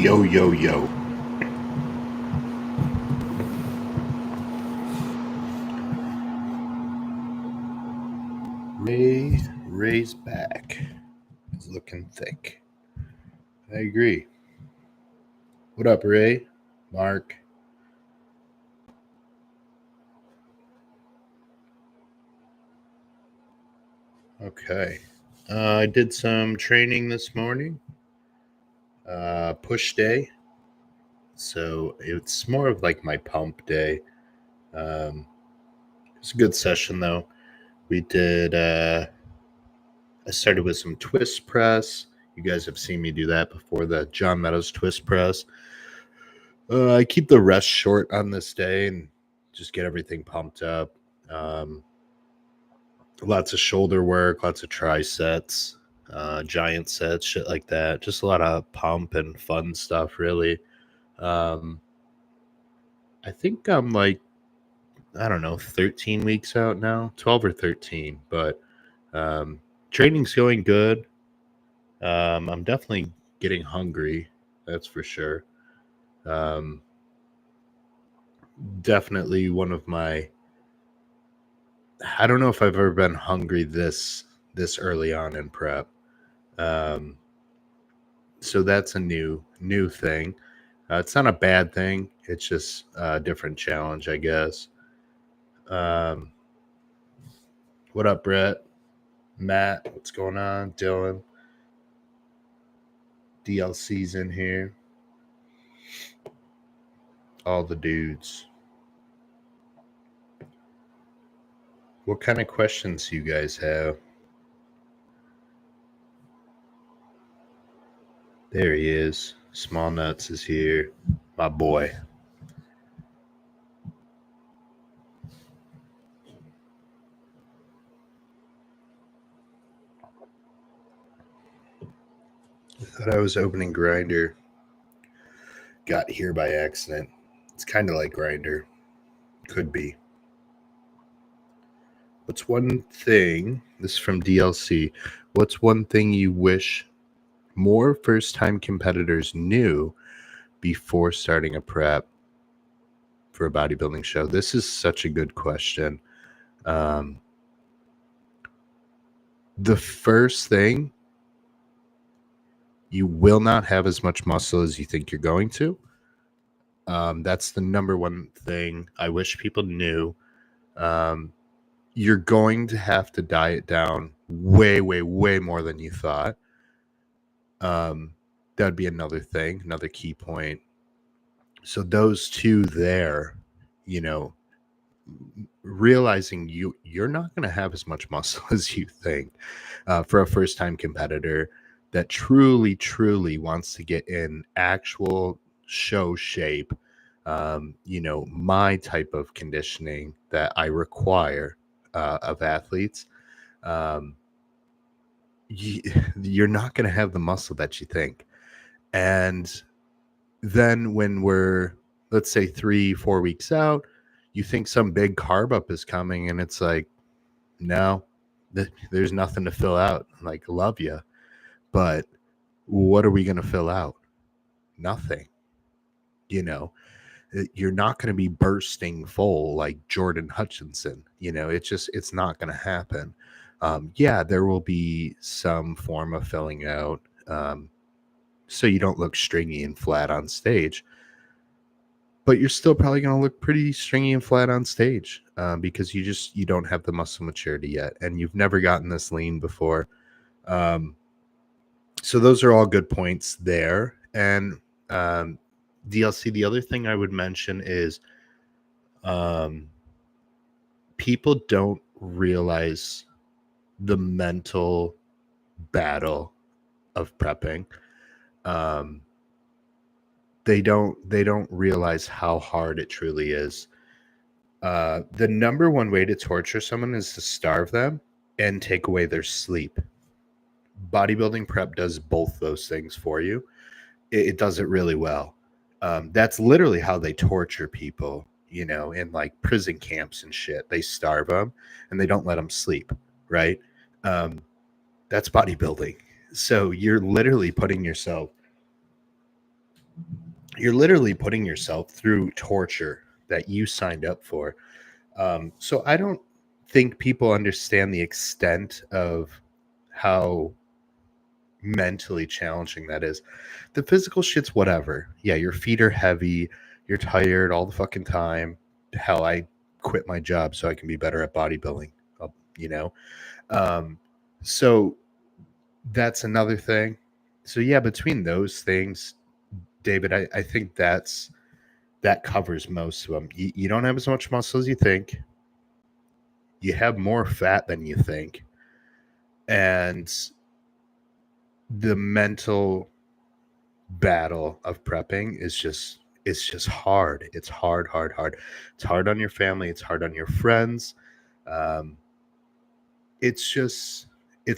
Yo, yo, yo. Ray's back. He's looking thick. I agree. What up, Ray? Mark? Okay. I did some training this morning. Push day. So it's more of like my pump day. It's a good session though. We did. I started with some twist press. You guys have seen me do that before. The John Meadows twist press. I keep the rest short on this day and just get everything pumped up. Um, Lots of shoulder work, lots of trisets, giant sets, shit like that. Just a lot of pump and fun stuff, really. Um, I think I'm like, I don't know, 13 weeks out now, 12 or 13, but um, training's going good. I'm definitely getting hungry, that's for sure. Um, Definitely one of my, I don't know if I've ever been hungry this early on in prep. Um, so that's a new thing. It's not a bad thing. It's just a different challenge, I guess. Um, what up, Brett? Matt, what's going on? Dylan, DLC's in here. All the dudes. What kind of questions do you guys have? There he is. Small Nuts is here. My boy. I thought I was opening Grinder. Got here by accident. It's kind of like Grinder. Could be. What's one thing, this is from DLC, what's one thing you wish more first time competitors knew before starting a prep for a bodybuilding show? This is such a good question. Um, the first thing, you will not have as much muscle as you think you're going to. That's the number one thing I wish people knew. Um, you're going to have to diet down way, way, way more than you thought. That'd be another thing, another key point. So those two there, you know, realizing you're not going to have as much muscle as you think for a first time competitor that truly wants to get in actual show shape. My type of conditioning that I require of athletes. um, you're not going to have the muscle that you think. And then when we're, let's say, 3-4 weeks out, you think some big carb up is coming, and it's like, no, there's nothing to fill out. Like, love you, but what are we going to fill out? Nothing. You're not going to be bursting full like Jordan Hutchinson. It's not going to happen. Yeah, there will be some form of filling out, so you don't look stringy and flat on stage. But you're still probably going to look pretty stringy and flat on stage because you don't have the muscle maturity yet, and you've never gotten this lean before. So those are all good points there. And DLC, the other thing I would mention is people don't realize the mental battle of prepping. They don't realize how hard it truly is. The number one way to torture someone is to starve them and take away their sleep. Bodybuilding prep does both those things for you. It does it really well. That's literally how they torture people, in like prison camps and shit. They starve them and they don't let them sleep, right? That's bodybuilding. So you're literally putting yourself you're literally putting yourself through torture that you signed up for. So I don't think people understand the extent of how mentally challenging that is. The physical shit's whatever. Yeah, your feet are heavy, you're tired all the fucking time. Hell, I quit my job so I can be better at bodybuilding, you know? Um, so that's another thing. So yeah, between those things, David, I think that covers most of them. You don't have as much muscle as you think. You have more fat than you think. And the mental battle of prepping is just it's just hard. It's hard, hard, hard. It's hard on your family. It's hard on your friends. Um, it's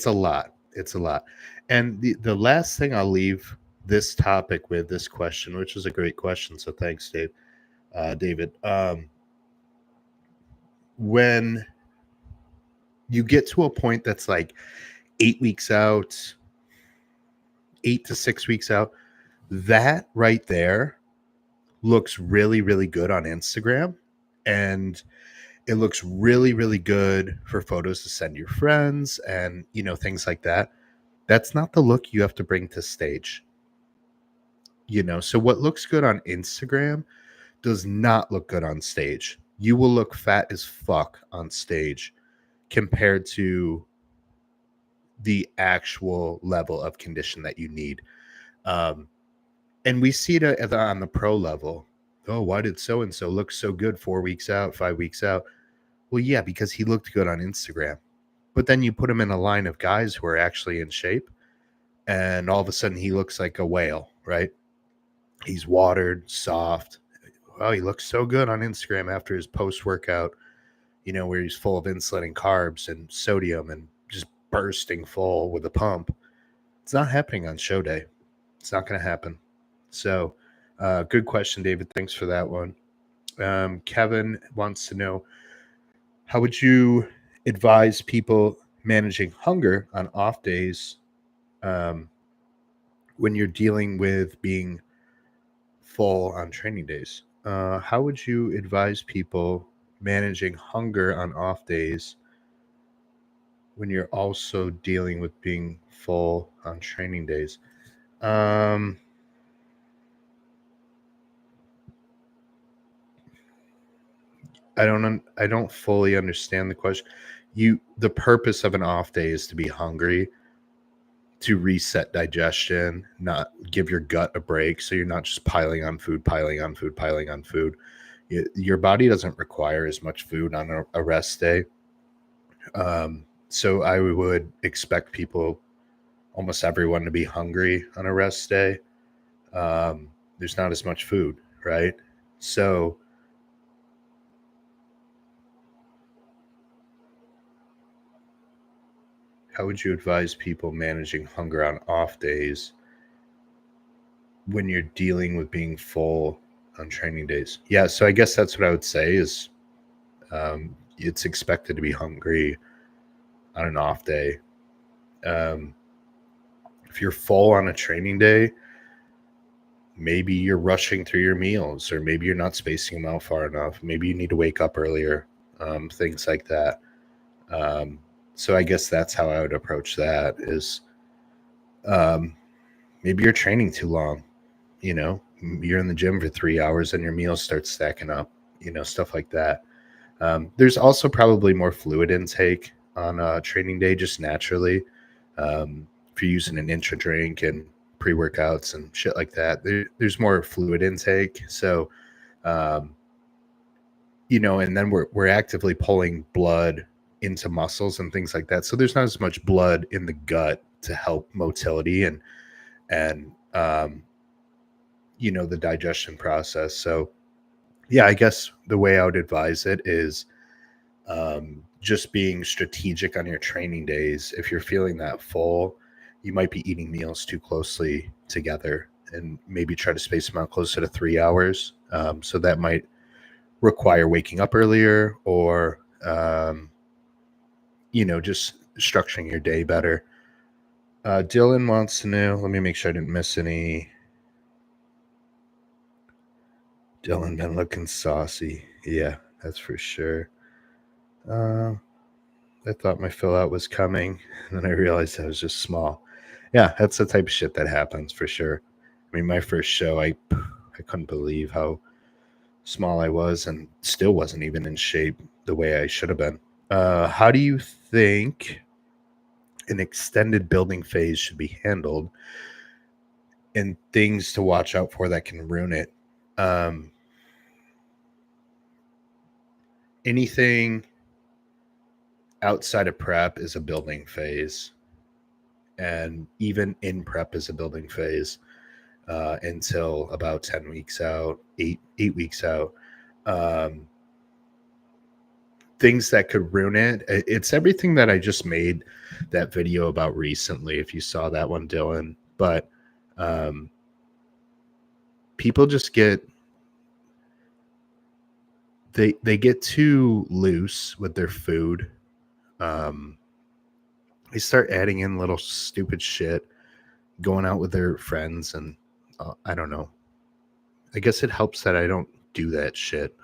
a lot. It's a lot. And the last thing I'll leave this topic with, this question, which is a great question. So thanks, David. When you get to a point that's like 8 weeks out, 8 to 6 weeks out, that right there looks really, really good on Instagram. And it looks really, really good for photos to send your friends and, things like that. That's not the look you have to bring to stage. So what looks good on Instagram does not look good on stage. You will look fat as fuck on stage compared to the actual level of condition that you need. And we see it on the pro level. Oh, why did so and so look so good 4 weeks out, 5 weeks out? Well, yeah, because he looked good on Instagram. But then you put him in a line of guys who are actually in shape, and all of a sudden he looks like a whale, right? He's watered, soft. Oh, he looks so good on Instagram after his post workout, where he's full of insulin and carbs and sodium and just bursting full with a pump. It's not happening on show day. It's not going to happen. So, good question, David. Thanks for that one. Kevin wants to know, how would you advise people managing hunger on off days when you're dealing with being full on training days? How would you advise people managing hunger on off days when you're also dealing with being full on training days? I don't fully understand the question. The purpose of an off day is to be hungry, to reset digestion, not give your gut a break, so you're not just piling on food, piling on food, piling on food. Your body doesn't require as much food on a rest day. So I would expect people, almost everyone, to be hungry on a rest day. There's not as much food, right? So how would you advise people managing hunger on off days when you're dealing with being full on training days? Yeah, so I guess that's what I would say is it's expected to be hungry on an off day. If you're full on a training day, maybe you're rushing through your meals, or maybe you're not spacing them out far enough. Maybe you need to wake up earlier, things like that. So I guess that's how I would approach that is maybe you're training too long. You're in the gym for 3 hours and your meals start stacking up, stuff like that. There's also probably more fluid intake on a training day just naturally. If you're using an intra drink and pre-workouts and shit like that, there's more fluid intake. So, and then we're actively pulling blood into muscles and things like that. So there's not as much blood in the gut to help motility and the digestion process. So yeah, I guess the way I would advise it is just being strategic on your training days. If you're feeling that full, you might be eating meals too closely together, and maybe try to space them out closer to 3 hours. So that might require waking up earlier, or just structuring your day better. Dylan wants to know, let me make sure I didn't miss any. Dylan been looking saucy. Yeah, that's for sure. I thought my fill out was coming, and then I realized I was just small. Yeah, that's the type of shit that happens for sure. I mean, my first show, I couldn't believe how small I was, and still wasn't even in shape the way I should have been. How do you think an extended building phase should be handled, and things to watch out for that can ruin it? Anything outside of prep is a building phase, and even in prep is a building phase until about 10 weeks out, eight weeks out. Things that could ruin it. It's everything that I just made that video about recently, if you saw that one, Dylan. But people just get they get too loose with their food. They start adding in little stupid shit, going out with their friends, and I don't know. I guess it helps that I don't do that shit.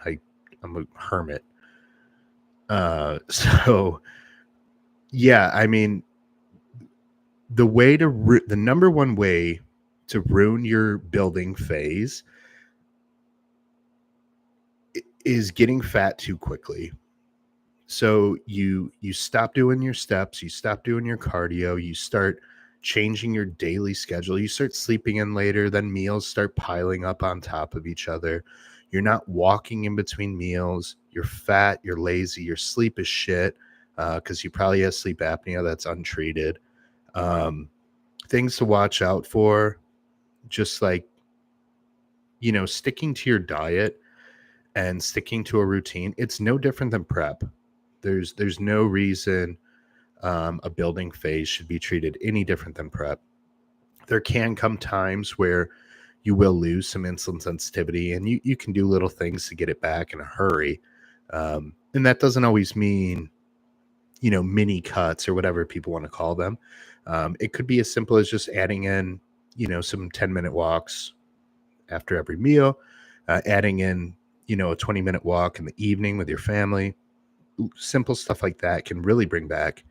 I'm a hermit. So yeah, I mean, the number one way to ruin your building phase is getting fat too quickly. So you stop doing your steps, you stop doing your cardio, you start changing your daily schedule, you start sleeping in later, then meals start piling up on top of each other. You're not walking in between meals, you're fat, you're lazy, your sleep is shit because you probably have sleep apnea that's untreated. Things to watch out for, just like, sticking to your diet and sticking to a routine. It's no different than prep. There's no reason a building phase should be treated any different than prep. There can come times where you will lose some insulin sensitivity, and you can do little things to get it back in a hurry. And that doesn't always mean, mini cuts or whatever people want to call them. It could be as simple as just adding in, some 10-minute walks after every meal, adding in, a 20-minute walk in the evening with your family. Simple stuff like that can really bring back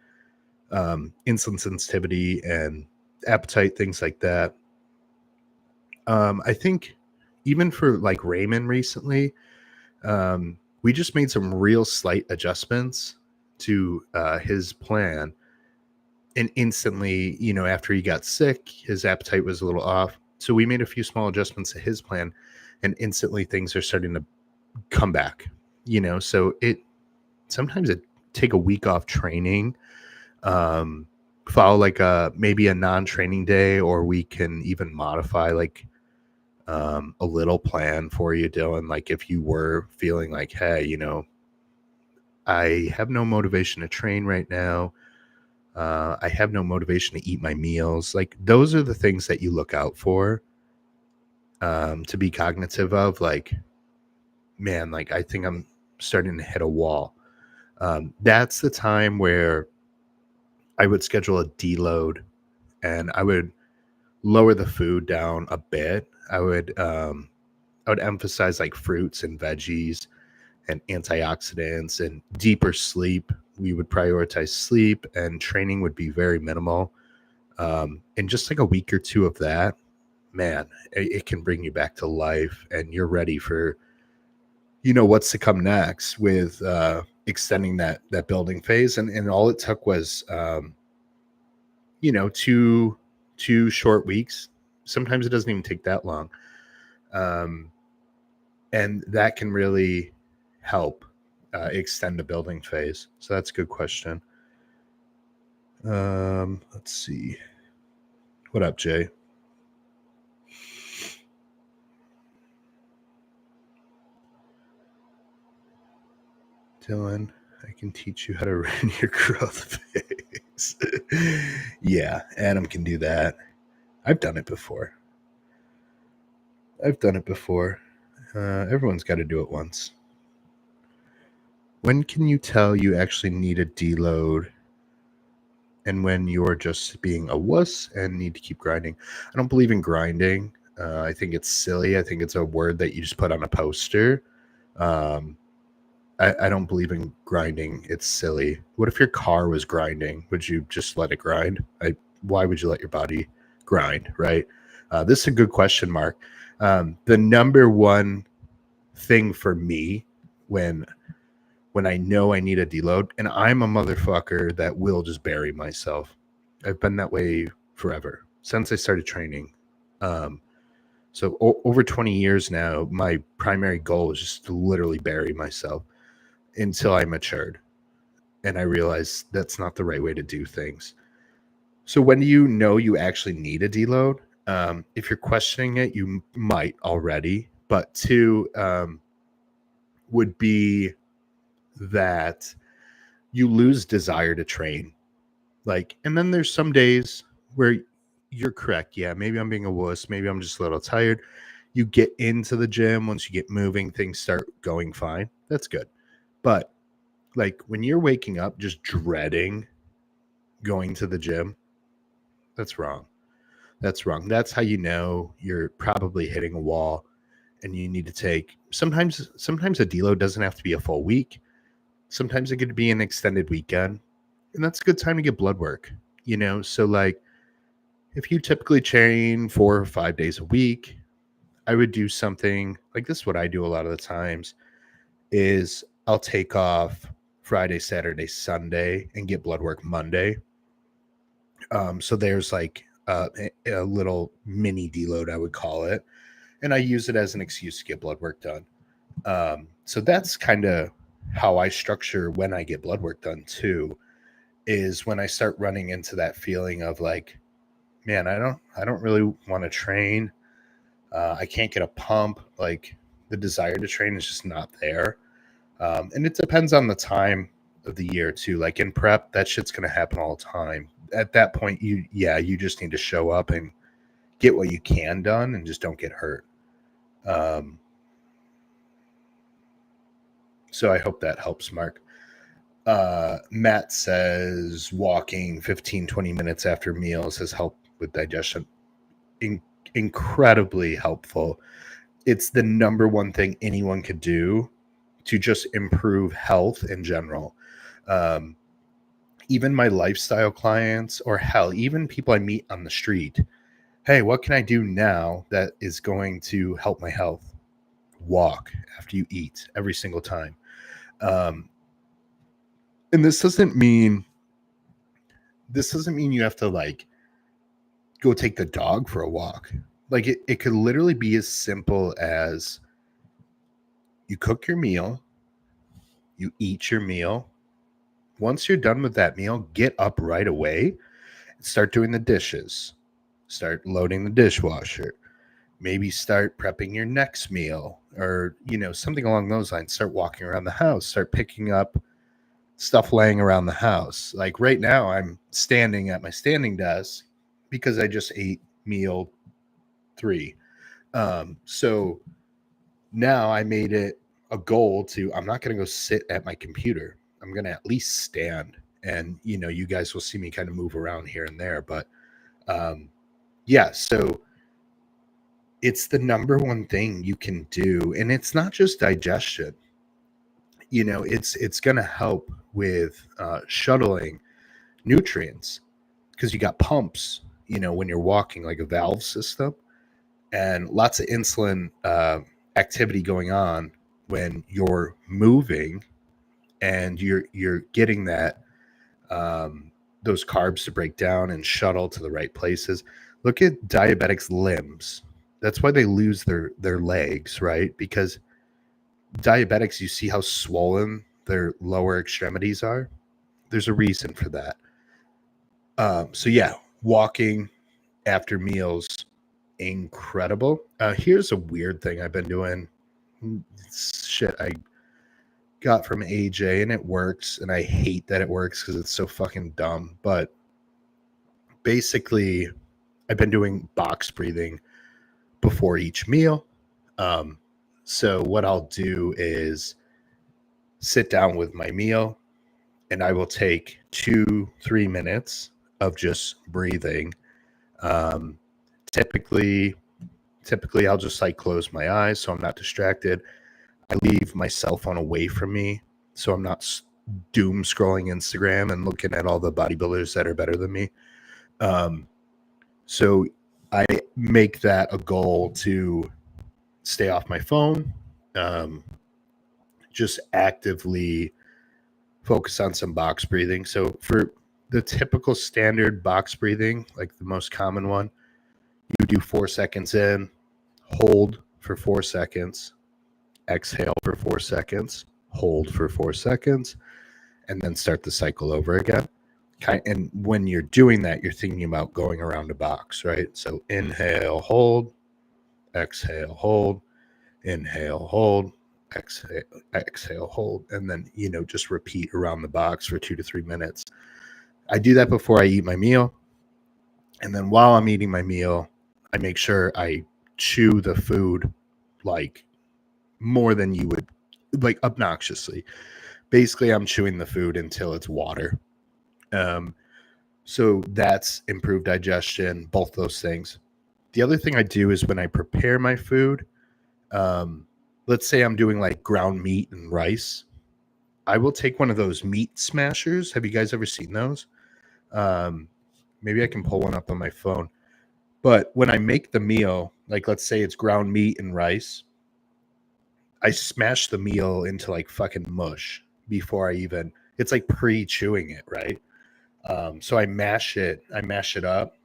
insulin sensitivity and appetite, things like that. I think even for like Raymond recently, we just made some real slight adjustments to his plan. And instantly, after he got sick, his appetite was a little off. So we made a few small adjustments to his plan, and instantly things are starting to come back. So sometimes it take a week off training, follow like maybe a non-training day, or we can even modify like a little plan for you, Dylan. Like if you were feeling like, hey, I have no motivation to train right now. I have no motivation to eat my meals. Like those are the things that you look out for, to be cognitive of. Like, man, like I think I'm starting to hit a wall. That's the time where I would schedule a deload, and I would lower the food down a bit. I would emphasize like fruits and veggies and antioxidants and deeper sleep. We would prioritize sleep, and training would be very minimal. And just like a week or two of that, man, it can bring you back to life, and you're ready for, what's to come next with extending that building phase. And all it took was, 2 short weeks. Sometimes it doesn't even take that long. And that can really help extend the building phase. So that's a good question. Let's see. What up, Jay? Dylan, I can teach you how to run your growth phase. Yeah, Adam can do that. I've done it before. Everyone's got to do it once. When can you tell you actually need a deload, and when you're just being a wuss and need to keep grinding? I don't believe in grinding. I think it's silly. I think it's a word that you just put on a poster. Um, I don't believe in grinding. It's silly. What if your car was grinding? Would you just let it grind? Why would you let your body grind, right? This is a good question, Mark. The number one thing for me when I know I need a deload, and I'm a motherfucker that will just bury myself. I've been that way forever since I started training. So over 20 years now, my primary goal is just to literally bury myself until I matured. And I realized that's not the right way to do things. So when do you know you actually need a deload? If you're questioning it, you might already. But two would be that you lose desire to train. And then there's some days where you're correct. Yeah, maybe I'm being a wuss. Maybe I'm just a little tired. You get into the gym. Once you get moving, things start going fine. That's good. But when you're waking up just dreading going to the gym, that's wrong. That's wrong. That's how you know you're probably hitting a wall and you need to take sometimes a deload doesn't have to be a full week. Sometimes it could be an extended weekend. And that's a good time to get blood work. So if you typically train 4 or 5 days a week, I would do something like this. What I do a lot of the times is I'll take off Friday, Saturday, Sunday, and get blood work Monday. So there's a little mini deload, I would call it, and I use it as an excuse to get blood work done. So that's kind of how I structure when I get blood work done too, is when I start running into that feeling of man, I don't really want to train. I can't get a pump. The desire to train is just not there. And it depends on the time of the year too. In prep, that shit's going to happen all the time. At that point, you just need to show up and get what you can done and just don't get hurt. So I hope that helps, Mark. Matt says walking 15, 20 minutes after meals has helped with digestion. Incredibly helpful. It's the number one thing anyone could do to just improve health in general. Even my lifestyle clients, or hell, even people I meet on the street. Hey, what can I do now that is going to help my health? Walk after you eat every single time. And this doesn't mean you have to go take the dog for a walk. It could literally be as simple as you cook your meal, you eat your meal. Once you're done with that meal, get up right away and start doing the dishes. Start loading the dishwasher. Maybe start prepping your next meal or, something along those lines. Start walking around the house. Start picking up stuff laying around the house. Right now, I'm standing at my standing desk because I just ate meal 3. So now I made it a goal to, I'm not going to go sit at my computer. I'm going to at least stand. And, you guys will see me kind of move around here and there. But so it's the number one thing you can do. And it's not just digestion. It's going to help with shuttling nutrients because you got pumps, when you're walking, like a valve system, and lots of insulin activity going on when you're moving, and you're getting that those carbs to break down and shuttle to the right places. Look at diabetics' limbs. That's why they lose their legs, right? Because diabetics, you see how swollen their lower extremities are. There's a reason for that. So walking after meals, incredible. Here's a weird thing I've been doing. Shit I got from AJ, and it works, and I hate that it works because it's so fucking dumb. But basically, I've been doing box breathing before each meal. So what I'll do is sit down with my meal, and I will take 2-3 minutes of just breathing. Typically typically I'll just like close my eyes so I'm not distracted. I leave my cell phone away from me so I'm not doom scrolling Instagram and looking at all the bodybuilders that are better than me. So I make that a goal to stay off my phone, just actively focus on some box breathing. So for the typical standard box breathing, like the most common one, you do 4 seconds in, hold for 4 seconds, exhale for 4 seconds, hold for 4 seconds, and then start the cycle over again. And when you're doing that, you're thinking about going around a box, right? So inhale, hold, exhale, hold, inhale, hold, exhale, hold, and then, just repeat around the box for 2 to 3 minutes. I do that before I eat my meal. And then while I'm eating my meal, I make sure I chew the food like more than you would, like obnoxiously. Basically, I'm chewing the food until it's water. So that's improved digestion, both those things. The other thing I do is when I prepare my food, let's say I'm doing like ground meat and rice, I will take one of those meat smashers. Have you guys ever seen those? Maybe I can pull one up on my phone. But when I make the meal, like let's say it's ground meat and rice, I smash the meal into like fucking mush before it's like pre-chewing it, right? So I mash it up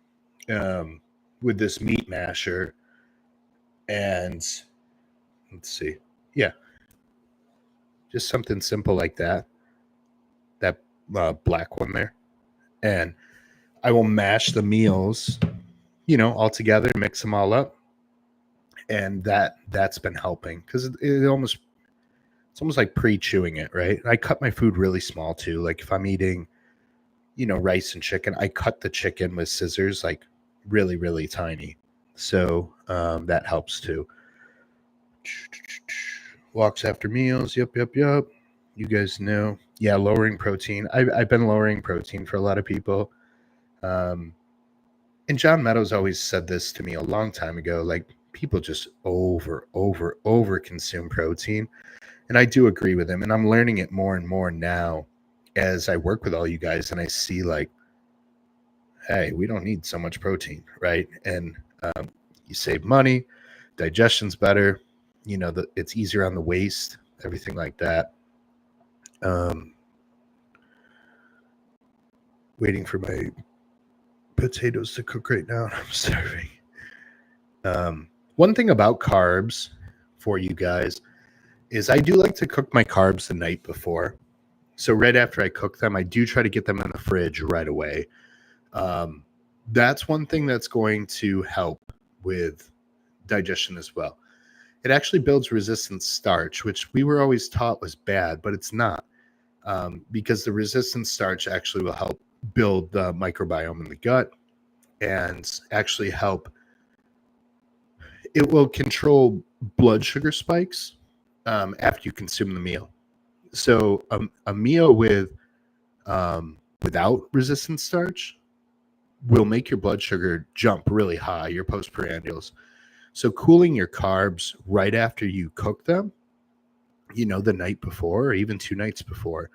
with this meat masher, and let's see, yeah, just something simple like that black one there, and I will mash the meals, all together, mix them all up, and that's been helping because it's almost like pre-chewing it, right? I cut my food really small too. Like if I'm eating, rice and chicken, I cut the chicken with scissors, like really, really tiny. So that helps too. Walks after meals. Yep. You guys know. Yeah, lowering protein. I've been lowering protein for a lot of people. And John Meadows always said this to me a long time ago, like people just over consume protein. And I do agree with him. And I'm learning it more and more now as I work with all you guys, and I see like, hey, we don't need so much protein, right? And you save money, digestion's better, it's easier on the waist, everything like that. Waiting for my potatoes to cook right now. I'm starving. One thing about carbs for you guys is I do like to cook my carbs the night before. So right after I cook them, I do try to get them in the fridge right away. That's one thing that's going to help with digestion as well. It actually builds resistant starch, which we were always taught was bad, but it's not, because the resistant starch actually will help build the microbiome in the gut and actually help. It will control blood sugar spikes after you consume the meal. So a meal without resistant starch will make your blood sugar jump really high, your postprandials. So cooling your carbs right after you cook them, the night before or even 2 nights before.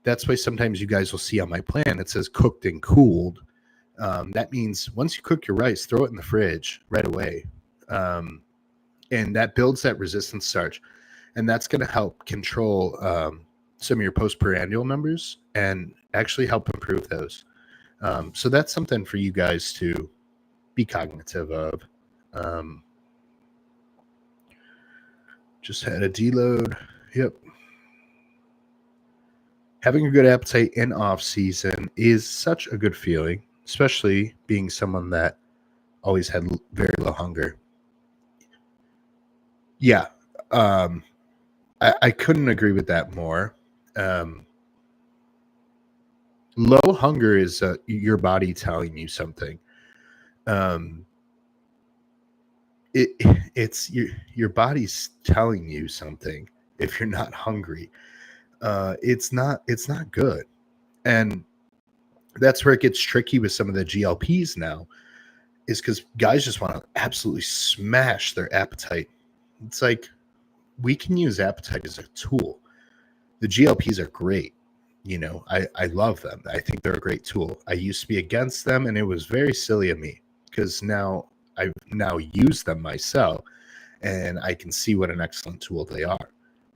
That's why sometimes you guys will see on my plan, it says cooked and cooled. That means once you cook your rice, throw it in the fridge right away. And that builds that resistant starch. And that's going to help control some of your postprandial numbers and actually help improve those. So that's something for you guys to be cognitive of. Just had a deload. Yep. Having a good appetite in off season is such a good feeling, especially being someone that always had very low hunger. Yeah. I couldn't agree with that more. Low hunger is your body telling you something. It's your body's telling you something if you're not hungry. It's not good. And that's where it gets tricky with some of the GLPs now, is because guys just want to absolutely smash their appetite. It's like, we can use appetite as a tool. The GLPs are great. I love them. I think they're a great tool. I used to be against them, and it was very silly of me, because now I've used them myself, and I can see what an excellent tool they are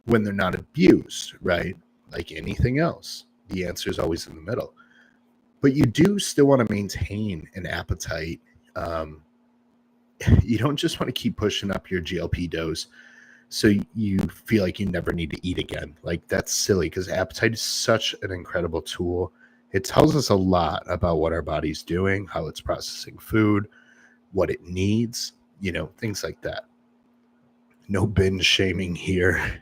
when they're not abused, right? Like anything else, the answer is always in the middle. But you do still want to maintain an appetite. You don't just want to keep pushing up your GLP dose so you feel like you never need to eat again. Like, that's silly, because appetite is such an incredible tool. It tells us a lot about what our body's doing, how it's processing food, what it needs, things like that. No binge shaming here.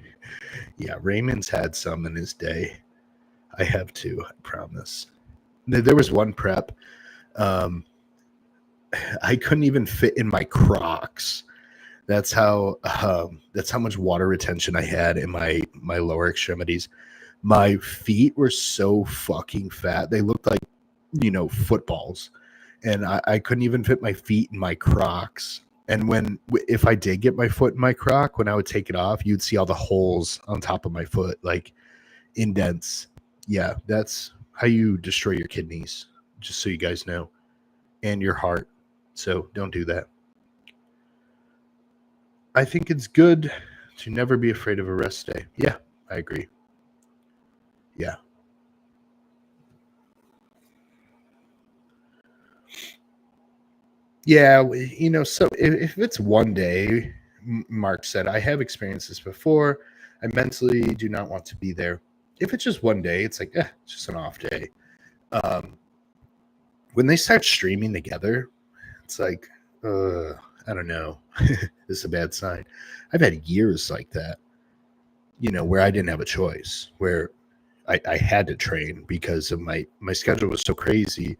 Yeah, Raymond's had some in his day. I have too, I promise. There was one prep. I couldn't even fit in my Crocs. That's how much water retention I had in my lower extremities. My feet were so fucking fat. They looked like, footballs. And I couldn't even fit my feet in my Crocs. And if I did get my foot in my Croc, when I would take it off, you'd see all the holes on top of my foot, like indents. Yeah, that's how you destroy your kidneys, just so you guys know, and your heart. So don't do that. I think it's good to never be afraid of a rest day. Yeah, I agree. Yeah. Yeah, so if it's one day, Mark said, I have experienced this before. I mentally do not want to be there. If it's just one day, it's like, it's just an off day. When they start streaming together, it's like, I don't know. This is a bad sign. I've had years like that, where I didn't have a choice, where I had to train because of my schedule was so crazy.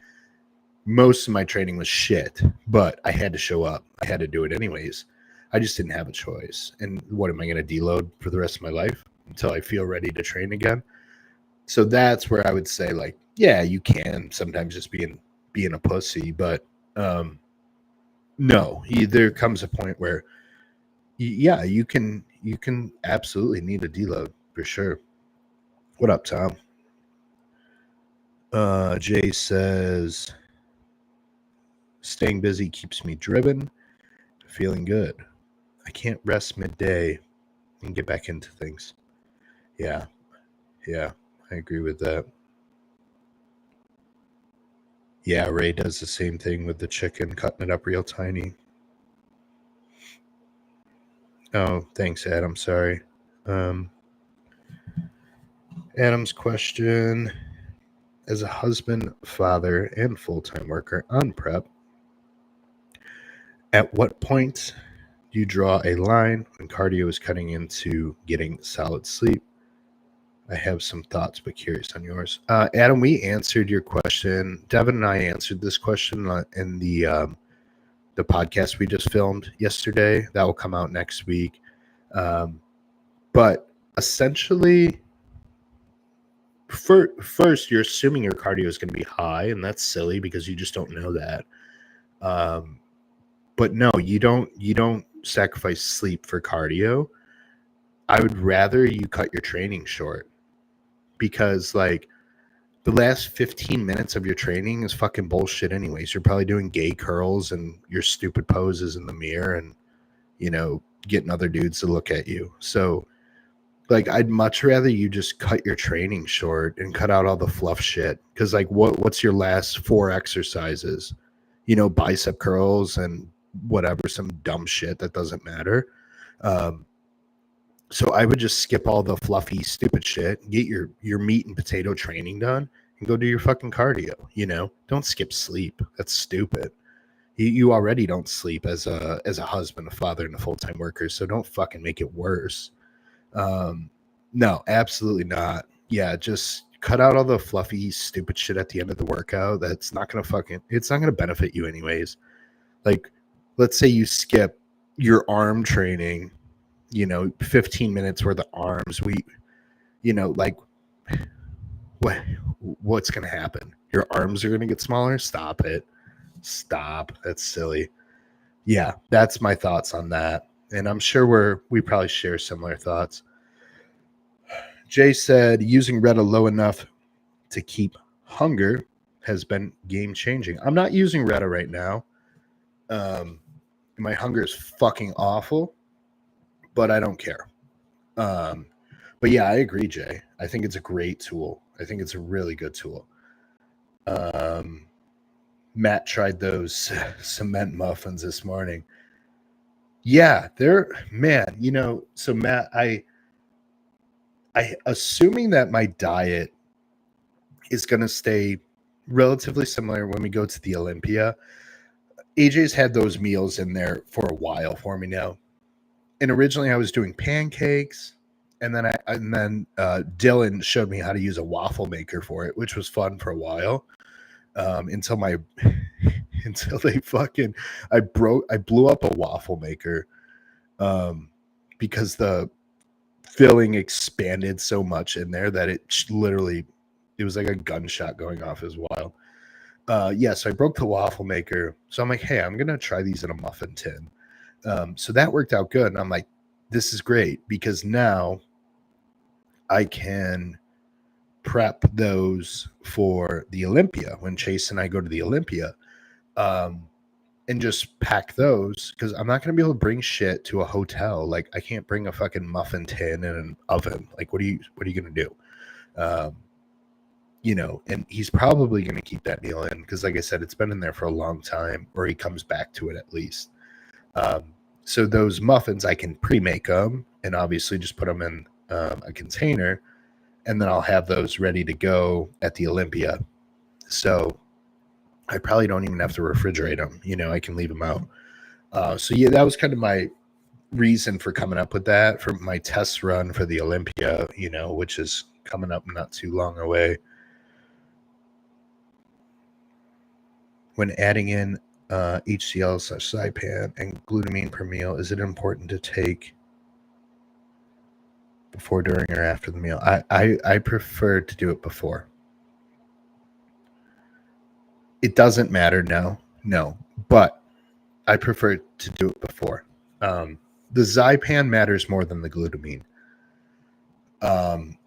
Most of my training was shit, but I had to show up. I had to do it anyways. I just didn't have a choice. And what am I going to deload for the rest of my life until I feel ready to train again? So that's where I would say, like, yeah, you can sometimes just being a pussy, but no, there comes a point where, yeah, you can absolutely need a deload for sure. What up, Tom? Jay says, staying busy keeps me driven, feeling good. I can't rest midday and get back into things. Yeah, I agree with that. Yeah, Ray does the same thing with the chicken, cutting it up real tiny. Oh, thanks, Adam. Sorry. Adam's question: as a husband, father, and full-time worker on prep, at what point do you draw a line when cardio is cutting into getting solid sleep? I have some thoughts, but curious on yours. Adam, we answered your question. Devin and I answered this question in the podcast we just filmed yesterday. That will come out next week. But essentially, first, you're assuming your cardio is going to be high, and that's silly because you just don't know that. But no, you don't sacrifice sleep for cardio. I would rather you cut your training short, because like the last 15 minutes of your training is fucking bullshit anyways. You're probably doing gay curls and your stupid poses in the mirror and, getting other dudes to look at you. So like, I'd much rather you just cut your training short and cut out all the fluff shit. Cause like what's your last 4 exercises? Bicep curls and whatever, some dumb shit that doesn't matter. So I would just skip all the fluffy, stupid shit, get your meat and potato training done, and go do your fucking cardio. Don't skip sleep. That's stupid. You already don't sleep as a husband, a father, and a full-time worker, so don't fucking make it worse. No, absolutely not. Yeah, just cut out all the fluffy, stupid shit at the end of the workout. That's not gonna it's not gonna benefit you anyways. Like, let's say you skip your arm training, 15 minutes worth of arms. Like, what's going to happen? Your arms are going to get smaller? Stop it. Stop. That's silly. Yeah, that's my thoughts on that. And I'm sure we probably share similar thoughts. Jay said using Retta low enough to keep hunger has been game changing. I'm not using Retta right now. My hunger is fucking awful, but I don't care. But yeah, I agree, Jay. I think it's a great tool. I think it's a really good tool. Matt tried those cement muffins this morning. Yeah, they're man, so Matt, I assuming that my diet is going to stay relatively similar when we go to the Olympia. AJ's had those meals in there for a while for me now. And originally I was doing pancakes, and then Dylan showed me how to use a waffle maker for it, which was fun for a while. Until I blew up a waffle maker because the filling expanded so much in there that it was like a gunshot going off as well. So I broke the waffle maker. So I'm like, hey, I'm gonna try these in a muffin tin. So that worked out good, and I'm like, this is great because now I can prep those for the Olympia when Chase and I go to the Olympia, and just pack those because I'm not going to be able to bring shit to a hotel. Like I can't bring a fucking muffin tin and an oven. Like what are you going to do? And he's probably going to keep that meal in because, like I said, it's been in there for a long time, or he comes back to it at least. So those muffins, I can pre-make them and obviously just put them in a container, and then I'll have those ready to go at the Olympia. So I probably don't even have to refrigerate them. I can leave them out. So yeah, that was kind of my reason for coming up with that for my test run for the Olympia, which is coming up not too long away. When adding in HCl/Zypan and glutamine per meal, is it important to take before, during, or after the meal? I prefer to do it before. It doesn't matter, no, but I prefer to do it before. The Zypan matters more than the glutamine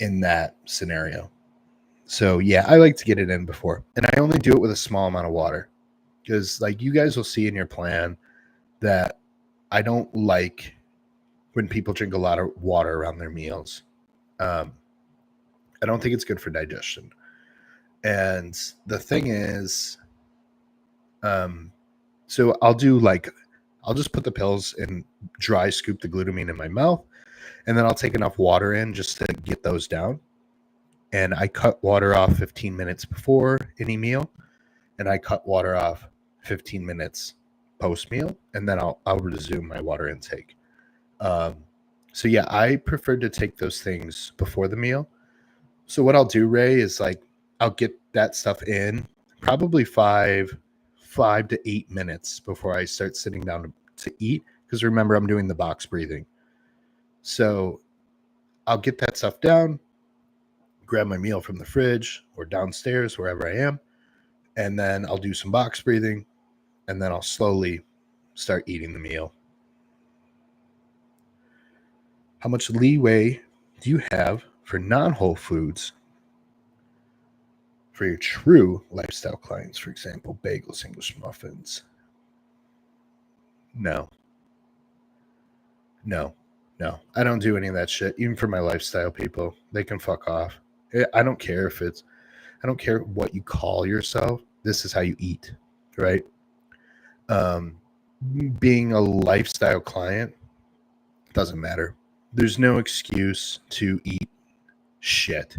in that scenario. So yeah, I like to get it in before, and I only do it with a small amount of water because, like, you guys will see in your plan that I don't like when people drink a lot of water around their meals. I don't think it's good for digestion. And the thing is, so I'll just put the pills and dry scoop the glutamine in my mouth, and then I'll take enough water in just to get those down. And I cut water off 15 minutes before any meal, and I cut water off 15 minutes post meal, and then I'll resume my water intake. So yeah, I prefer to take those things before the meal. So what I'll do, Ray, is I'll get that stuff in probably 5 to 8 minutes before I start sitting down to eat. Because remember, I'm doing the box breathing. So I'll get that stuff down, grab my meal from the fridge or downstairs, wherever I am, and then I'll do some box breathing, and then I'll slowly start eating the meal. How much leeway do you have for non-whole foods for your true lifestyle clients? For example, bagels, English muffins. No. I don't do any of that shit. Even for my lifestyle people, they can fuck off. I don't care I don't care what you call yourself. This is how you eat, right? Being a lifestyle client doesn't matter. There's no excuse to eat shit.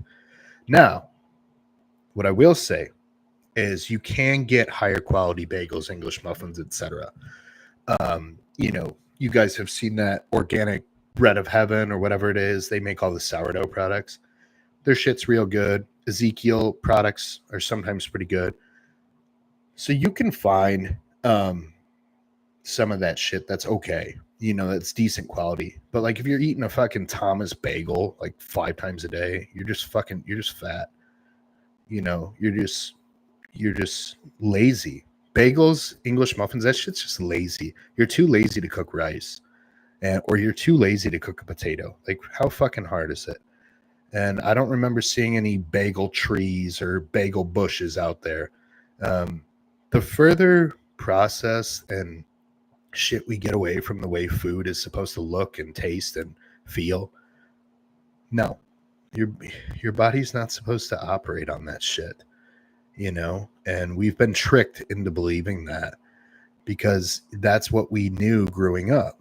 Now, what I will say is you can get higher quality bagels, English muffins, etc. You guys have seen that organic bread of heaven or whatever it is. They make all the sourdough products. Their shit's real good. Ezekiel products are sometimes pretty good. So you can find some of that shit that's okay. That's decent quality. But like if you're eating a fucking Thomas bagel like 5 times a day, you're just fat. You're just lazy, bagels, English muffins, that shit's just lazy. You're too lazy to cook rice, or you're too lazy to cook a potato. Like, how fucking hard is it? And I don't remember seeing any bagel trees or bagel bushes out there. The further process and shit we get away from the way food is supposed to look and taste and feel, no, your body's not supposed to operate on that shit, you know? And we've been tricked into believing that because that's what we knew growing up.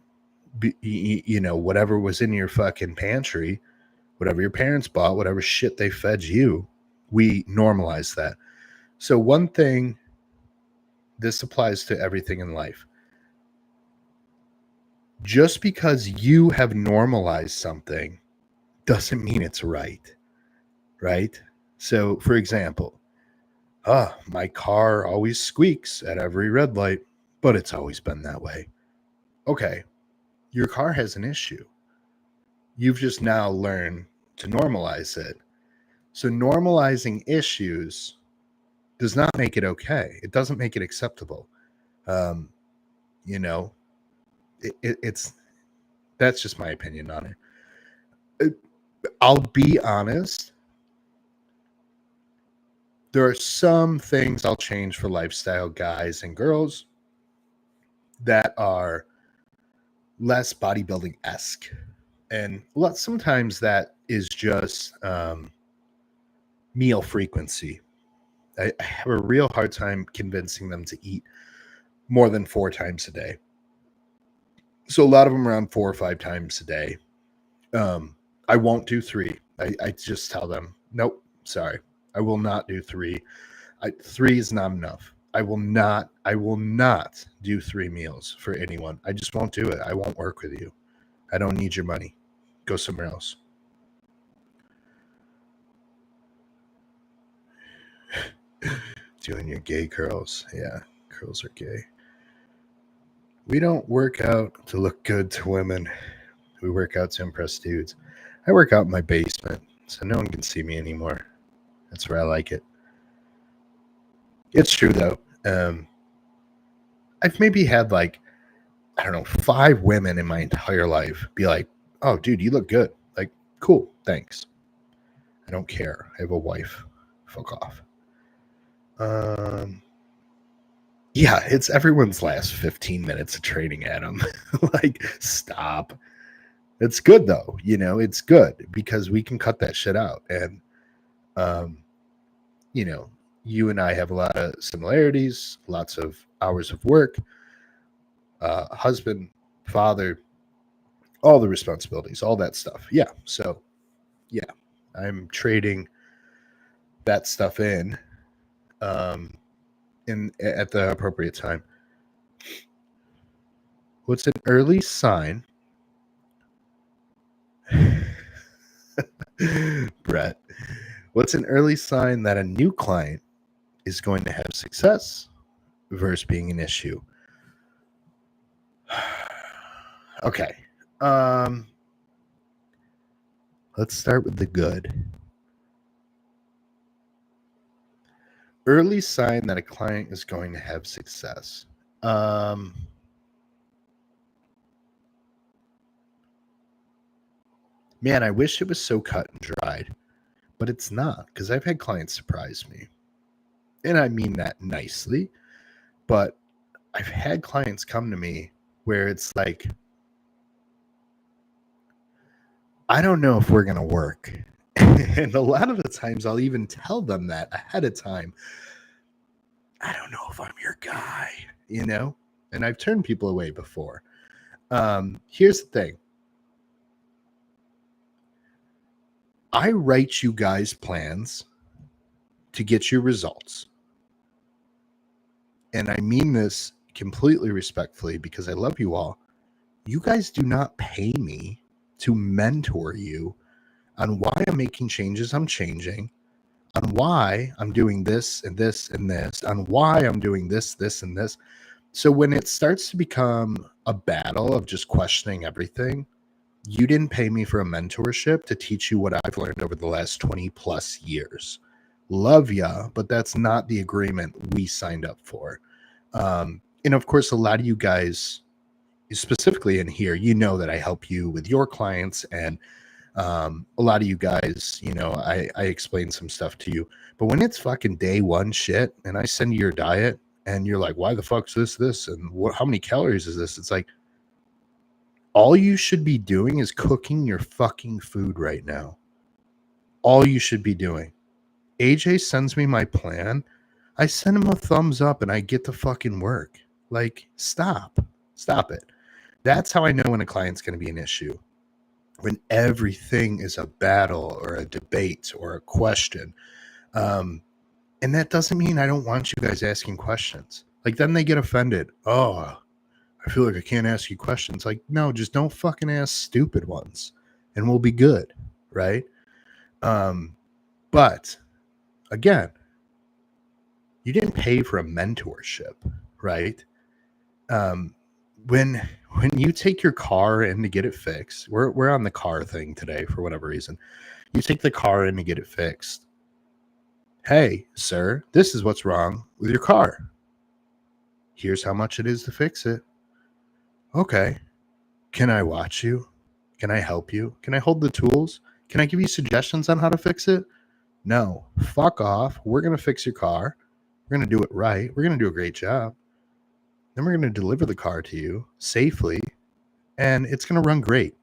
You know, whatever was in your fucking pantry, whatever your parents bought, whatever shit they fed you, we normalized that. So one thing, this applies to everything in life. Just because you have normalized something doesn't mean it's right. Right? So, for example, my car always squeaks at every red light, but it's always been that way. Okay, your car has an issue. You've just now learned to normalize it. So normalizing issues does not make it okay. It doesn't make it acceptable. You know, it's that's just my opinion on it. I'll be honest. There are some things I'll change for lifestyle guys and girls that are less bodybuilding-esque. And sometimes that is just meal frequency. I have a real hard time convincing them to eat more than 4 times a day. So a lot of them around 4 or 5 times a day. I won't do 3. I just tell them, nope, sorry. I will not do 3. 3 is not enough. I will not do 3 meals for anyone. I just won't do it. I won't work with you. I don't need your money. Go somewhere else. Doing your gay curls. Yeah, curls are gay. We don't work out to look good to women. We work out to impress dudes. I work out in my basement, so no one can see me anymore. That's where I like it. It's true, though. I've maybe had, like, I don't know, 5 women in my entire life be like, oh, dude, you look good. Like, cool, thanks. I don't care. I have a wife. Fuck off. Yeah, it's everyone's last 15 minutes of training at them. Like, stop. It's good, though. You know, it's good because we can cut that shit out. And, you know, you and I have a lot of similarities, lots of hours of work, husband, father, all the responsibilities, all that stuff. Yeah. So, yeah, I'm trading that stuff in at the appropriate time. What's an early sign? Brett, what's an early sign that a new client is going to have success versus being an issue? Okay. Let's start with the good. Early sign that a client is going to have success. Man, I wish it was so cut and dried, but it's not, because I've had clients surprise me. And I mean that nicely, but I've had clients come to me where it's like, I don't know if we're going to work. And a lot of the times I'll even tell them that ahead of time. I don't know if I'm your guy, you know? And I've turned people away before. Here's the thing. I write you guys plans to get you results. And I mean this completely respectfully because I love you all. You guys do not pay me to mentor you on why I'm making changes I'm changing, on why I'm doing this and this and this, on why I'm doing this, this, and this. So when it starts to become a battle of just questioning everything, you didn't pay me for a mentorship to teach you what I've learned over the last 20 plus years. Love ya, but that's not the agreement we signed up for. And of course, a lot of you guys, specifically in here, you know that I help you with your clients, and a lot of you guys, I explain some stuff to you. But when it's fucking day one shit, and I send you your diet, and you're like, why the fuck's this, and how many calories is this? It's like, all you should be doing is cooking your fucking food right now. All you should be doing. AJ sends me my plan. I send him a thumbs up and I get to fucking work. Like, stop it. That's how I know when a client's going to be an issue. When everything is a battle or a debate or a question. And that doesn't mean I don't want you guys asking questions. Like, then they get offended. Oh, I feel like I can't ask you questions. Like, no, just don't fucking ask stupid ones and we'll be good. Right. But again, you didn't pay for a mentorship, right? When you take your car in to get it fixed, we're on the car thing today for whatever reason. You take the car in to get it fixed. Hey, sir, this is what's wrong with your car. Here's how much it is to fix it. Okay. Can I watch you? Can I help you? Can I hold the tools? Can I give you suggestions on how to fix it? No. Fuck off. We're going to fix your car. We're going to do it right. We're going to do a great job. Then we're going to deliver the car to you safely, and it's going to run great.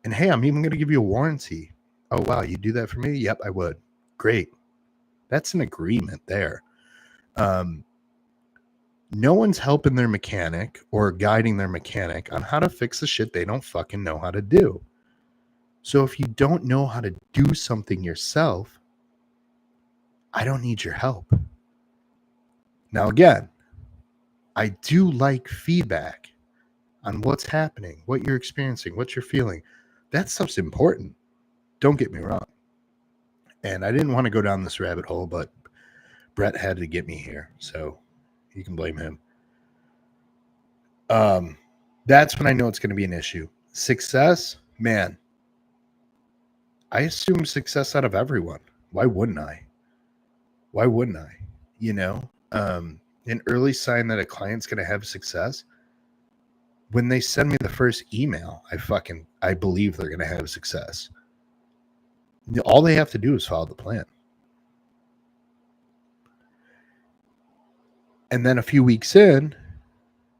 And hey, I'm even going to give you a warranty. Oh, wow, you do that for me? Yep, I would. Great. That's an agreement there. No one's helping their mechanic or guiding their mechanic on how to fix the shit they don't fucking know how to do. So if you don't know how to do something yourself, I don't need your help. Now, again, I do like feedback on what's happening, what you're experiencing, what you're feeling. That stuff's important. Don't get me wrong. And I didn't want to go down this rabbit hole, but Brett had to get me here. So you can blame him. That's when I know it's going to be an issue. Success, man. I assume success out of everyone. Why wouldn't I? An early sign that a client's going to have success, when they send me the first email, I believe they're going to have success. All they have to do is follow the plan. And then a few weeks in,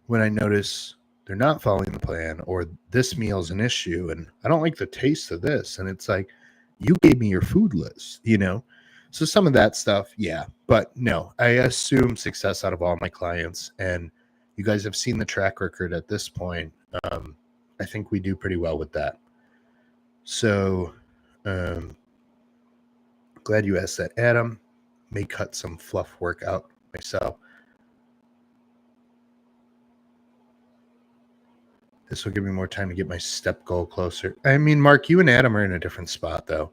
when I notice they're not following the plan, or this meal's an issue and I don't like the taste of this, and it's like, you gave me your food list, So some of that stuff, yeah. But no, I assume success out of all my clients, and you guys have seen the track record at this point. I think we do pretty well with that. So glad you asked that, Adam. May cut some fluff work out myself. This will give me more time to get my step goal closer. I mean, Mark, you and Adam are in a different spot, though.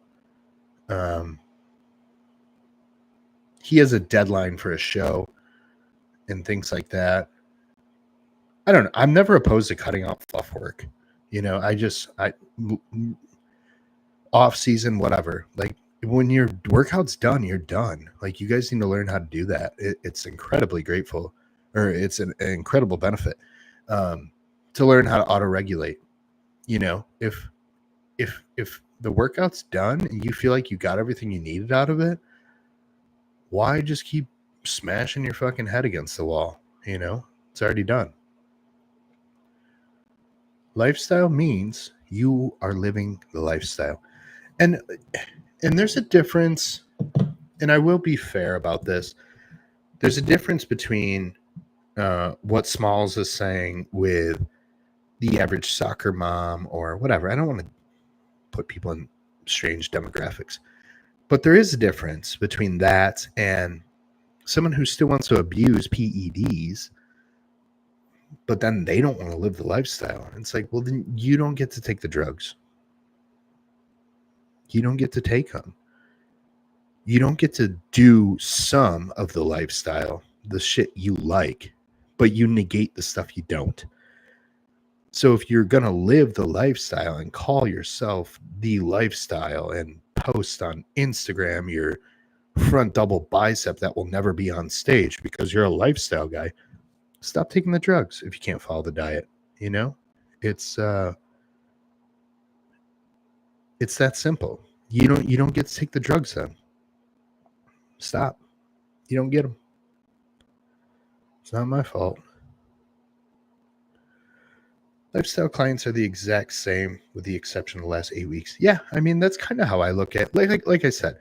He has a deadline for a show and things like that. I don't know. I'm never opposed to cutting out fluff work. Off season, whatever. Like, when your workout's done, you're done. Like, you guys need to learn how to do that. It's incredibly grateful, or it's an incredible benefit to learn how to auto-regulate. If the workout's done and you feel like you got everything you needed out of it, why just keep smashing your fucking head against the wall? It's already done. Lifestyle means you are living the lifestyle. And there's a difference, and I will be fair about this. There's a difference between what Smalls is saying with the average soccer mom or whatever. I don't want to put people in strange demographics, but there is a difference between that and someone who still wants to abuse PEDs, but then they don't want to live the lifestyle. It's like, well, then you don't get to take the drugs. You don't get to take them. You don't get to do some of the lifestyle, the shit you like, but you negate the stuff you don't. So if you're going to live the lifestyle and call yourself the lifestyle and post on Instagram your front double bicep that will never be on stage because you're a lifestyle guy, Stop taking the drugs if you can't follow the diet. You know, it's that simple. You don't get to take the drugs then. Stop. You don't get them. It's not my fault. Lifestyle clients are the exact same with the exception of the last 8 weeks. Yeah, I mean, that's kind of how I look at it. Like I said,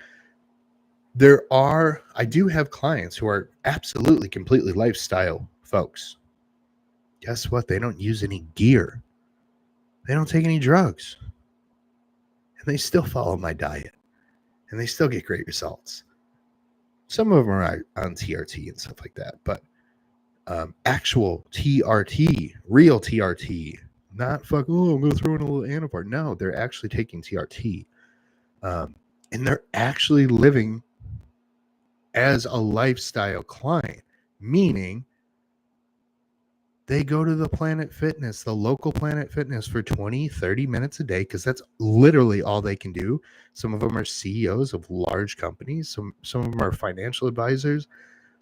I do have clients who are absolutely completely lifestyle folks. Guess what? They don't use any gear. They don't take any drugs. And they still follow my diet. And they still get great results. Some of them are on TRT and stuff like that, but actual TRT, real TRT, not fuck, I'm going to throw in a little Anavar. No, they're actually taking TRT. And they're actually living as a lifestyle client, meaning they go to the Planet Fitness, the local Planet Fitness for 20, 30 minutes a day, because that's literally all they can do. Some of them are CEOs of large companies. Some of them are financial advisors,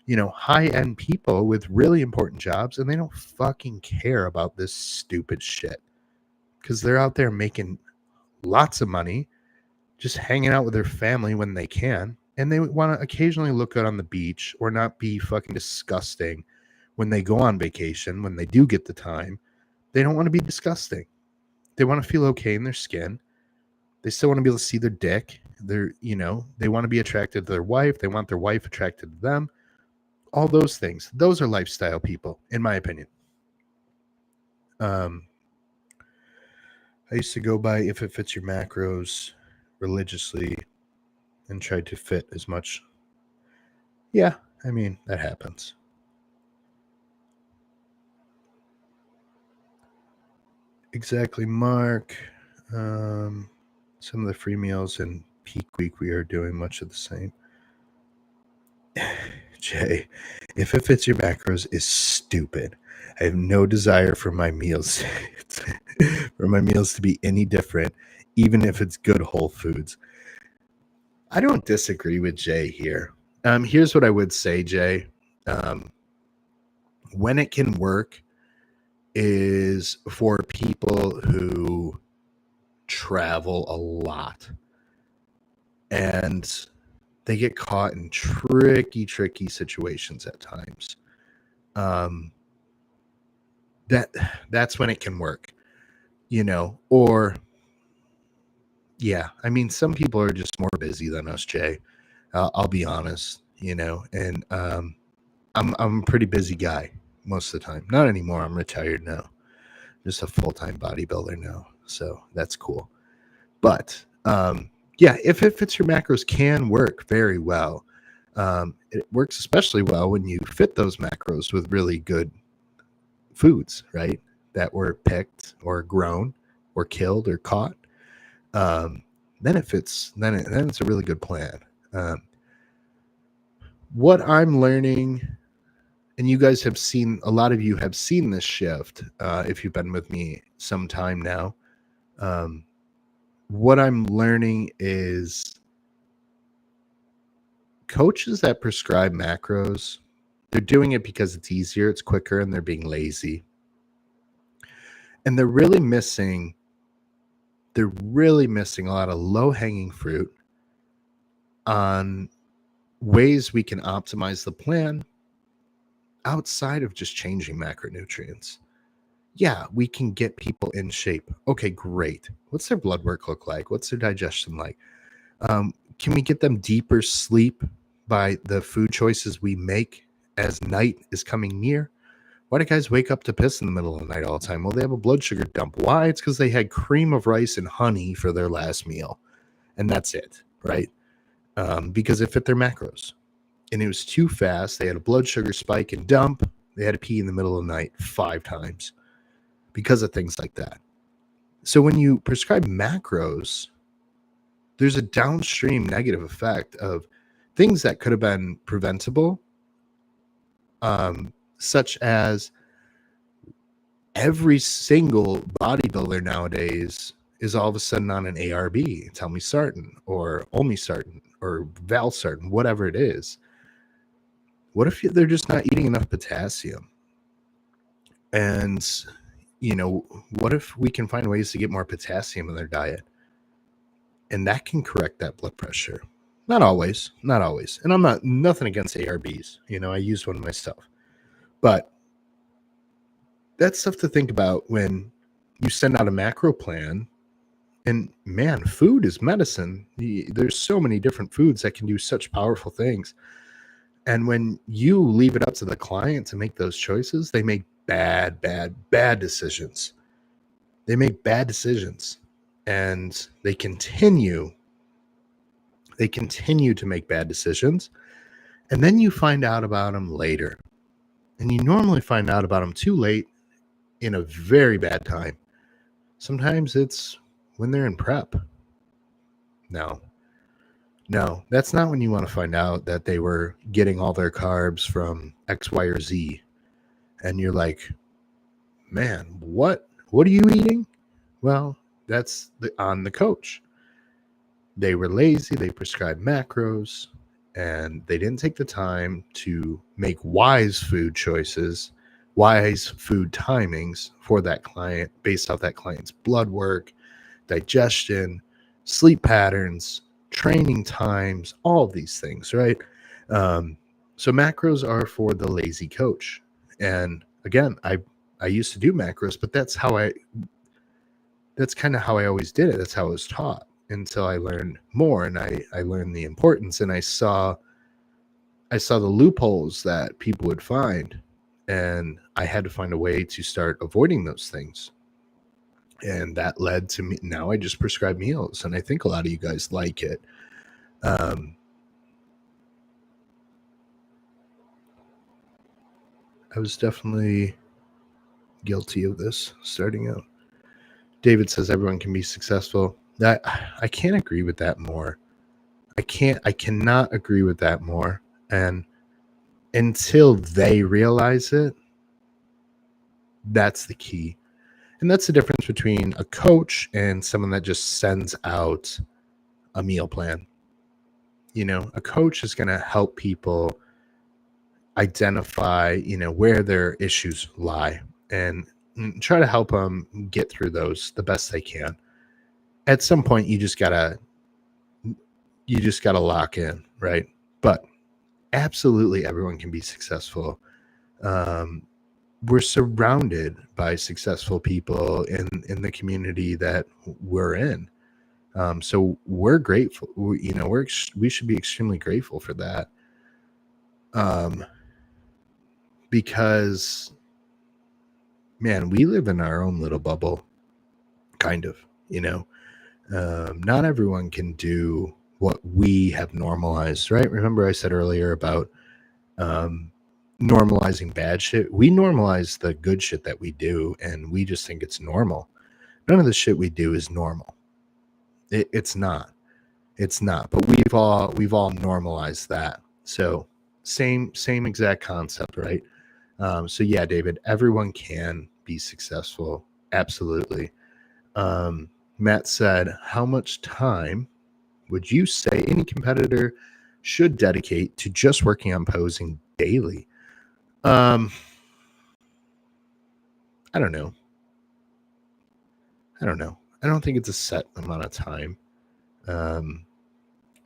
high-end people with really important jobs, and they don't fucking care about this stupid shit because they're out there making lots of money, just hanging out with their family when they can, and they want to occasionally look good on the beach or not be fucking disgusting when they go on vacation. When they do get the time, they don't want to be disgusting. They want to feel okay in their skin. They still want to be able to see their dick. They want to be attracted to their wife. They want their wife attracted to them. All those things. Those are lifestyle people, in my opinion. I used to go by If It Fits Your Macros religiously and tried to fit as much. Yeah, I mean, that happens. Exactly, Mark. Some of the free meals in peak week, we are doing much of the same. Jay, If It Fits Your Macros is stupid. I have no desire for my meals to be any different, even if it's good whole foods. I don't disagree with Jay here. Here's what I would say, Jay. When it can work is for people who travel a lot and they get caught in tricky situations at times. That's when it can work, or yeah, I mean, some people are just more busy than us, Jay. I'll be honest, and I'm a pretty busy guy most of the time. Not anymore. I'm retired now. Just a full-time bodybuilder now. So that's cool. But yeah, If It Fits Your Macros can work very well. It works especially well when you fit those macros with really good foods, right? That were picked or grown or killed or caught. Then it fits. Then it's a really good plan. What I'm learning, and you guys have seen, a lot of you have seen this shift if you've been with me some time now. What I'm learning is coaches that prescribe macros, they're doing it because it's easier, it's quicker, and they're being lazy. And they're really missing a lot of low-hanging fruit on ways we can optimize the plan outside of just changing macronutrients. Yeah, we can get people in shape. Okay, great. What's their blood work look like? What's their digestion like? Can we get them deeper sleep by the food choices we make as night is coming near? Why do guys wake up to piss in the middle of the night all the time? Well, they have a blood sugar dump. Why? It's because they had cream of rice and honey for their last meal. And that's it, right? Because it fit their macros. And it was too fast. They had a blood sugar spike and dump. They had to pee in the middle of the night 5 times because of things like that. So when you prescribe macros, there's a downstream negative effect of things that could have been preventable, such as every single bodybuilder nowadays is all of a sudden on an ARB, telmisartan or olmesartan or valsartan, whatever it is. What if they're just not eating enough potassium? And, what if we can find ways to get more potassium in their diet? And that can correct that blood pressure. Not always. And I'm nothing against ARBs. I use one myself. But that's stuff to think about when you send out a macro plan. And man, food is medicine. There's so many different foods that can do such powerful things. And when you leave it up to the client to make those choices, they make bad decisions. They make bad decisions, and they continue to make bad decisions. And then you find out about them later. And you normally find out about them too late in a very bad time. Sometimes it's when they're in prep. No, that's not when you want to find out that they were getting all their carbs from X, Y, or Z. And you're like, man, what are you eating? Well, that's on the coach. They were lazy, they prescribed macros, and they didn't take the time to make wise food choices, wise food timings for that client based off that client's blood work, digestion, sleep patterns, training times, all of these things, right? So macros are for the lazy coach. And again, I used to do macros, but that's kind of how I always did it. That's how I was taught until I learned more, and I learned the importance, and I saw the loopholes that people would find, and I had to find a way to start avoiding those things. And that led to me. Now I just prescribe meals, and I think a lot of you guys like it. I was definitely guilty of this starting out. David says everyone can be successful. That I can't agree with that more. I cannot agree with that more. And until they realize it, that's the key. And that's the difference between a coach and someone that just sends out a meal plan. A coach is going to help people identify, where their issues lie and try to help them get through those the best they can. At some point, you just gotta lock in, right? But absolutely, everyone can be successful. We're surrounded by successful people in the community that we're in. So we're grateful. We should be extremely grateful for that. Because, man, we live in our own little bubble, kind of. Not everyone can do what we have normalized, right? Remember I said earlier about normalizing bad shit? We normalize the good shit that we do, and we just think it's normal. None of the shit we do is normal. It's not. But we've all normalized that. So same exact concept, right? So yeah, David, everyone can be successful. Absolutely. Matt said, how much time would you say any competitor should dedicate to just working on posing daily? I don't know. I don't think it's a set amount of time. I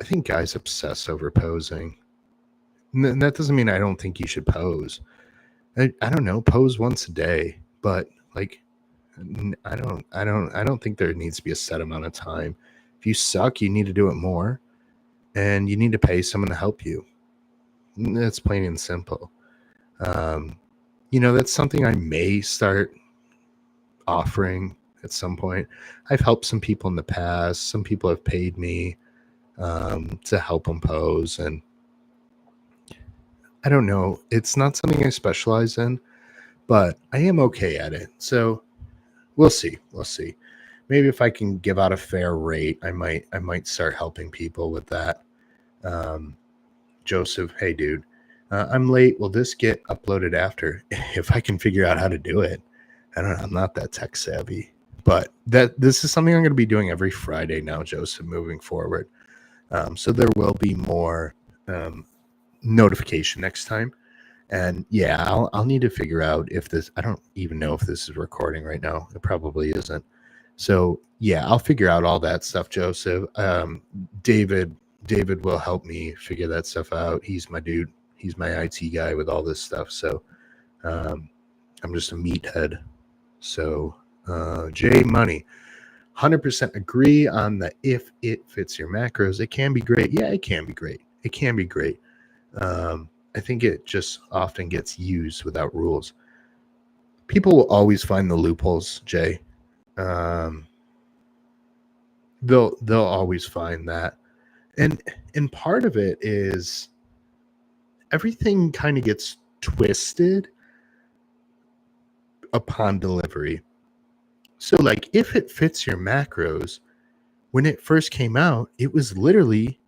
think guys obsess over posing. And that doesn't mean I don't think you should pose. I don't know, pose once a day, but like I don't think there needs to be a set amount of time. If you suck, you need to do it more, and you need to pay someone to help you. That's plain and simple. That's something I may start offering at some point. I've helped some people in the past. Some people have paid me to help them pose, and I don't know. It's not something I specialize in, but I am okay at it. So we'll see. Maybe if I can give out a fair rate, I might start helping people with that. Joseph, hey dude, I'm late. Will this get uploaded after? If I can figure out how to do it. I don't know. I'm not that tech savvy, but this is something I'm going to be doing every Friday now, Joseph, moving forward. So there will be more notification next time. And yeah, I'll need to figure out if this, I don't even know if this is recording right now. It probably isn't. So yeah, I'll figure out all that stuff, Joseph. David will help me figure that stuff out. He's my dude. He's my IT guy with all this stuff. So I'm just a meathead. So J Money, 100% agree on the if it fits your macros. It can be great. Yeah, it can be great. It can be great. I think it just often gets used without rules. People will always find the loopholes, Jay. They'll always find that. And part of it is everything kind of gets twisted upon delivery. So like if it fits your macros, when it first came out, it was literally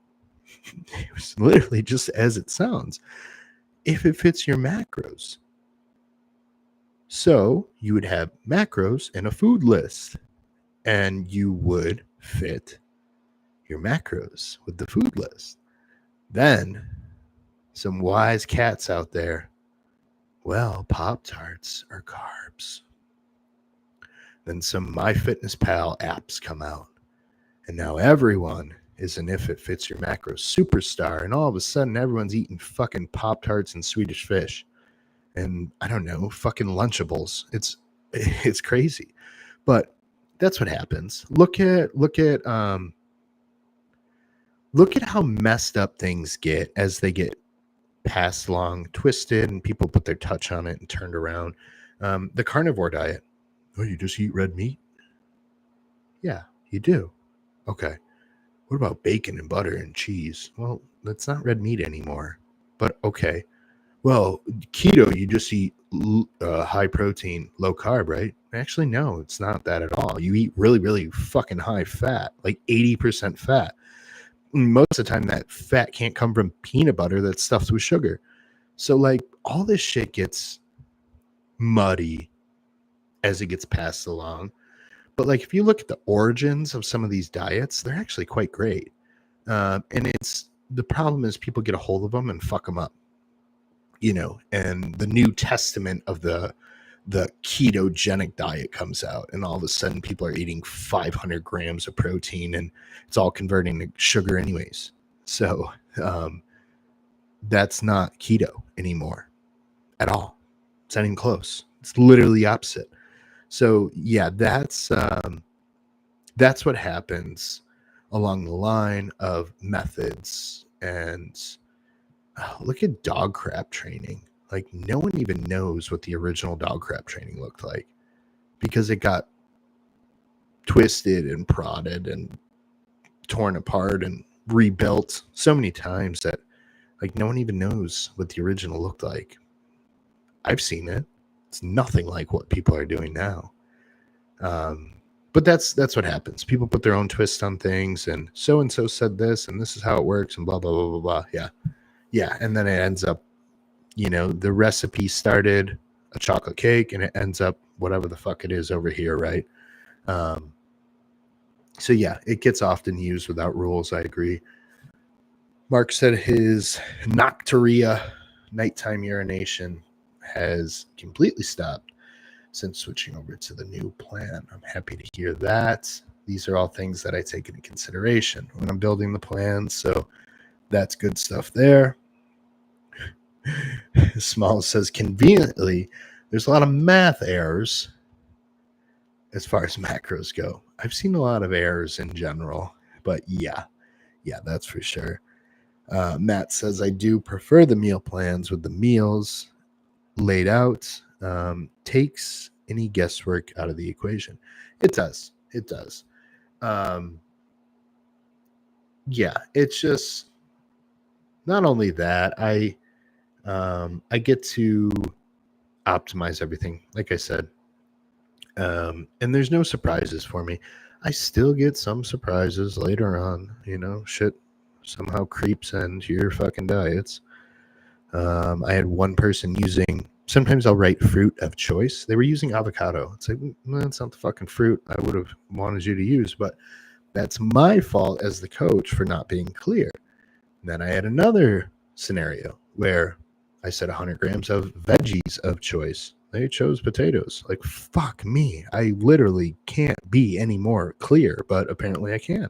just as it sounds. If it fits your macros. So you would have macros and a food list, and you would fit your macros with the food list. Then some wise cats out there, well, Pop-Tarts are carbs. Then some MyFitnessPal apps come out, and now everyone is an if it fits your macros superstar, and all of a sudden everyone's eating fucking Pop-Tarts and Swedish fish. And I don't know, fucking Lunchables. It's crazy. But that's what happens. Look at how messed up things get as they get passed along, twisted, and people put their touch on it and turned around. The carnivore diet. Oh, you just eat red meat? Yeah, you do. Okay. What about bacon and butter and cheese? Well, that's not red meat anymore. But okay. Well, keto, you just eat high protein, low carb, right? Actually, no, it's not that at all. You eat really, really fucking high fat, like 80% fat. Most of the time, that fat can't come from peanut butter that's stuffed with sugar. So, like, all this shit gets muddy as it gets passed along. But, like, if you look at the origins of some of these diets, they're actually quite great. And the problem is people get a hold of them and fuck them up. You know, and the New Testament of the ketogenic diet comes out, and all of a sudden people are eating 500 grams of protein, and it's all converting to sugar anyways. So that's not keto anymore at all. It's not even close. It's literally opposite. So yeah, that's what happens along the line of methods. And look at dog crap training. Like, no one even knows what the original dog crap training looked like because it got twisted and prodded and torn apart and rebuilt so many times that, like, no one even knows what the original looked like. I've seen it. It's nothing like what people are doing now. But that's what happens. People put their own twist on things, and so said this, and this is how it works, and blah, blah, blah, blah, blah. Yeah. And then it ends up, you know, the recipe started a chocolate cake and it ends up whatever the fuck it is over here, right? So yeah, it gets often used without rules. I agree. Mark said his nocturia, nighttime urination, has completely stopped since switching over to the new plan. I'm happy to hear that. These are all things that I take into consideration when I'm building the plan. So that's good stuff there. Small says, conveniently, there's a lot of math errors as far as macros go. I've seen a lot of errors in general, but yeah, that's for sure. Matt says, I do prefer the meal plans with the meals laid out. Takes any guesswork out of the equation. It does. Yeah, it's just not only that, I get to optimize everything, like I said. And there's no surprises for me. I still get some surprises later on, you know, shit somehow creeps into your fucking diets. I had one person using, sometimes I'll write fruit of choice. They were using avocado. It's like, well, that's not the fucking fruit I would have wanted you to use, but that's my fault as the coach for not being clear. And then I had another scenario where I said 100 grams of veggies of choice. They chose potatoes. Like, fuck me. I literally can't be any more clear, but apparently I can.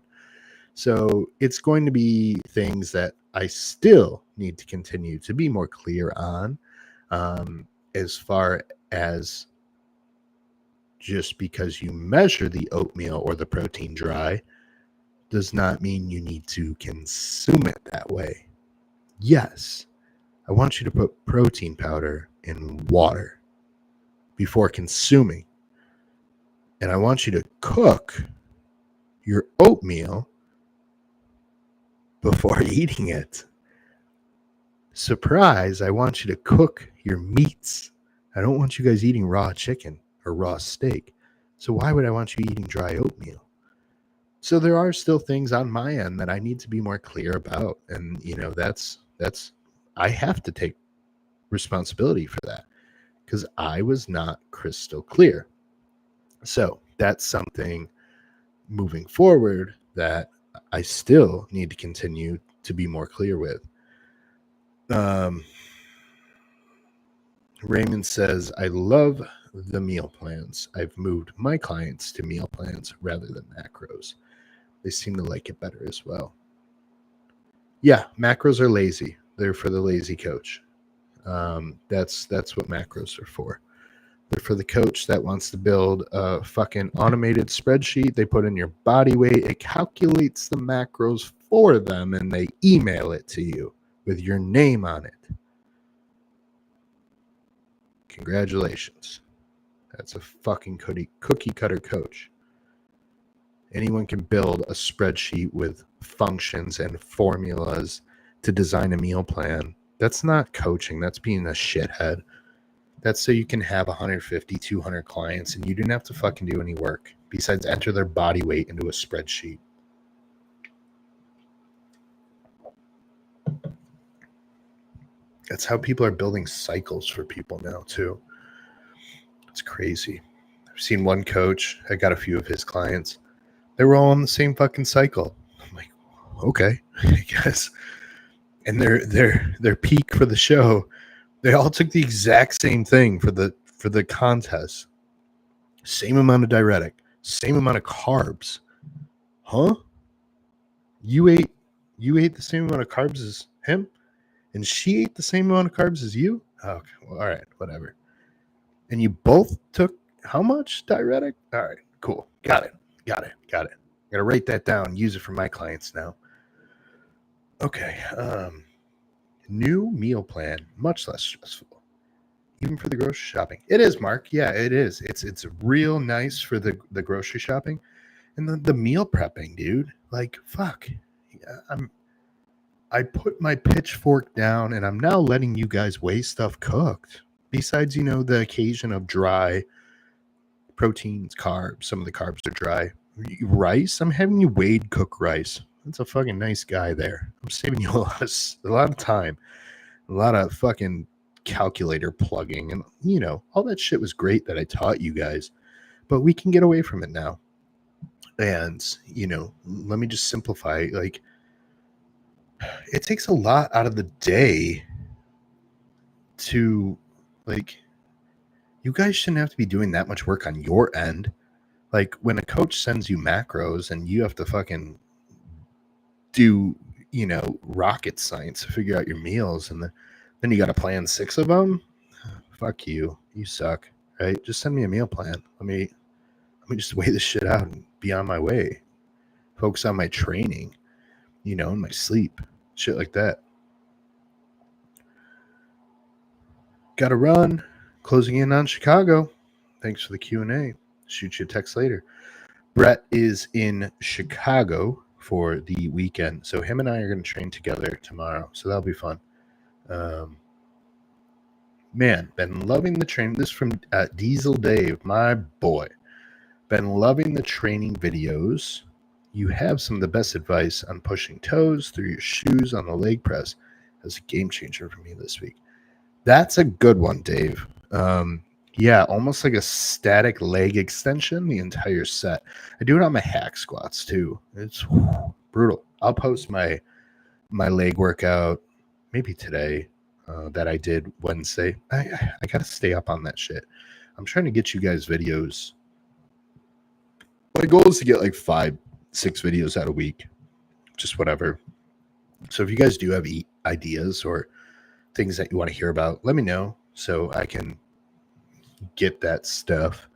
So it's going to be things that I still need to continue to be more clear on, as far as just because you measure the oatmeal or the protein dry does not mean you need to consume it that way. Yes, I want you to put protein powder in water before consuming. And I want you to cook your oatmeal before eating it. Surprise, I want you to cook your meats. I don't want you guys eating raw chicken or raw steak. So why would I want you eating dry oatmeal? So there are still things on my end that I need to be more clear about. And, that's I have to take responsibility for that because I was not crystal clear. So that's something moving forward that I still need to continue to be more clear with. Raymond says, I love the meal plans. I've moved my clients to meal plans rather than macros. They seem to like it better as well. Yeah, macros are lazy. They're for the lazy coach. That's what macros are for. They're for the coach that wants to build a fucking automated spreadsheet. They put in your body weight. It calculates the macros for them, and they email it to you with your name on it. Congratulations. That's a fucking cookie cutter coach. Anyone can build a spreadsheet with functions and formulas to design a meal plan. That's not coaching. That's being a shithead. That's so you can have 150, 200 clients and you didn't have to fucking do any work besides enter their body weight into a spreadsheet. That's how people are building cycles for people now, too. It's crazy. I've seen one coach. I got a few of his clients. They were all on the same fucking cycle. I'm like, okay, I guess. And their peak for the show, they all took the exact same thing for the contest. Same amount of diuretic, same amount of carbs. Huh? You ate the same amount of carbs as him? And she ate the same amount of carbs as you? Oh, okay. Well, all right, whatever. And you both took how much diuretic? All right, cool. Got it. Gotta write that down, use it for my clients now. Okay. New meal plan, much less stressful. Even for the grocery shopping. It is, Mark. Yeah, it is. It's real nice for the grocery shopping. And the meal prepping, dude. Like, fuck. I put my pitchfork down and I'm now letting you guys weigh stuff cooked. Besides, the occasion of dry proteins, carbs. Some of the carbs are dry. Rice, I'm having you weighed cook rice. That's a fucking nice guy there. I'm saving you a lot of time. A lot of fucking calculator plugging and all that shit was great that I taught you guys. But we can get away from it now. And, let me just simplify. Like, it takes a lot out of the day to, like, you guys shouldn't have to be doing that much work on your end. Like, when a coach sends you macros and you have to fucking do, rocket science to figure out your meals, and then you got to plan 6 of them. Fuck you. You suck. Right? Just send me a meal plan. Let me just weigh this shit out and be on my way. Focus on my training, and my sleep. Shit like that. Got to run. Closing in on Chicago. Thanks for the Q&A. Shoot you a text later. Brett is in Chicago for the weekend. So him and I are going to train together tomorrow. So that'll be fun. Man, been loving the training. This is from Diesel Dave, my boy. Been loving the training videos. You have some of the best advice on pushing toes through your shoes on the leg press. That's a game changer for me this week. That's a good one, Dave. Yeah, almost like a static leg extension, the entire set. I do it on my hack squats too. It's brutal. I'll post my leg workout maybe today that I did Wednesday. I got to stay up on that shit. I'm trying to get you guys videos. My goal is to get like 5-6 videos out a week, just whatever. So if you guys do have ideas or things that you want to hear about, let me know so I can get that stuff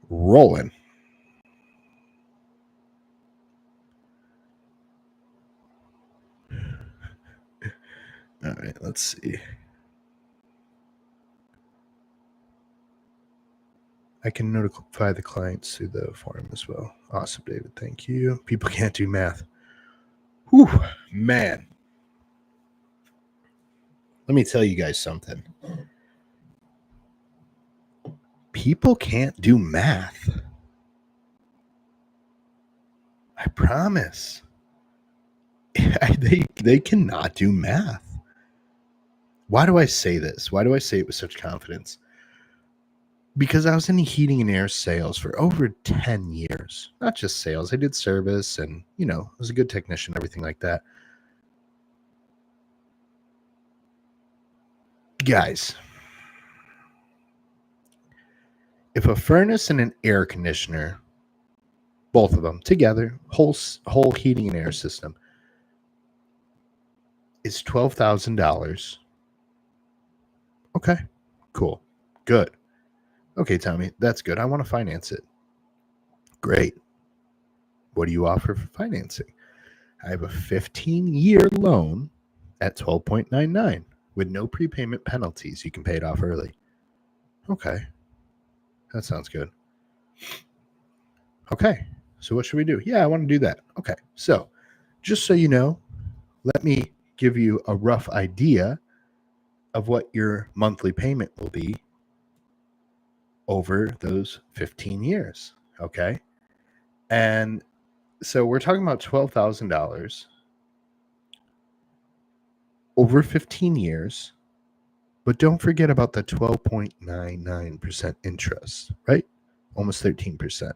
rolling. All right, let's see. I can notify the clients through the forum as well. Awesome, David. Thank you. People can't do math. Whew, man. Let me tell you guys something. People can't do math. I promise. They cannot do math. Why do I say this? Why do I say it with such confidence? Because I was in heating and air sales for over 10 years. Not just sales. I did service and, I was a good technician, everything like that. Guys, if a furnace and an air conditioner, both of them together, whole heating and air system, is $12,000. Okay, cool, good. Okay, Tommy, that's good. I want to finance it. Great. What do you offer for financing? I have a 15-year loan at 12.99 with no prepayment penalties. You can pay it off early. Okay, that sounds good. Okay, so what should we do? Yeah, I want to do that. Okay, so just so you know, let me give you a rough idea of what your monthly payment will be over those 15 years. Okay, and so we're talking about $12,000 over 15 years, but don't forget about the 12.99% interest, right? Almost 13%.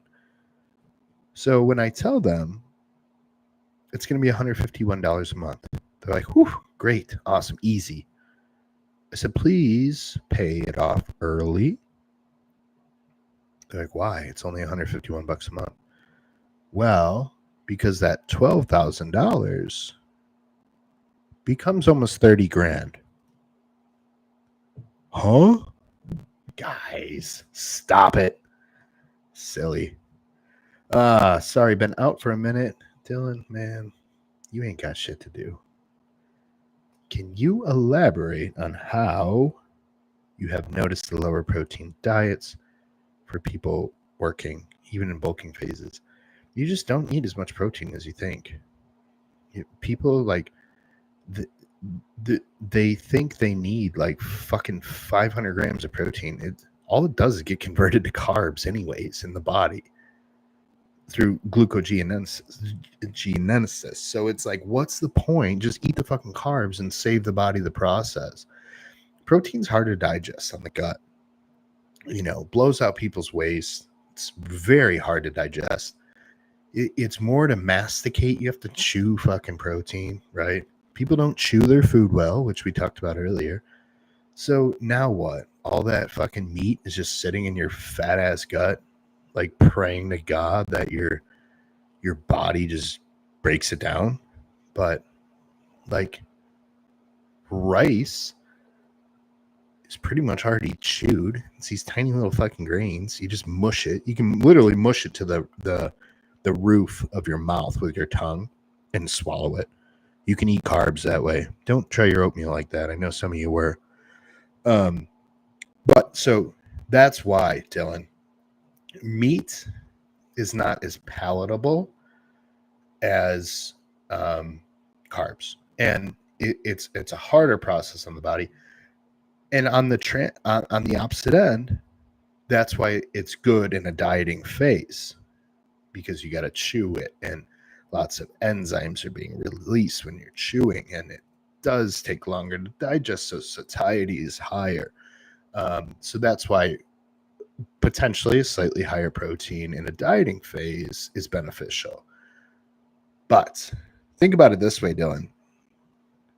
So when I tell them it's going to be $151 a month, they're like, whew, great, awesome, easy. I said, please pay it off early. They're like, why? It's only $151 a month. Well, because that $12,000 becomes almost 30 grand. Huh? Guys, stop it. Silly. Sorry, been out for a minute. Dylan, man, you ain't got shit to do. Can you elaborate on how you have noticed the lower protein diets for people working, even in bulking phases? You just don't need as much protein as you think. People like they think they need like fucking 500 grams of protein. All it does is get converted to carbs anyways in the body through glucogenesis. So it's like, what's the point? Just eat the fucking carbs and save the body the process. Protein's hard to digest on the gut. Blows out people's waste. It's very hard to digest. It's more to masticate. You have to chew fucking protein, right? People don't chew their food well, which we talked about earlier. So now what? All that fucking meat is just sitting in your fat ass gut, like praying to God that your body just breaks it down. But like rice is pretty much already chewed. It's these tiny little fucking grains. You just mush it. You can literally mush it to the roof of your mouth with your tongue and swallow it. You can eat carbs that way. Don't try your oatmeal like that. I know some of you were. But so that's why, Dylan, meat is not as palatable as carbs, and it's a harder process on the body. And on the on the opposite end, that's why it's good in a dieting phase, because you got to chew it, and lots of enzymes are being released when you're chewing, and it does take longer to digest, so satiety is higher. So that's why potentially a slightly higher protein in a dieting phase is beneficial. But think about it this way, Dylan.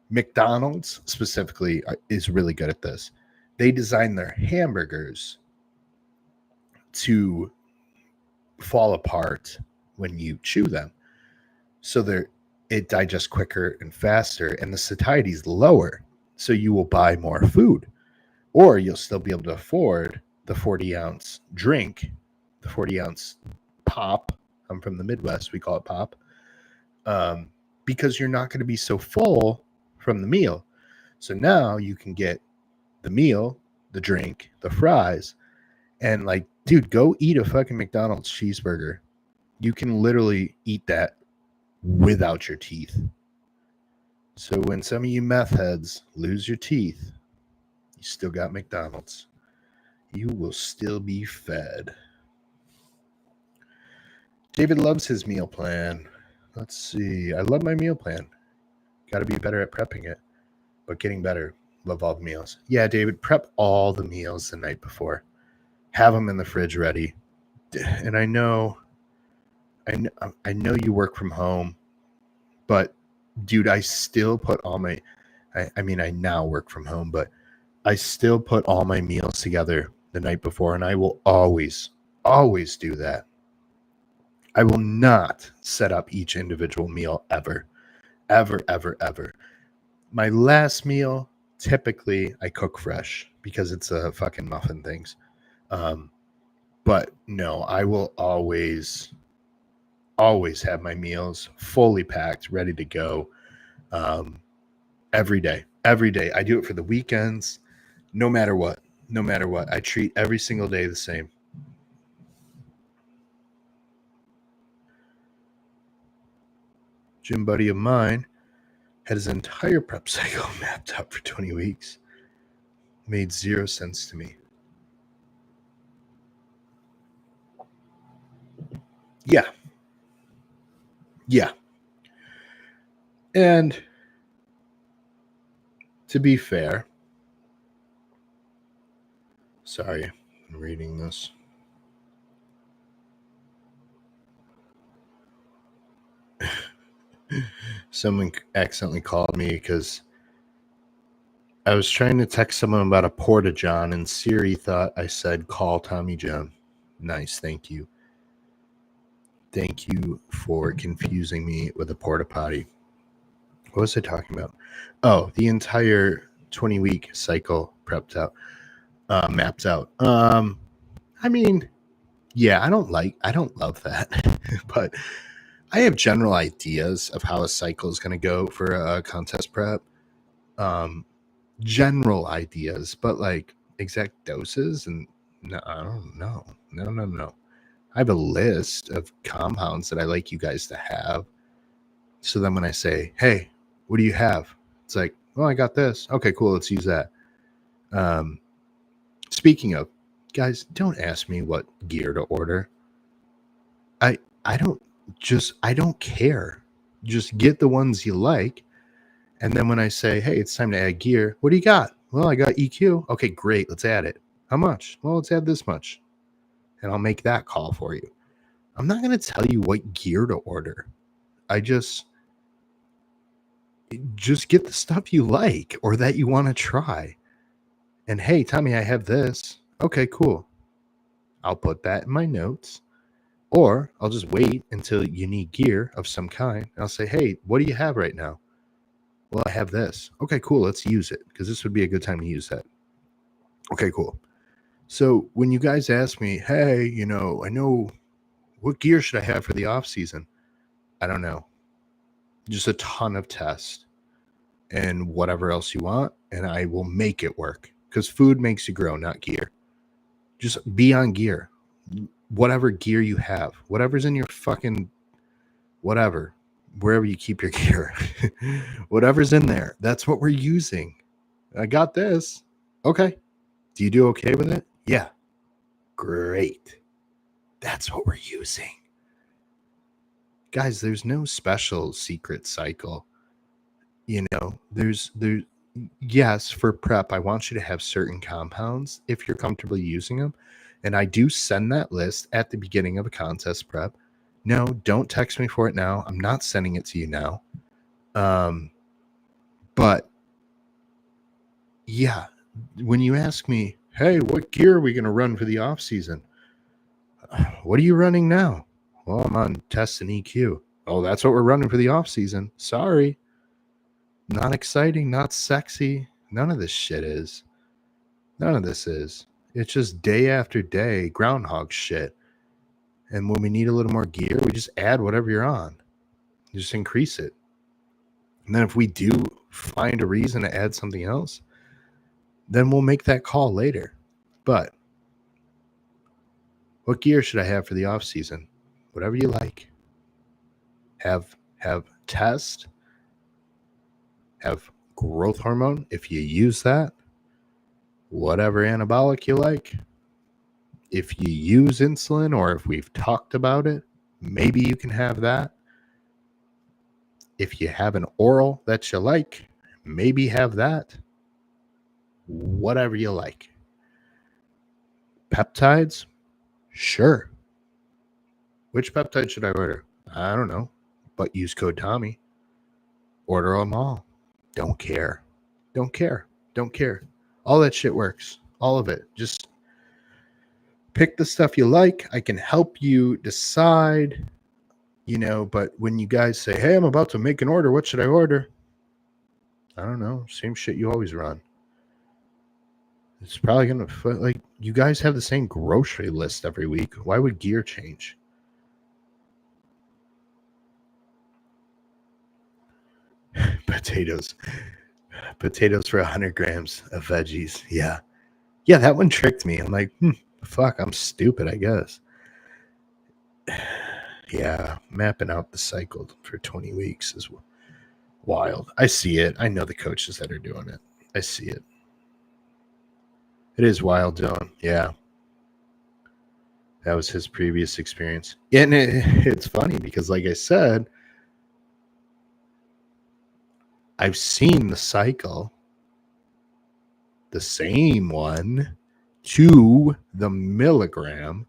McDonald's specifically is really good at this. They design their hamburgers to fall apart when you chew them. So it digests quicker and faster, and the satiety is lower. So you will buy more food, or you'll still be able to afford the 40-ounce drink, the 40-ounce pop. I'm from the Midwest. We call it pop. Because you're not going to be so full from the meal. So now you can get the meal, the drink, the fries, and like, dude, go eat a fucking McDonald's cheeseburger. You can literally eat that without your teeth. So when some of you meth heads lose your teeth, you still got McDonald's. You will still be fed. David loves his meal plan. Let's see. I love my meal plan. Got to be better at prepping it, but getting better. Love all the meals. Yeah, David, prep all the meals the night before. Have them in the fridge ready. And I know you work from home, but dude, I still put all my, I now work from home, but I still put all my meals together the night before, and I will always do that. I will not set up each individual meal ever. My last meal, typically I cook fresh because it's a fucking muffin things. But no, I will always have my meals fully packed, ready to go. Every day. I do it for the weekends, no matter what. I treat every single day the same. Gym buddy of mine had his entire prep cycle mapped out for 20 weeks. Made 0 sense to me. Yeah. And to be fair, sorry, I'm reading this. Someone accidentally called me because I was trying to text someone about a Porta-John, and Siri thought I said call Tommy John. Nice, thank you. Thank you for confusing me with a porta potty. What was I talking about? Oh, the entire 20-week cycle mapped out. I mean, yeah, I don't love that, but I have general ideas of how a cycle is going to go for a contest prep. General ideas, but like exact doses, and no, I don't know. No. I have a list of compounds that I like you guys to have. So then when I say, hey, what do you have? It's like, well, I got this. Okay, cool. Let's use that. Speaking of, guys, don't ask me what gear to order. I don't care. Just get the ones you like. And then when I say, hey, it's time to add gear, what do you got? Well, I got EQ. Okay, great. Let's add it. How much? Well, let's add this much. And I'll make that call for you. I'm not going to tell you what gear to order. I just get the stuff you like or that you want to try. And hey, Tommy, I have this. Okay, cool. I'll put that in my notes. Or I'll just wait until you need gear of some kind. And I'll say, hey, what do you have right now? Well, I have this. Okay, cool. Let's use it because this would be a good time to use that. Okay, cool. So when you guys ask me, hey, I know what gear should I have for the off season? I don't know. Just a ton of tests and whatever else you want, and I will make it work because food makes you grow, not gear. Just be on gear. Whatever gear you have, whatever's in your fucking whatever, wherever you keep your gear, whatever's in there, that's what we're using. I got this. Okay. Do you do okay with it? Yeah. Great. That's what we're using. Guys, there's no special secret cycle. There's yes, for prep, I want you to have certain compounds if you're comfortable using them. And I do send that list at the beginning of a contest prep. No, don't text me for it now. I'm not sending it to you now. But yeah, when you ask me, hey, what gear are we going to run for the off season? What are you running now? Well, I'm on test and EQ. Oh, that's what we're running for the off season. Sorry. Not exciting, not sexy. None of this shit is. None of this is. It's just day after day, groundhog shit. And when we need a little more gear, we just add whatever you're on. You just increase it. And then if we do find a reason to add something else, then we'll make that call later. But what gear should I have for the off season? Whatever you like. Have test. Have growth hormone if you use that. Whatever anabolic you like. If you use insulin or if we've talked about it, maybe you can have that. If you have an oral that you like, maybe have that. Whatever you like. Peptides? Sure. Which peptide should I order? I don't know. But use code Tommy. Order them all. Don't care. Don't care. Don't care. All that shit works. All of it. Just pick the stuff you like. I can help you decide, but when you guys say, hey, I'm about to make an order, what should I order? I don't know. Same shit you always run. It's probably going to, like, you guys have the same grocery list every week. Why would gear change? Potatoes for 100 grams of veggies. Yeah, that one tricked me. I'm like, fuck, I'm stupid, I guess. Yeah, mapping out the cycle for 20 weeks is wild. I see it. I know the coaches that are doing it. I see it. It is wild, Dylan. Yeah. That was his previous experience. And it's funny because, like I said, I've seen the cycle, the same one, to the milligram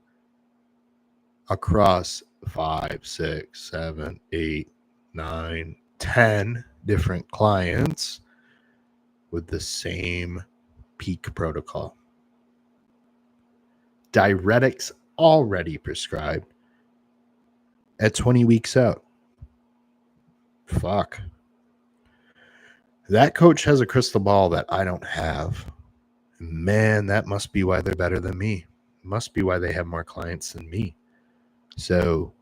across 5, 6, 7, 8, 9, 10 different clients with the same peak protocol. Diuretics already prescribed at 20 weeks out. Fuck. That coach has a crystal ball that I don't have. Man, that must be why they're better than me. Must be why they have more clients than me. So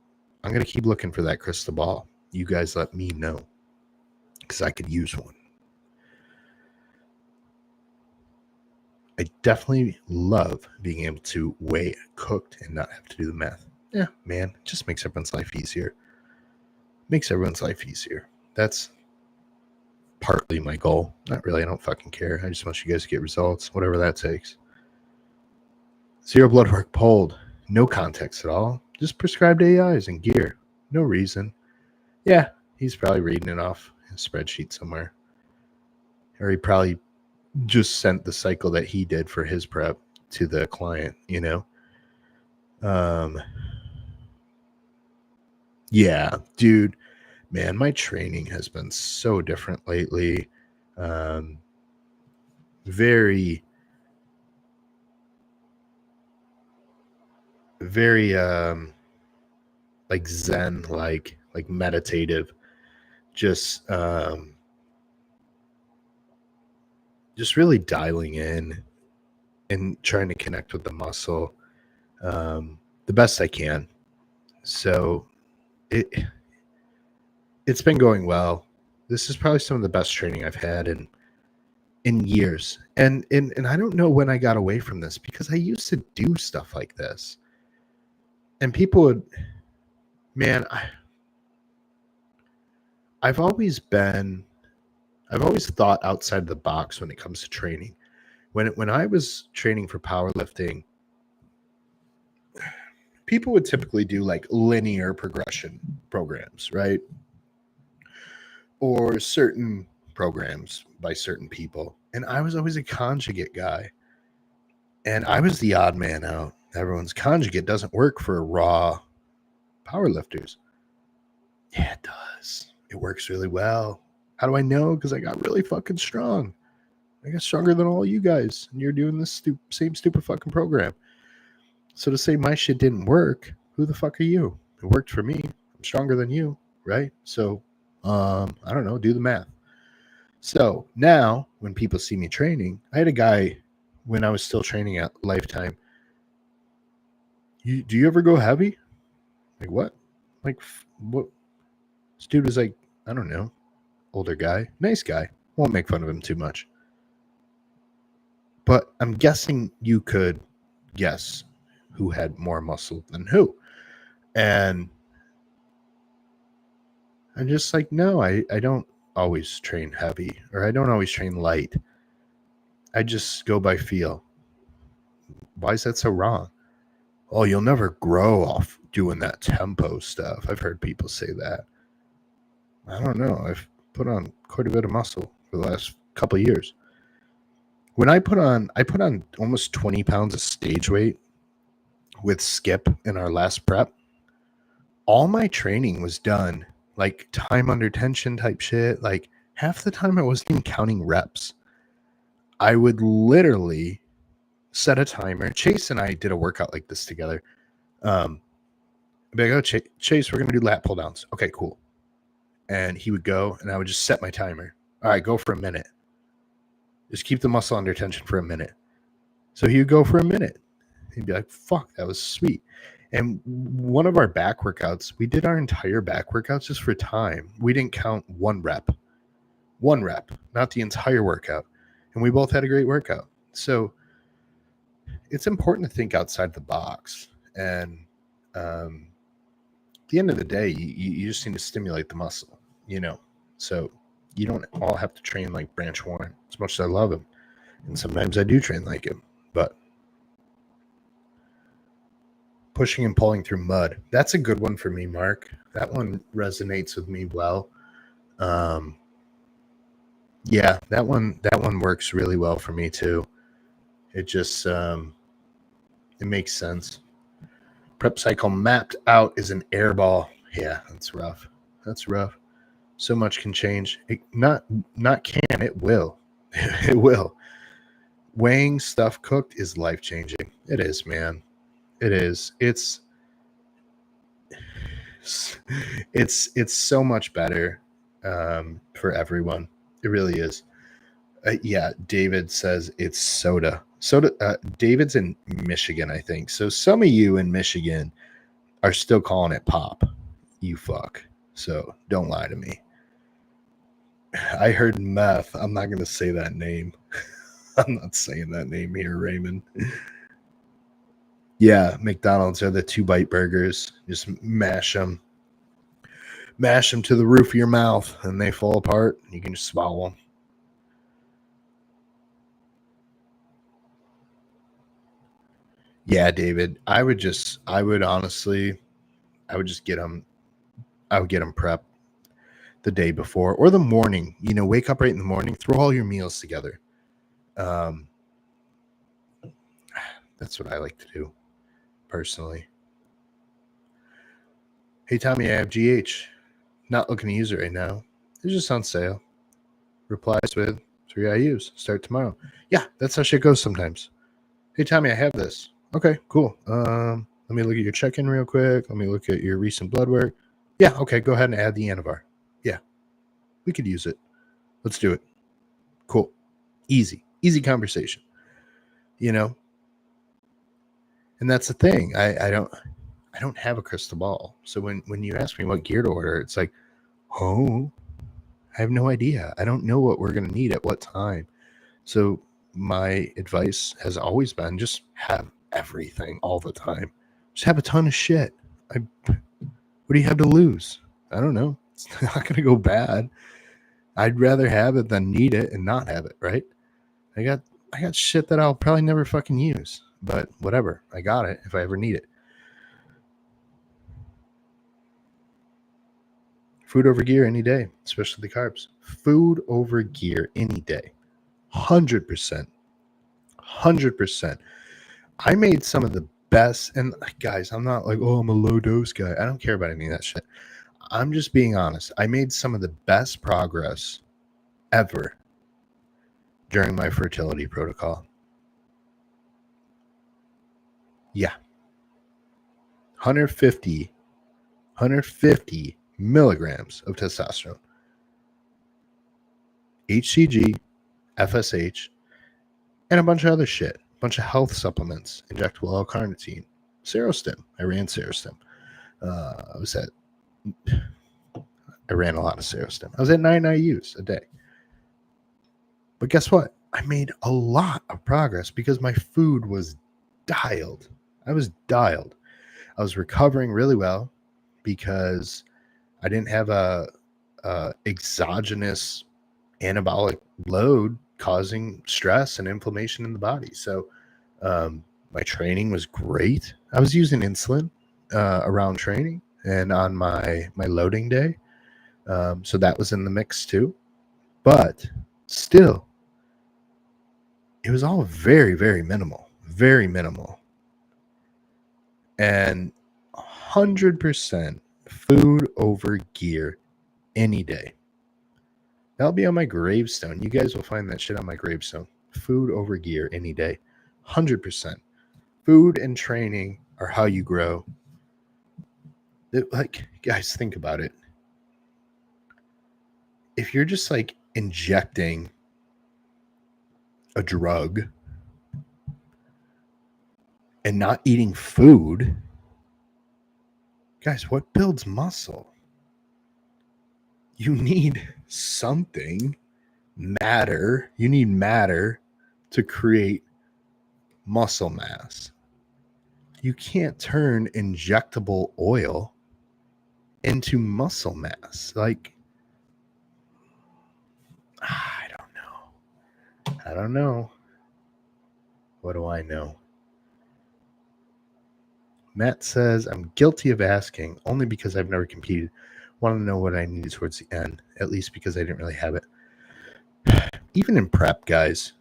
I'm going to keep looking for that crystal ball. You guys let me know because I could use one. I definitely love being able to weigh cooked and not have to do the math. Yeah, man, it just makes everyone's life easier. That's partly my goal. Not really. I don't fucking care. I just want you guys to get results, whatever that takes. Zero blood work pulled. No context at all. Just prescribed AIs and gear. No reason. Yeah, he's probably reading it off a spreadsheet somewhere. Or he probably just sent the cycle that he did for his prep to the client, Yeah, dude, man, my training has been so different lately. Very, very, like Zen, like meditative, just really dialing in and trying to connect with the muscle the best I can. So it's been going well. This is probably some of the best training I've had in years. And I don't know when I got away from this because I used to do stuff like this. And people would, man, I've always thought outside the box when it comes to training. When I was training for powerlifting, people would typically do like linear progression programs, right? Or certain programs by certain people. And I was always a conjugate guy. And I was the odd man out. Everyone's conjugate doesn't work for raw powerlifters. Yeah, it does. It works really well. How do I know? Because I got really fucking strong. I got stronger than all you guys, and you're doing this same stupid fucking program. So to say my shit didn't work, who the fuck are you? It worked for me. I'm stronger than you, right? So, I don't know. Do the math. So now, when people see me training, I had a guy when I was still training at Lifetime. Do you ever go heavy? Like what? Like what? This dude was like, I don't know, older guy, nice guy. Won't make fun of him too much. But I'm guessing you could guess who had more muscle than who. And I'm just like, no, I don't always train heavy, or I don't always train light. I just go by feel. Why is that so wrong? Oh, you'll never grow off doing that tempo stuff. I've heard people say that. I don't know. I've put on quite a bit of muscle for the last couple of years. When I put on almost 20 pounds of stage weight with Skip in our last prep. All my training was done like time under tension type shit. Like half the time I wasn't even counting reps. I would literally set a timer. Chase and I did a workout like this together. I'd be like, oh, Chase, we're going to do lat pull downs. Okay, cool. And he would go, and I would just set my timer. All right, go for a minute. Just keep the muscle under tension for a minute. So he would go for a minute. He'd be like, fuck, that was sweet. And one of our back workouts, we did our entire back workouts just for time. We didn't count one rep, not the entire workout. And we both had a great workout. So it's important to think outside the box. And at the end of the day, you just need to stimulate the muscle, you know. So you don't all have to train like Branch Warren, as much as I love him. And sometimes I do train like him. But pushing and pulling through mud, that's a good one for me, Mark. That one resonates with me well. Yeah, that one works really well for me too. It just it makes sense. Prep cycle mapped out is an air ball. Yeah, that's rough. That's rough. So much can change. It will. It will. Weighing stuff cooked is life changing. It is, man. It is. It's so much better for everyone. It really is. Yeah, David says it's soda. David's in Michigan, I think. So some of you in Michigan are still calling it pop. You fuck. So don't lie to me. I heard meth. I'm not going to say that name. I'm not saying that name here, Raymond. Yeah, McDonald's are the 2-bite burgers. Just mash them to the roof of your mouth, and they fall apart. You can just swallow them. Yeah, David, I would just get them prepped the day before or the morning. You know, wake up right in the morning, throw all your meals together. That's what I like to do personally. Hey, Tommy, I have GH. Not looking to use it right now. It's just on sale. Replies with 3 IUs. Start tomorrow. Yeah, that's how shit goes sometimes. Hey, Tommy, I have this. Okay, cool. Let me look at your check-in real quick. Let me look at your recent blood work. Yeah, okay, go ahead and add the Anavar. Yeah, we could use it. Let's do it. Cool. Easy conversation. You know? And that's the thing. I don't have a crystal ball. So when you ask me what gear to order, it's like, oh, I have no idea. I don't know what we're going to need at what time. So my advice has always been just have everything all the time. Just have a ton of shit. What do you have to lose? I don't know. It's not going to go bad. I'd rather have it than need it and not have it, right? I got shit that I'll probably never fucking use, but whatever. I got it if I ever need it. Food over gear any day, especially the carbs. Food over gear any day. 100%. 100%. I made some of the best, and guys, I'm not like, oh, I'm a low dose guy. I don't care about any of that shit. I'm just being honest. I made some of the best progress ever during my fertility protocol. Yeah. 150 milligrams of testosterone. HCG, FSH, and a bunch of other shit. A bunch of health supplements, injectable L-carnitine, Serostim. I ran Serostim. I ran a lot of Serostim. I was at 9 IUs a day. But guess what? I made a lot of progress because my food was dialed. I was dialed. I was recovering really well because I didn't have a exogenous anabolic load causing stress and inflammation in the body. So my training was great. I was using insulin around training and on my loading day. So that was in the mix too. But still, it was all very, very minimal. Very minimal. And 100% food over gear any day. That'll be on my gravestone. You guys will find that shit on my gravestone. Food over gear any day. 100%. Food and training are how you grow. Like, guys, think about it. If you're just like injecting a drug and not eating food, guys, what builds muscle? You need something, matter. You need matter to create muscle mass. You can't turn injectable oil into muscle mass. Like, I don't know. What do I know? Matt says, I'm guilty of asking only because I've never competed. Want to know what I needed towards the end, at least because I didn't really have it. Even in prep, guys,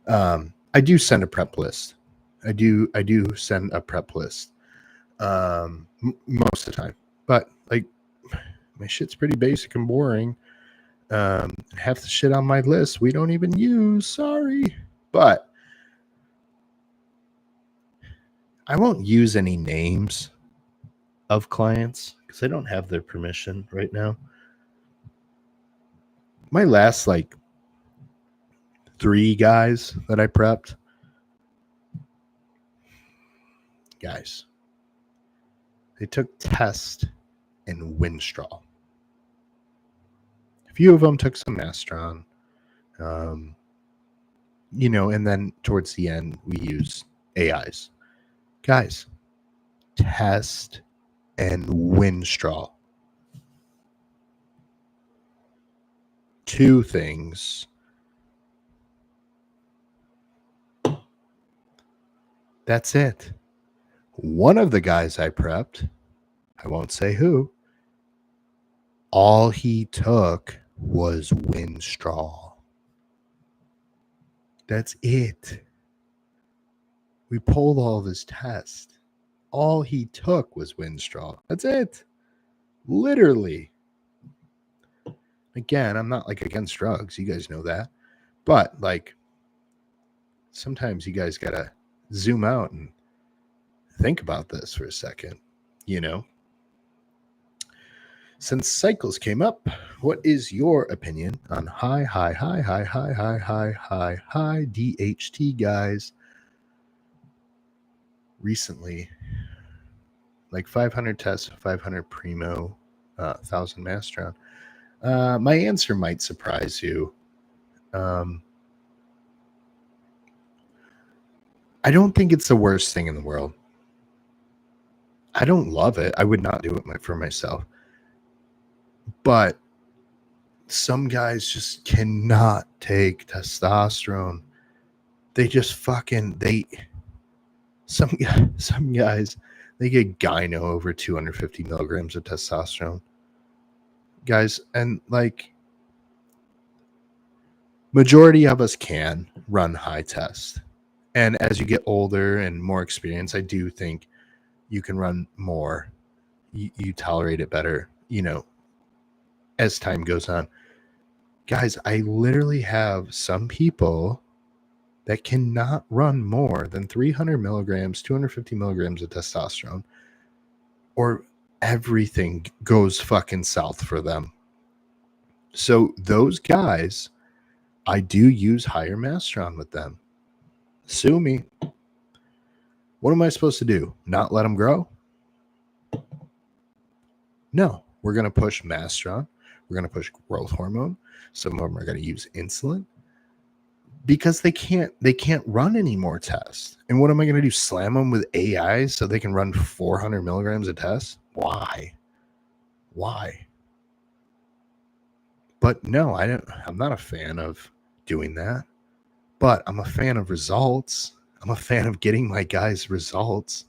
I do send a prep list. I do send a prep list most of the time. But like, my shit's pretty basic and boring. Half the shit on my list we don't even use. Sorry. But I won't use any names of clients because I don't have their permission right now. My last like 3 guys that I prepped, guys, they took test and Winstrol. A few of them took some Mastron, and then towards the end we use AIs. Guys, test and Winstrol. 2 things. That's it. One of the guys I prepped, I won't say who, all he took was Winstrol. That's it. We pulled all of his tests. All he took was Winstrol. That's it. Literally. Again, I'm not like against drugs. You guys know that. But like, sometimes you guys gotta zoom out and think about this for a second, Since cycles came up, what is your opinion on high DHT guys? Recently, like 500 tests, 500 Primo, 1,000 Mastron. My answer might surprise you. I don't think it's the worst thing in the world. I don't love it. I would not do it for myself. But some guys just cannot take testosterone. They just some guys, they get gyno over 250 milligrams of testosterone. Guys, and like, majority of us can run high test. And as you get older and more experience, I do think you can run more. You tolerate it better, as time goes on. Guys, I literally have some people that cannot run more than 300 milligrams, 250 milligrams of testosterone, or everything goes fucking south for them. So those guys, I do use higher Masteron with them. Sue me. What am I supposed to do? Not let them grow? No, we're going to push Masteron. We're going to push growth hormone. Some of them are going to use insulin because they can't run any more tests. And what am I going to do? Slam them with AIs so they can run 400 milligrams a test? Why? But no, I'm not a fan of doing that. But I'm a fan of results. I'm a fan of getting my guys results.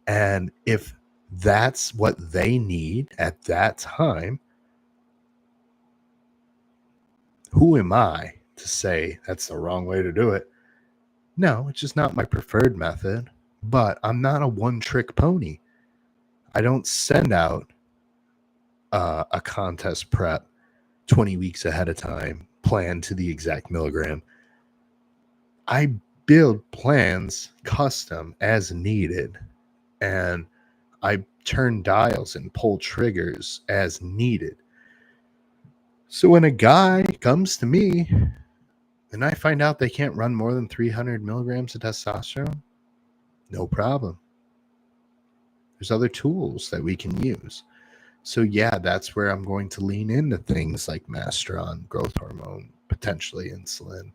And if that's what they need at that time, who am I to say that's the wrong way to do it? No, it's just not my preferred method, but I'm not a one-trick pony. I don't send out a contest prep 20 weeks ahead of time, planned to the exact milligram. I build plans custom as needed, and I turn dials and pull triggers as needed. So when a guy comes to me and I find out they can't run more than 300 milligrams of testosterone, no problem. There's other tools that we can use. So yeah, that's where I'm going to lean into things like Masteron, growth hormone, potentially insulin.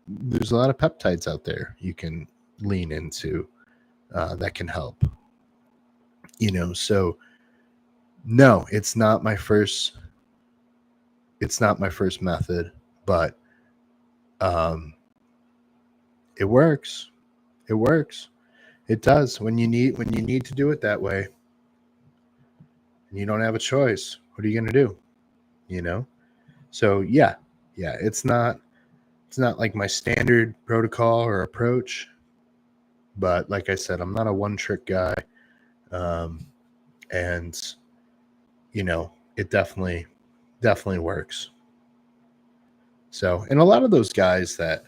There's a lot of peptides out there you can lean into that can help. So no, it's not my first method, but it works. It does when you need to do it that way. And you don't have a choice. What are you going to do? So yeah, it's not like my standard protocol or approach, but like I said, I'm not a one trick guy. And it definitely works. So, and a lot of those guys that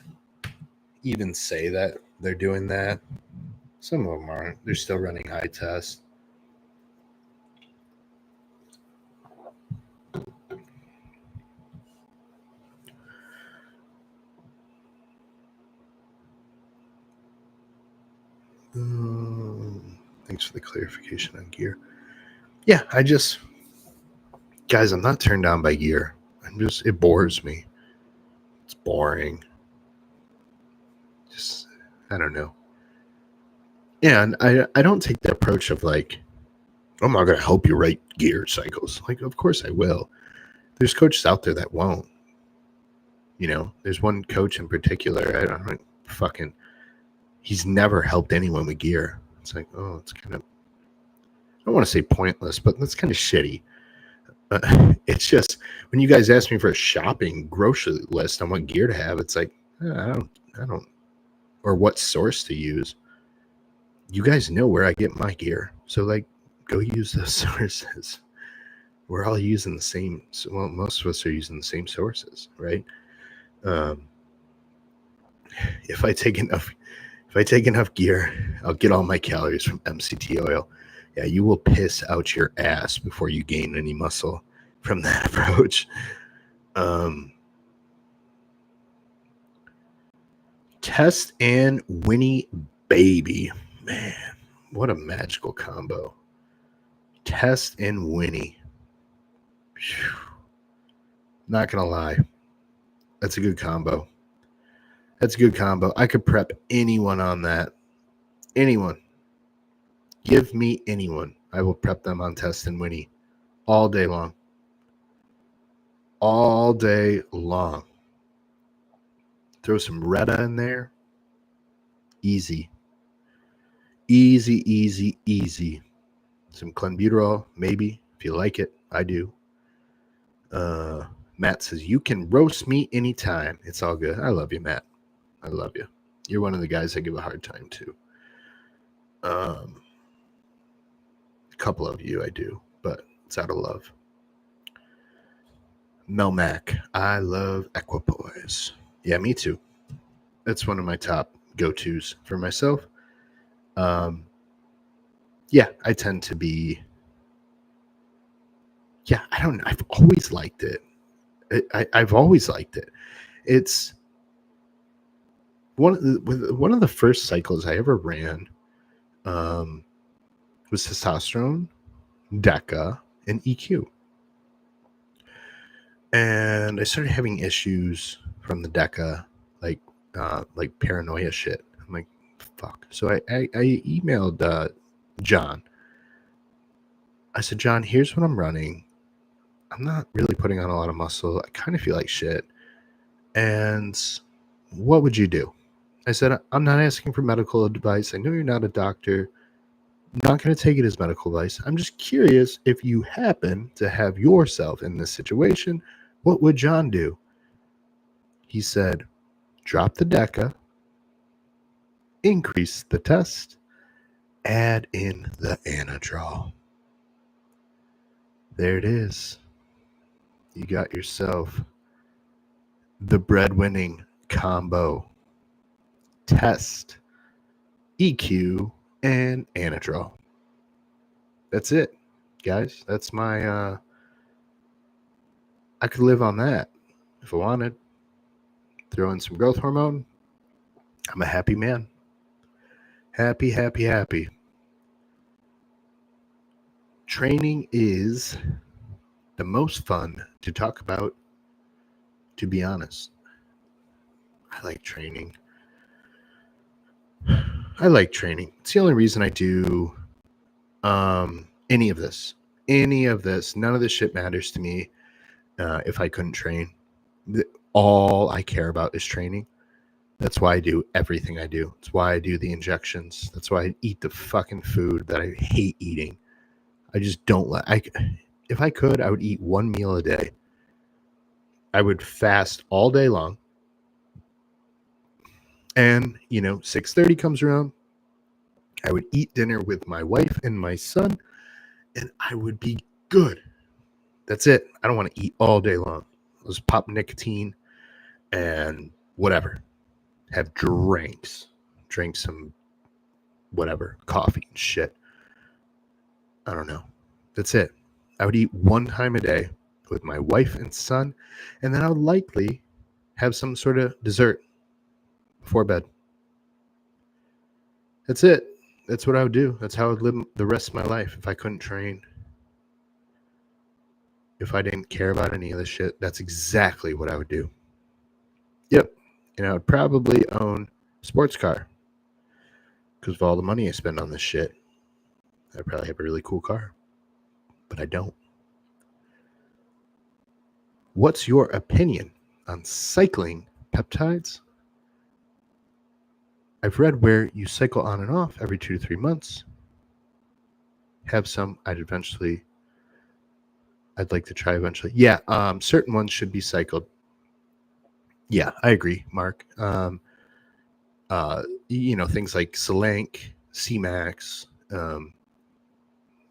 even say that they're doing that, some of them aren't. They're still running high tests. Thanks for the clarification on gear. Yeah, guys, I'm not turned on by gear. It bores me. It's boring. Just, I don't know. Yeah, and I don't take the approach of like, I'm not going to help you write gear cycles. Like, of course I will. There's coaches out there that won't. There's one coach in particular. I don't fucking. He's never helped anyone with gear. It's like, oh, it's kind of. I don't want to say pointless, but that's kind of shitty. It's just when you guys ask me for a shopping grocery list on what gear to have, it's like I don't, or what source to use. You guys know where I get my gear, so like, go use those sources. We're all using the same. Well, most of us are using the same sources, right? If I take enough gear, I'll get all my calories from MCT oil. Yeah, you will piss out your ass before you gain any muscle from that approach. Test and Winnie Baby. Man, what a magical combo. Test and Winnie. Whew. Not going to lie. That's a good combo. I could prep anyone on that. Anyone. Give me anyone. I will prep them on Test and Winnie all day long. All day long. Throw some Retta in there. Easy. Some clenbuterol, maybe, if you like it. I do. Matt says, you can roast me anytime. It's all good. I love you, Matt. I love you. You're one of the guys I give a hard time to. A couple of you I do, but it's out of love. Melmac. I love Equipoise. Yeah, me too. That's one of my top go-tos for myself. Yeah, I tend to be. Yeah, I don't know. I've always liked it. I've always liked it. It's one of the first cycles I ever ran was testosterone, DECA, and EQ. And I started having issues from the DECA, like paranoia shit. I'm like, fuck. So I emailed John. I said, John, here's what I'm running. I'm not really putting on a lot of muscle. I kind of feel like shit. And what would you do? I said, I'm not asking for medical advice. I know you're not a doctor. I'm not going to take it as medical advice. I'm just curious, if you happen to have yourself in this situation, what would John do? He said, drop the DECA, increase the test, add in the Anadrol. There it is. You got yourself the breadwinning combo: test, EQ, and Anadrol. That's it, guys. That's my I could live on that if I wanted. Throw in some growth hormone. I'm a happy man. Happy, happy, happy. Training is the most fun to talk about, to be honest. I like training. It's the only reason I do any of this. None of this shit matters to me if I couldn't train. All I care about is training. That's why I do everything I do. That's why I do the injections. That's why I eat the fucking food that I hate eating. I just don't like. If I could, I would eat one meal a day. I would fast all day long. And, 6:30 comes around. I would eat dinner with my wife and my son, and I would be good. That's it. I don't want to eat all day long. I'll just pop nicotine and whatever. Have drinks. Drink some whatever, coffee and shit. I don't know. That's it. I would eat one time a day with my wife and son, and then I would likely have some sort of dessert before bed. That's it. That's what I would do. That's how I would live the rest of my life if I couldn't train. If I didn't care about any of this shit, that's exactly what I would do. Yep. And I would probably own a sports car because of all the money I spend on this shit. I'd probably have a really cool car, but I don't. What's your opinion on cycling peptides? I've read where you cycle on and off every 2 to 3 months. Have some I'd like to try eventually. Yeah, certain ones should be cycled. Yeah, I agree, Mark. Things like Solank, C-Max,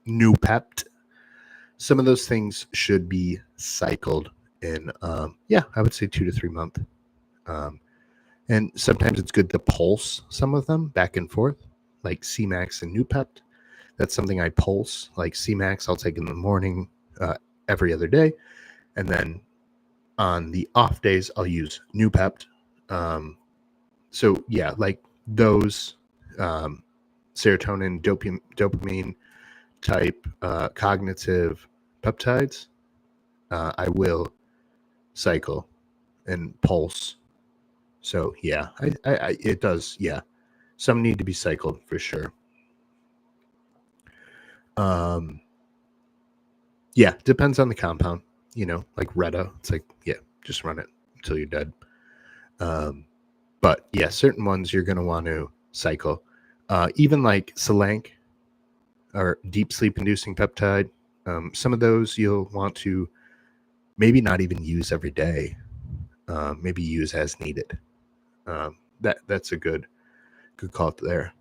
Noopept. Some of those things should be cycled in, I would say 2 to 3 months. And sometimes it's good to pulse some of them back and forth, like C-Max and Noopept. That's something I pulse. Like C-Max, I'll take in the morning every other day. And then on the off days, I'll use Noopept. So, yeah, like those serotonin, dopamine type cognitive peptides, I will cycle and pulse. So, yeah, it does. Yeah, some need to be cycled for sure. Yeah, depends on the compound. Like Retta, it's like, yeah, just run it until you're dead. But yeah, certain ones you're going to want to cycle. Even like Solank or deep sleep inducing peptide, some of those you'll want to maybe not even use every day. Maybe use as needed. That's a good call there.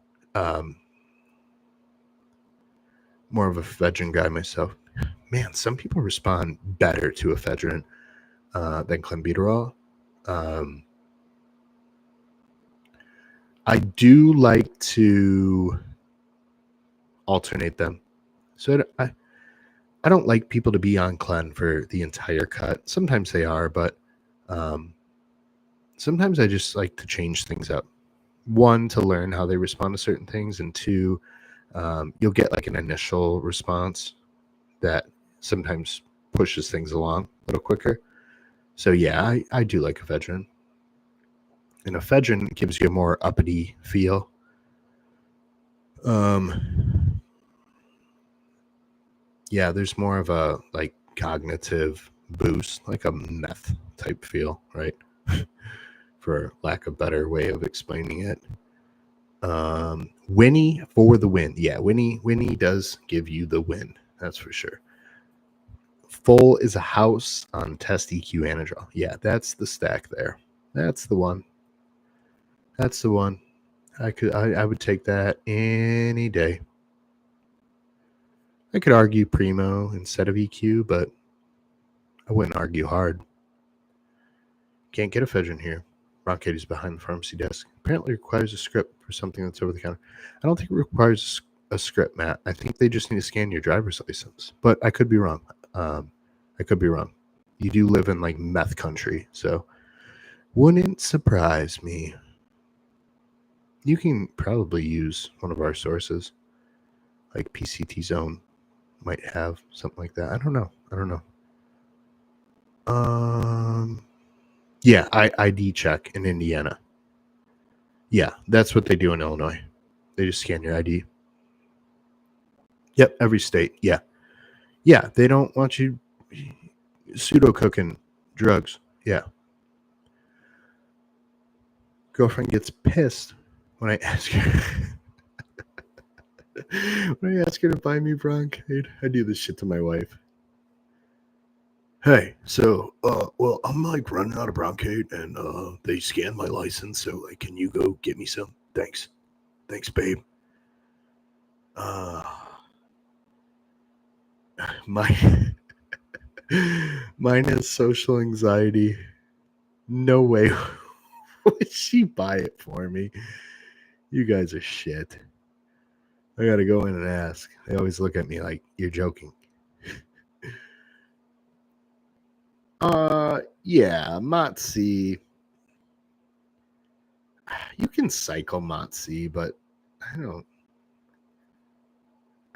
More of a ephedrine guy myself. Man, some people respond better to ephedrine. than clenbuterol. I do like to alternate them. So I don't like people to be on Clen for the entire cut. Sometimes they are, but sometimes I just like to change things up. One, to learn how they respond to certain things, and two, you'll get like an initial response that sometimes pushes things along a little quicker. So yeah, I do like ephedrine. And ephedrine gives you a more uppity feel. Yeah, there's more of a like cognitive boost, like a meth type feel, right? For lack of better way of explaining it. Winnie for the win. Yeah, Winnie does give you the win. That's for sure. Full is a house on test EQ Anadrol. Yeah, that's the stack there. That's the one. That's the one. I would take that any day. I could argue Primo instead of EQ, but I wouldn't argue hard. Can't get ephedrine here. Bronchitis behind the pharmacy desk. Apparently requires a script for something that's over the counter. I don't think it requires a script, Matt. I think they just need to scan your driver's license. But I could be wrong. I could be wrong. You do live in like meth country, so wouldn't surprise me. You can probably use one of our sources, like PCT Zone might have something like that. I don't know. Yeah, ID check in Indiana. Yeah, that's what they do in Illinois. They just scan your ID. Yep, every state. Yeah. Yeah, they don't want you pseudo cooking drugs. Yeah. Girlfriend gets pissed when I ask her when I ask her to buy me Broncaid. I do this shit to my wife. Hey, so well, I'm like running out of Broncaid and they scanned my license, so like can you go get me some? Thanks. Thanks, babe. Uh my mine has social anxiety. No way would she buy it for me. You guys are shit. I gotta go in and ask. They always look at me like you're joking. Yeah, Motzi. You can cycle Motzi, but I don't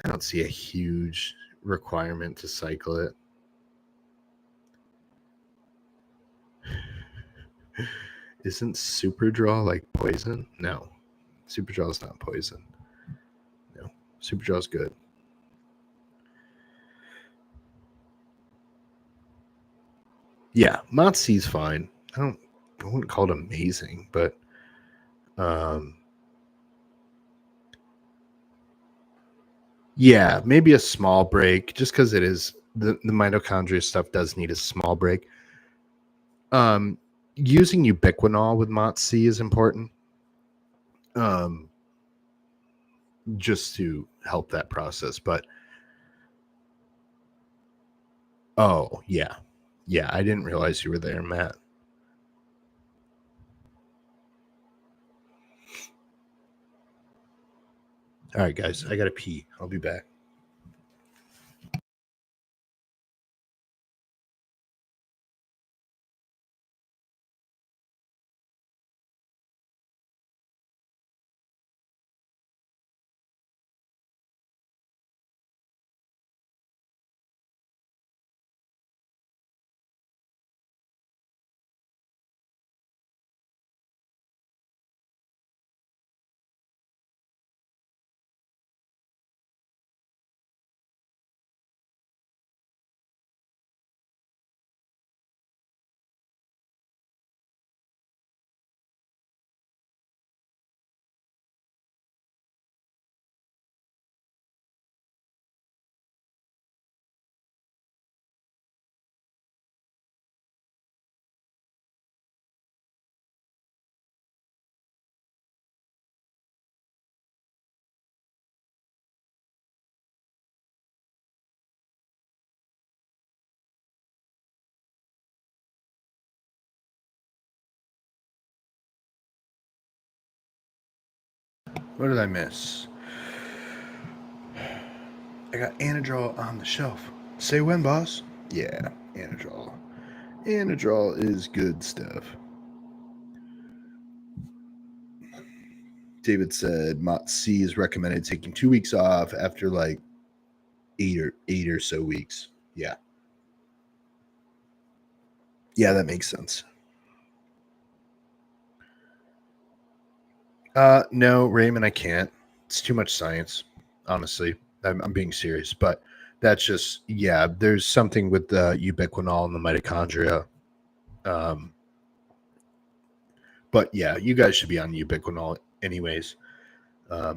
I don't see a huge requirement to cycle it. Isn't Superdraw like poison? No. Superdraw is not poison. No. Superdraw is good. Yeah, Motzi's fine. I wouldn't call it amazing, but yeah, maybe a small break, just because it is the mitochondria stuff does need a small break. Using ubiquinol with MOTS-C is important, just to help that process. But oh yeah, I didn't realize you were there, Matt. All right, guys, I gotta pee. I'll be back. What did I miss? I got Anadrol on the shelf. Say when, boss? Yeah, Anadrol. Anadrol is good stuff. David said Mott C is recommended taking 2 weeks off after like eight or so weeks. Yeah. Yeah, that makes sense. No, Raymond, I can't. It's too much science, honestly. I'm being serious, but that's just, yeah, there's something with the ubiquinol and the mitochondria. But yeah, you guys should be on ubiquinol anyways.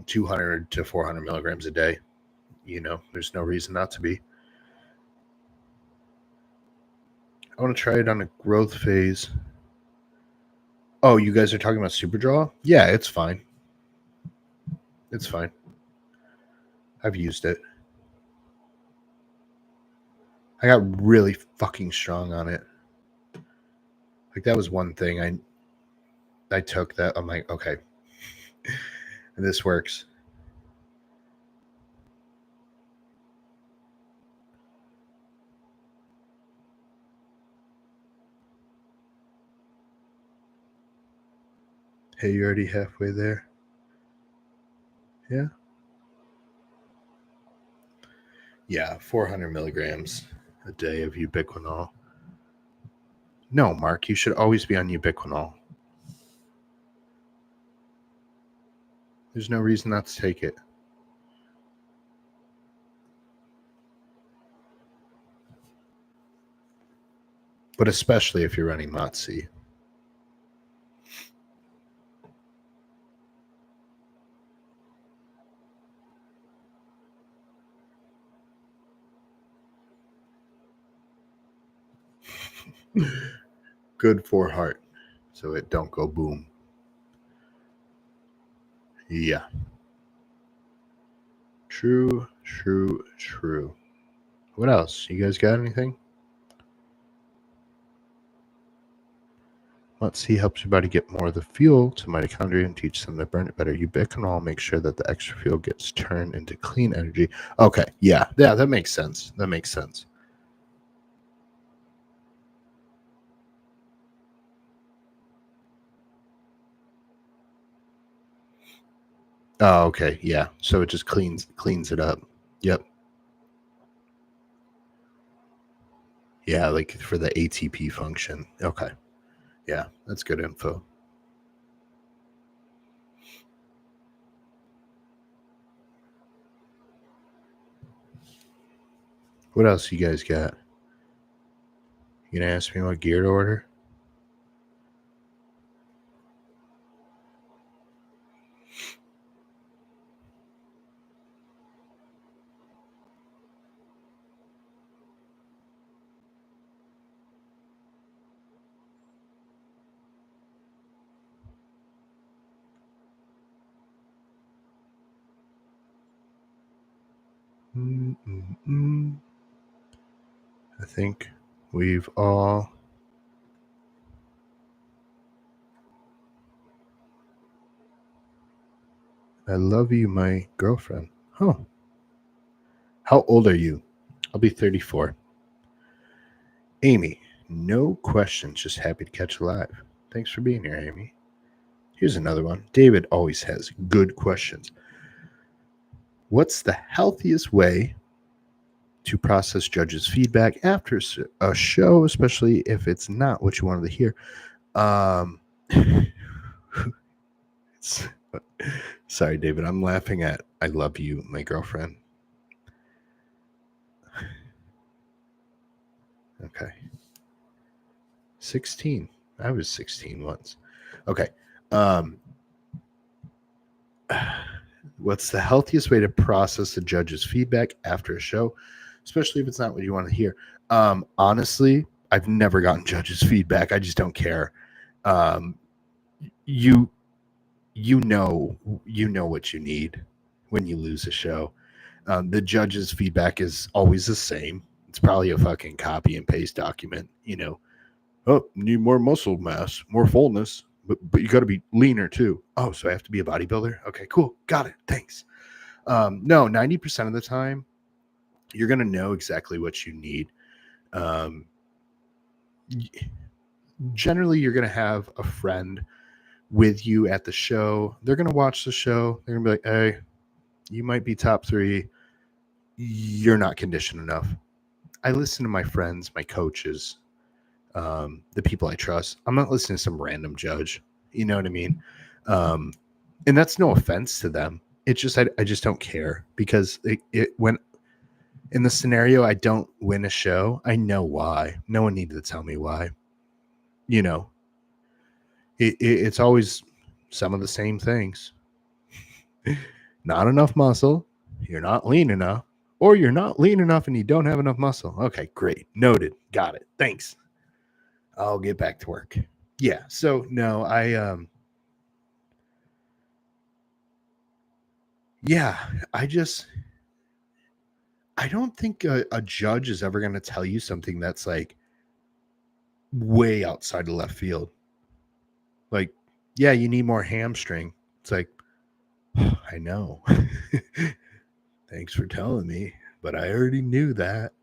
200 to 400 milligrams a day. You know, there's no reason not to be. I want to try it on a growth phase. Oh, you guys are talking about Superdraw? Yeah, it's fine. It's fine. I've used it. I got really fucking strong on it. Like that was one thing I took that I'm like, okay, this works. Hey, you're already halfway there. Yeah. Yeah, 400 milligrams a day of ubiquinol. No, Mark, you should always be on ubiquinol. There's no reason not to take it. But especially if you're running Motzi. Good for heart, so it don't go boom. Yeah. True. What else? You guys got anything? Motzi helps your body get more of the fuel to mitochondria and teach them to burn it better. Ubiquinol makes sure that the extra fuel gets turned into clean energy. Okay, yeah, that makes sense. That makes sense. Oh, okay, yeah. So it just cleans it up. Yep. Yeah, like for the ATP function. Okay. Yeah, that's good info. What else you guys got? You gonna ask me what gear to order? I think we've all. I love you, my girlfriend. Huh. How old are you? I'll be 34. Amy, no questions, just happy to catch you live. Thanks for being here, Amy. Here's another one. David always has good questions. What's the healthiest way to process judges' feedback after a show, especially if it's not what you wanted to hear? Sorry, David. I'm laughing at I love you, my girlfriend. Okay. 16. I was 16 once. Okay. What's the healthiest way to process the judge's feedback after a show, especially if it's not what you want to hear? Honestly, I've never gotten judges' feedback. I just don't care. You know what you need when you lose a show. The judge's feedback is always the same. It's probably a fucking copy and paste document. You know, oh, need more muscle mass, more fullness. but you got to be leaner too. Oh, so I have to be a bodybuilder? Okay, cool. Got it. Thanks. No, 90% of the time, you're going to know exactly what you need. Um, Generally, you're going to have a friend with you at the show. They're going to watch the show. They're going to be like, hey, you might be top 3. You're not conditioned enough. I listen to my friends, my coaches, the people I trust. I'm not listening to some random judge. You know what I mean? And that's no offense to them. It's just I just don't care, because when in the scenario I don't win a show, I know why. No one needed to tell me why. You know, it's always some of the same things. Not enough muscle. You're not lean enough. Or you're not lean enough and you don't have enough muscle. Okay, great. Noted. Got it. Thanks. I'll get back to work. Yeah. So no, I don't think a judge is ever going to tell you something that's like way outside of left field. Like, yeah, you need more hamstring. It's like, I know. Thanks for telling me, but I already knew that.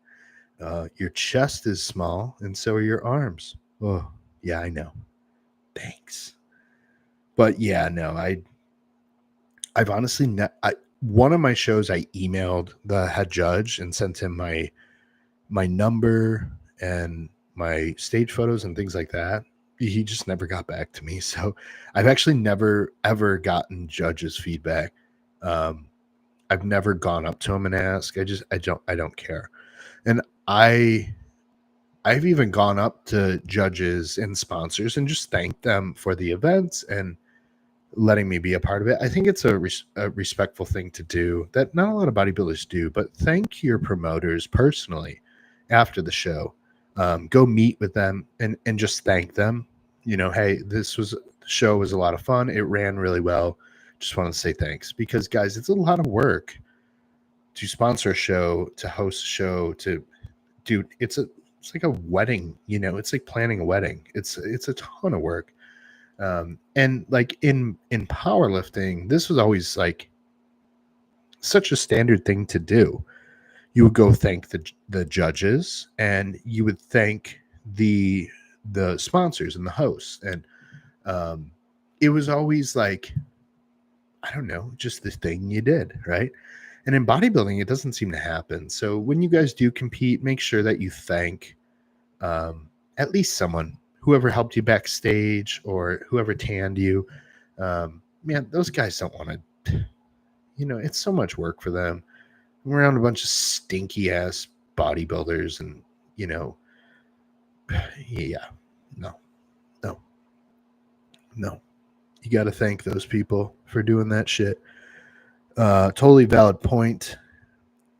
Your chest is small, and so are your arms. Oh, yeah, I know. Thanks. But yeah, no, I've honestly one of my shows I emailed the head judge and sent him my number and my stage photos and things like that. He just never got back to me. So I've actually never ever gotten judges feedback. I've never gone up to him and asked. I don't care. And I've even gone up to judges and sponsors and just thanked them for the events and letting me be a part of it. I think it's a respectful thing to do that not a lot of bodybuilders do, but thank your promoters personally after the show. Go meet with them and just thank them. You know, hey, the show was a lot of fun. It ran really well. Just want to say thanks, because guys, it's a lot of work to sponsor a show, to host a show, to do. It's like a wedding. You know, it's like planning a wedding. It's a ton of work. And like in powerlifting, this was always like such a standard thing to do. You would go thank the judges, and you would thank the sponsors and the hosts, and it was always like, I don't know, just the thing you did, right? And in bodybuilding, it doesn't seem to happen. So when you guys do compete, make sure that you thank at least someone, whoever helped you backstage or whoever tanned you. Man, those guys don't want to, it's so much work for them. I'm around a bunch of stinky ass bodybuilders, and, yeah, no. You got to thank those people for doing that shit. Totally valid point.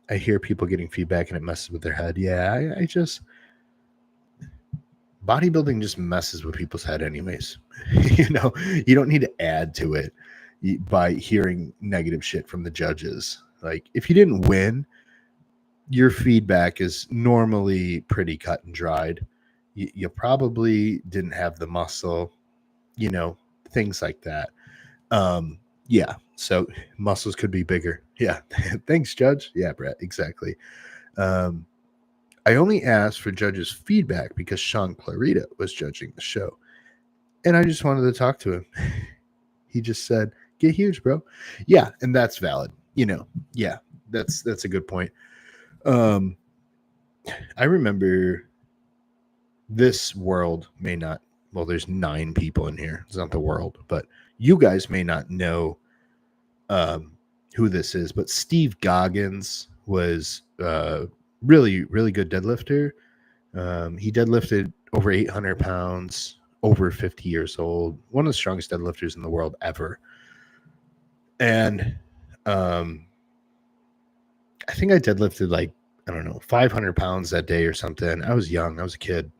I hear people getting feedback and it messes with their head. Yeah, I just, bodybuilding just messes with people's head anyways. You don't need to add to it by hearing negative shit from the judges. Like, if you didn't win, your feedback is normally pretty cut and dried. You probably didn't have the muscle, things like that. Yeah, so muscles could be bigger. Yeah. Thanks, Judge. Yeah, Brett, exactly. I only asked for judges' feedback because Sean Clarita was judging the show, and I just wanted to talk to him. He just said, "Get huge, bro." Yeah, and that's valid. Yeah, that's a good point. I remember this world may not. Well, there's 9 people in here. It's not the world, but you guys may not know who this is. But Steve Goggins was really, really good deadlifter. He deadlifted over 800 pounds, over 50 years old, one of the strongest deadlifters in the world ever. And I think I deadlifted like, I don't know, 500 pounds that day or something. I was young. I was a kid.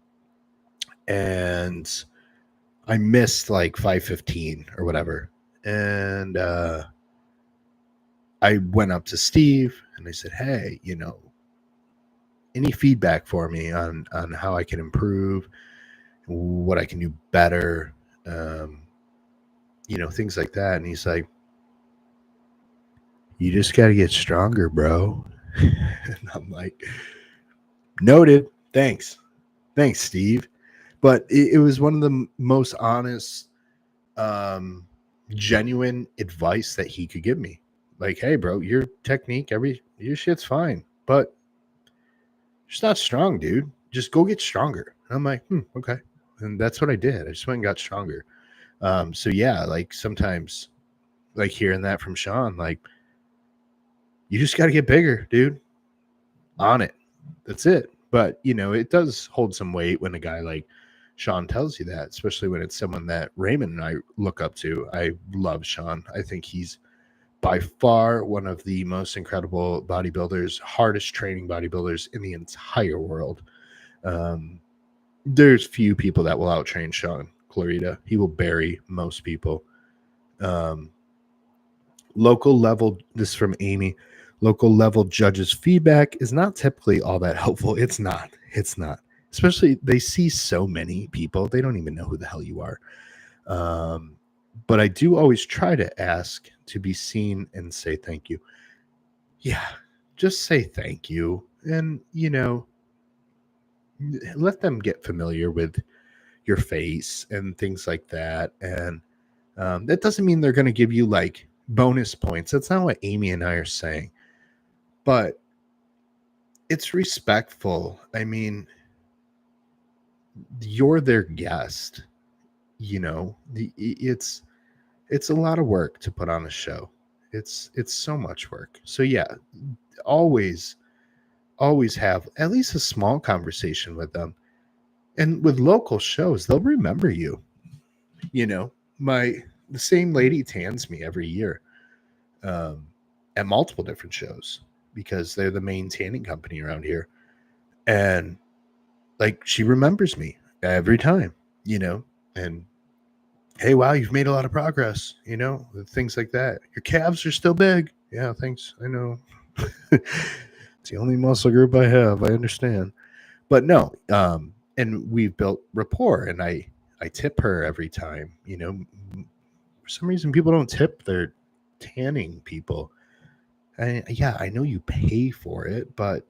And I missed like 515 or whatever. And I went up to Steve and I said, hey, any feedback for me on how I can improve, what I can do better. things like that. And he's like, you just got to get stronger, bro. And I'm like, noted. Thanks, Steve. But it was one of the most honest, genuine advice that he could give me. Like, hey, bro, your technique, your shit's fine, but just not strong, dude. Just go get stronger. And I'm like, okay. And that's what I did. I just went and got stronger. So yeah, like sometimes, like hearing that from Sean, like, you just got to get bigger, dude. On it. That's it. But it does hold some weight when a guy like Sean tells you that, especially when it's someone that Raymond and I look up to. I love Sean. I think he's by far one of the most incredible bodybuilders, hardest training bodybuilders in the entire world. There's few people that will outtrain Sean Clarita. He will bury most people. Local level, this is from Amy, local level judges' feedback is not typically all that helpful. It's not. Especially they see so many people, they don't even know who the hell you are. But I do always try to ask to be seen and say thank you. Yeah, just say thank you. And, let them get familiar with your face and things like that. And that doesn't mean they're going to give you like bonus points. That's not what Amy and I are saying. But it's respectful. I mean, you're their guest. It's a lot of work to put on a show. It's so much work. So yeah, always have at least a small conversation with them. And with local shows, they'll remember you. The same lady tans me every year at multiple different shows because they're the main tanning company around here. And like, she remembers me every time, and hey, wow, you've made a lot of progress, things like that. Your calves are still big. Yeah, thanks. I know. It's the only muscle group I have. I understand. But no, and we've built rapport, and I tip her every time. For some reason, people don't tip their tanning people. I know you pay for it, but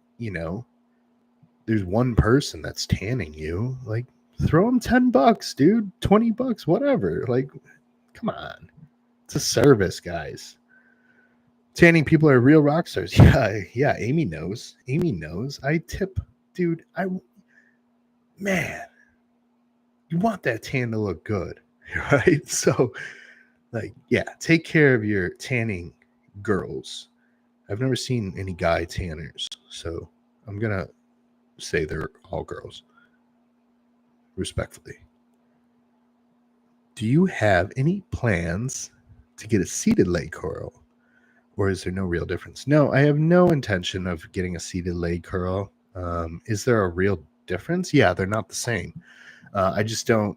there's one person that's tanning you. Like, throw them $10, dude, $20, whatever. Like, come on, it's a service, guys. Tanning people are real rock stars. Yeah. Amy knows. I tip, dude. Man, you want that tan to look good, right? So, like, yeah, take care of your tanning girls. I've never seen any guy tanners, so I'm gonna say they're all girls. Respectfully. Do you have any plans to get a seated leg curl? Or is there no real difference? No, I have no intention of getting a seated leg curl. Is there a real difference? Yeah, they're not the same. I just don't.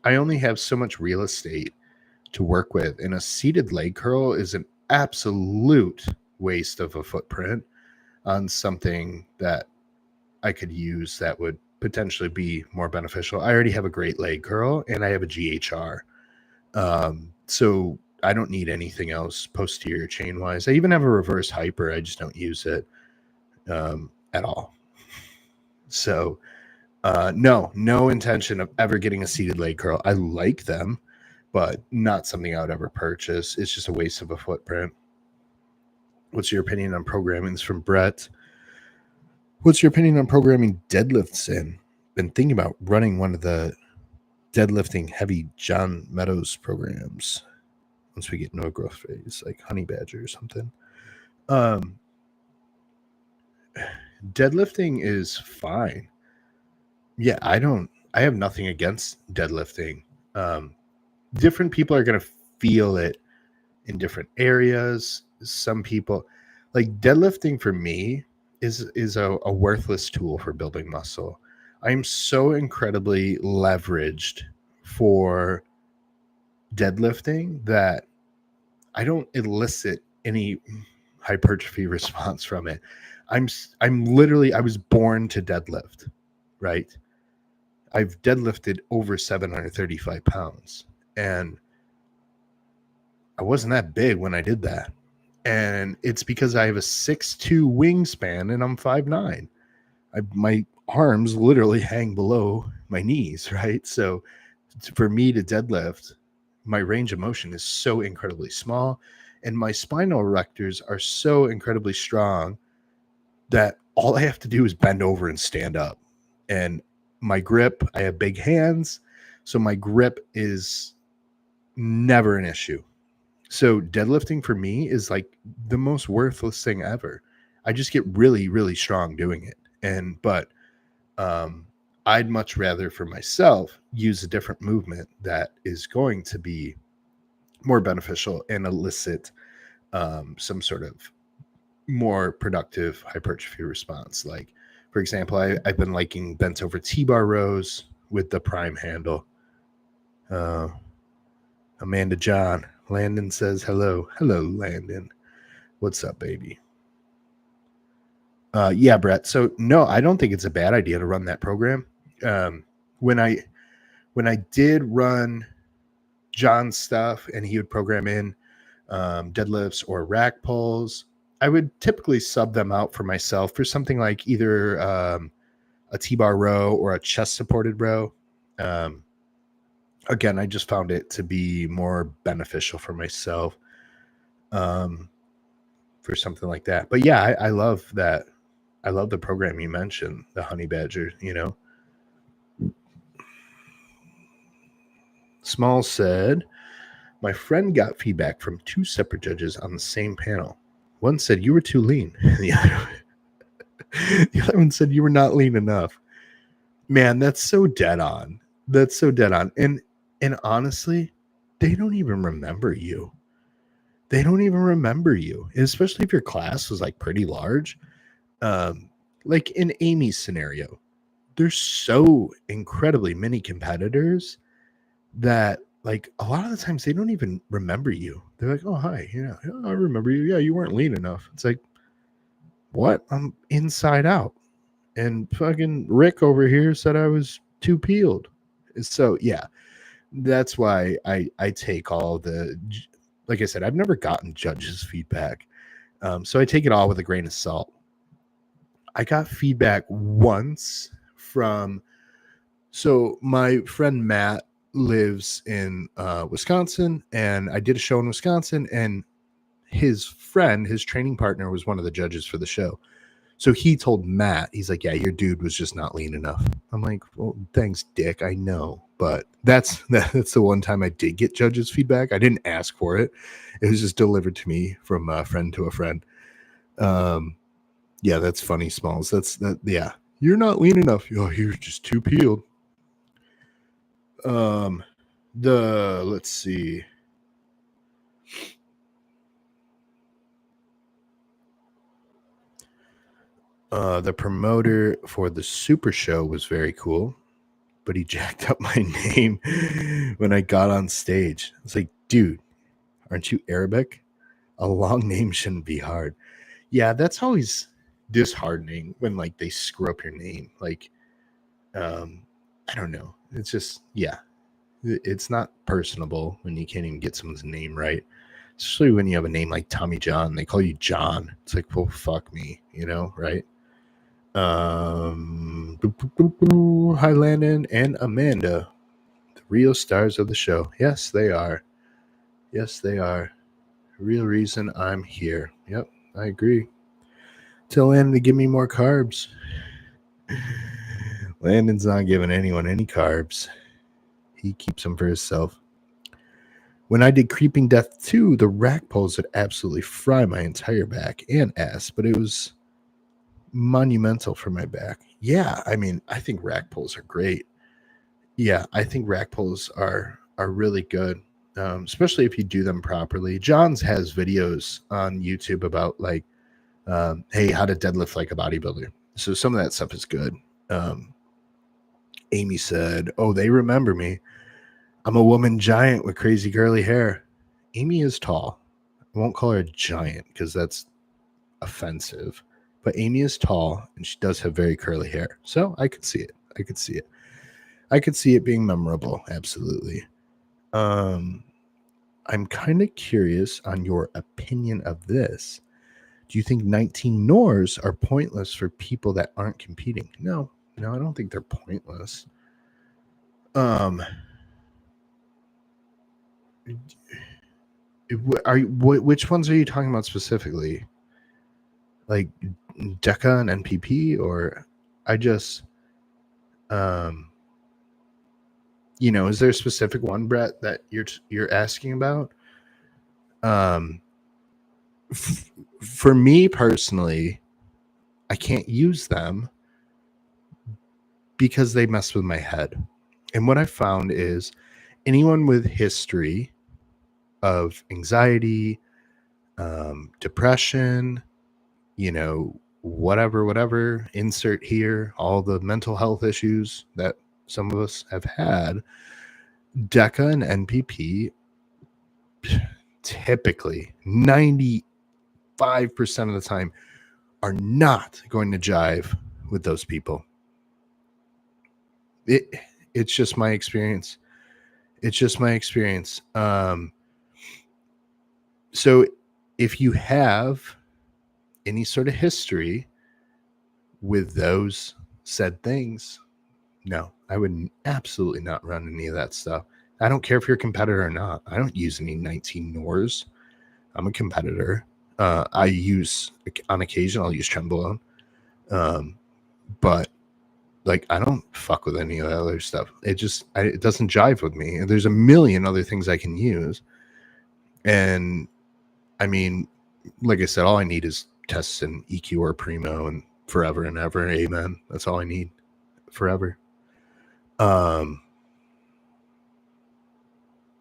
I only have so much real estate to work with, and a seated leg curl is an absolute waste of a footprint on something that I could use that would potentially be more beneficial. I already have a great leg curl and I have a GHR. So I don't need anything else posterior chain wise. I even have a reverse hyper. I just don't use it at all. So no intention of ever getting a seated leg curl. I like them, but not something I would ever purchase. It's just a waste of a footprint. What's your opinion on programming? This is from Brett. What's your opinion on programming deadlifts in? Been thinking about running one of the deadlifting heavy John Meadows programs once we get no growth phase, like Honey Badger or something. Deadlifting is fine. Yeah, I have nothing against deadlifting. Different people are going to feel it in different areas. Some people, like, deadlifting for me is a worthless tool for building muscle. I'm so incredibly leveraged for deadlifting that I don't elicit any hypertrophy response from it. I'm literally, I was born to deadlift, right? I've deadlifted over 735 pounds, and I wasn't that big when I did that. And it's because I have a 6'2" wingspan and I'm 5'9". My arms literally hang below my knees, right? So for me to deadlift, my range of motion is so incredibly small, and my spinal erectors are so incredibly strong that all I have to do is bend over and stand up. And my grip, I have big hands, so my grip is never an issue. So deadlifting for me is like the most worthless thing ever. I just get really, really strong doing it. But I'd much rather for myself use a different movement that is going to be more beneficial and elicit some sort of more productive hypertrophy response. Like, for example, I've been liking bent over T-bar rows with the prime handle. Amanda John, Landon says hello. Hello, Landon. What's up, baby? Yeah, Brett. So no, I don't think it's a bad idea to run that program. When I did run John's stuff and he would program in deadlifts or rack pulls, I would typically sub them out for myself for something like either a T-bar row or a chest supported row. Again, I just found it to be more beneficial for myself for something like that. But yeah, I love that. I love the program you mentioned, the Honey Badger, Small said, my friend got feedback from 2 separate judges on the same panel. One said you were too lean. The other one said you were not lean enough. Man, that's so dead on. That's so dead on. And honestly, they don't even remember you. They don't even remember you, especially if your class was like pretty large. Like in Amy's scenario, there's so incredibly many competitors that like a lot of the times they don't even remember you. They're like, oh, hi. Yeah, I remember you. Yeah, you weren't lean enough. It's like, what? I'm inside out. And fucking Rick over here said I was too peeled. So yeah, that's why I take all the, like I said, I've never gotten judges' feedback. So I take it all with a grain of salt. I got feedback once from, so my friend Matt lives in Wisconsin, and I did a show in Wisconsin, and his friend, his training partner, was one of the judges for the show. So he told Matt, he's like, yeah, your dude was just not lean enough. I'm like, well, thanks, Dick. I know. But that's the one time I did get judges' feedback. I didn't ask for it. It was just delivered to me from a friend to a friend. Yeah, that's funny, Smalls. Yeah. You're not lean enough. Oh, you're just too peeled. Let's see. The promoter for the Super Show was very cool, but he jacked up my name when I got on stage. It's like, dude, aren't you Arabic? A long name shouldn't be hard. Yeah, that's always disheartening when like they screw up your name. Like, I don't know. It's just, yeah, it's not personable when you can't even get someone's name right. Especially when you have a name like Tommy John, they call you John. It's like, well, fuck me, right? Hi, Landon and Amanda, the real stars of the show. Yes, they are. Yes, they are. Real reason I'm here. Yep, I agree. Tell Landon to give me more carbs. Landon's not giving anyone any carbs. He keeps them for himself. When I did Creeping Death 2, the rack pulls would absolutely fry my entire back and ass, but it was monumental for my back. Yeah, I mean, I think rack pulls are great. Yeah, I think rack pulls are really good, especially if you do them properly. Johns has videos on YouTube about like, hey, how to deadlift like a bodybuilder. So some of that stuff is good. Amy said, oh, they remember me. I'm a woman giant with crazy curly hair. Amy is tall. I won't call her a giant because that's offensive. But Amy is tall and she does have very curly hair. So I could see it. I could see it being memorable. Absolutely. I'm kind of curious on your opinion of this. Do you think 19 Nors are pointless for people that aren't competing? No, I don't think they're pointless. Which ones are you talking about specifically? Like DECA and NPP, or I just, is there a specific one, Brett, that you're asking about? For me personally, I can't use them because they mess with my head. And what I found is anyone with history of anxiety, depression, whatever, insert here, all the mental health issues that some of us have had, DECA and NPP typically 95% of the time are not going to jive with those people. It's just my experience. So if you have any sort of history with those said things, no, I would absolutely not run any of that stuff. I don't care if you're a competitor or not. I don't use any 19 Nors. I'm a competitor. I use, on occasion, I'll use Trenbolone. But like, I don't fuck with any of that other stuff. It doesn't jive with me. And there's a million other things I can use. And I mean, like I said, all I need is tests and EQ or Primo and forever and ever. Amen. That's all I need forever.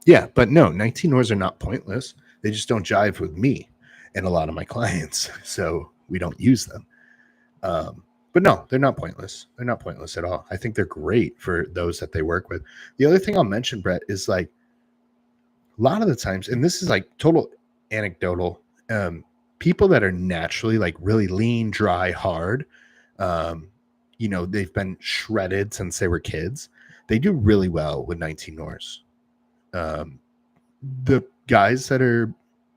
Yeah, but no, 19 Nors are not pointless. They just don't jive with me and a lot of my clients. So we don't use them. But no, they're not pointless. They're not pointless at all. I think they're great for those that they work with. The other thing I'll mention, Brett, is like a lot of the times, and this is like total anecdotal, people that are naturally like really lean, dry, hard, they've been shredded since they were kids. They do really well with 19 Nors. The guys that are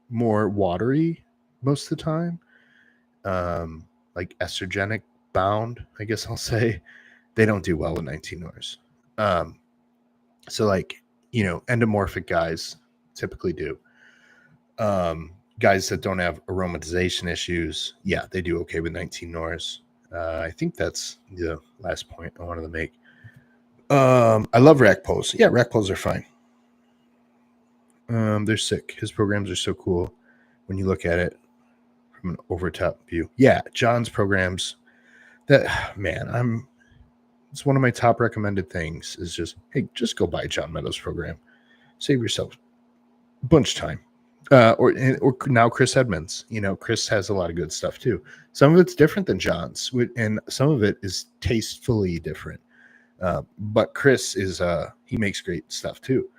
more watery most of the time, like estrogenic bound, I guess I'll say, they don't do well with 19 Nors. So like, endomorphic guys typically do. Guys that don't have aromatization issues, yeah, they do okay with 19 Nors. I think that's the last point I wanted to make. I love rack pulls. Yeah, rack pulls are fine. They're sick. His programs are so cool when you look at it from an over-top view. Yeah, John's programs. It's one of my top recommended things is just, hey, just go buy John Meadows' program. Save yourself a bunch of time. Or now Chris Edmonds. Chris has a lot of good stuff too. Some of it's different than John's, and some of it is tastefully different. But Chris he makes great stuff too.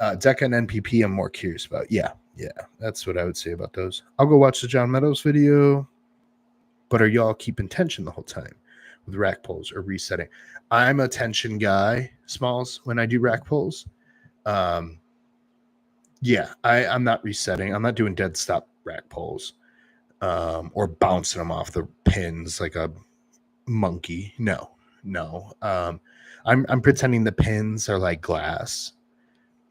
DECA and NPP, I'm more curious about. Yeah, that's what I would say about those. I'll go watch the John Meadows video. But are y'all keeping tension the whole time with rack pulls or resetting? I'm a tension guy, Smalls, when I do rack pulls. Yeah, I'm not resetting. I'm not doing dead stop rack pulls or bouncing them off the pins like a monkey. No. I'm pretending the pins are like glass,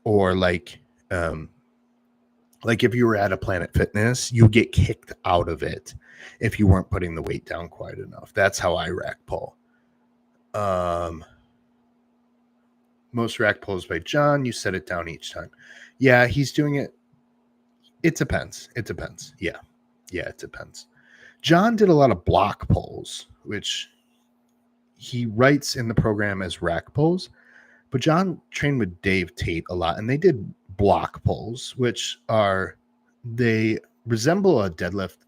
or like if you were at a Planet Fitness, you get kicked out of it if you weren't putting the weight down quite enough. That's how I rack pull. Most rack pulls by John, you set it down each time. Yeah, he's doing it. It depends. Yeah, it depends. John did a lot of block pulls, which he writes in the program as rack pulls. But John trained with Dave Tate a lot, and they did block pulls, which they resemble a deadlift.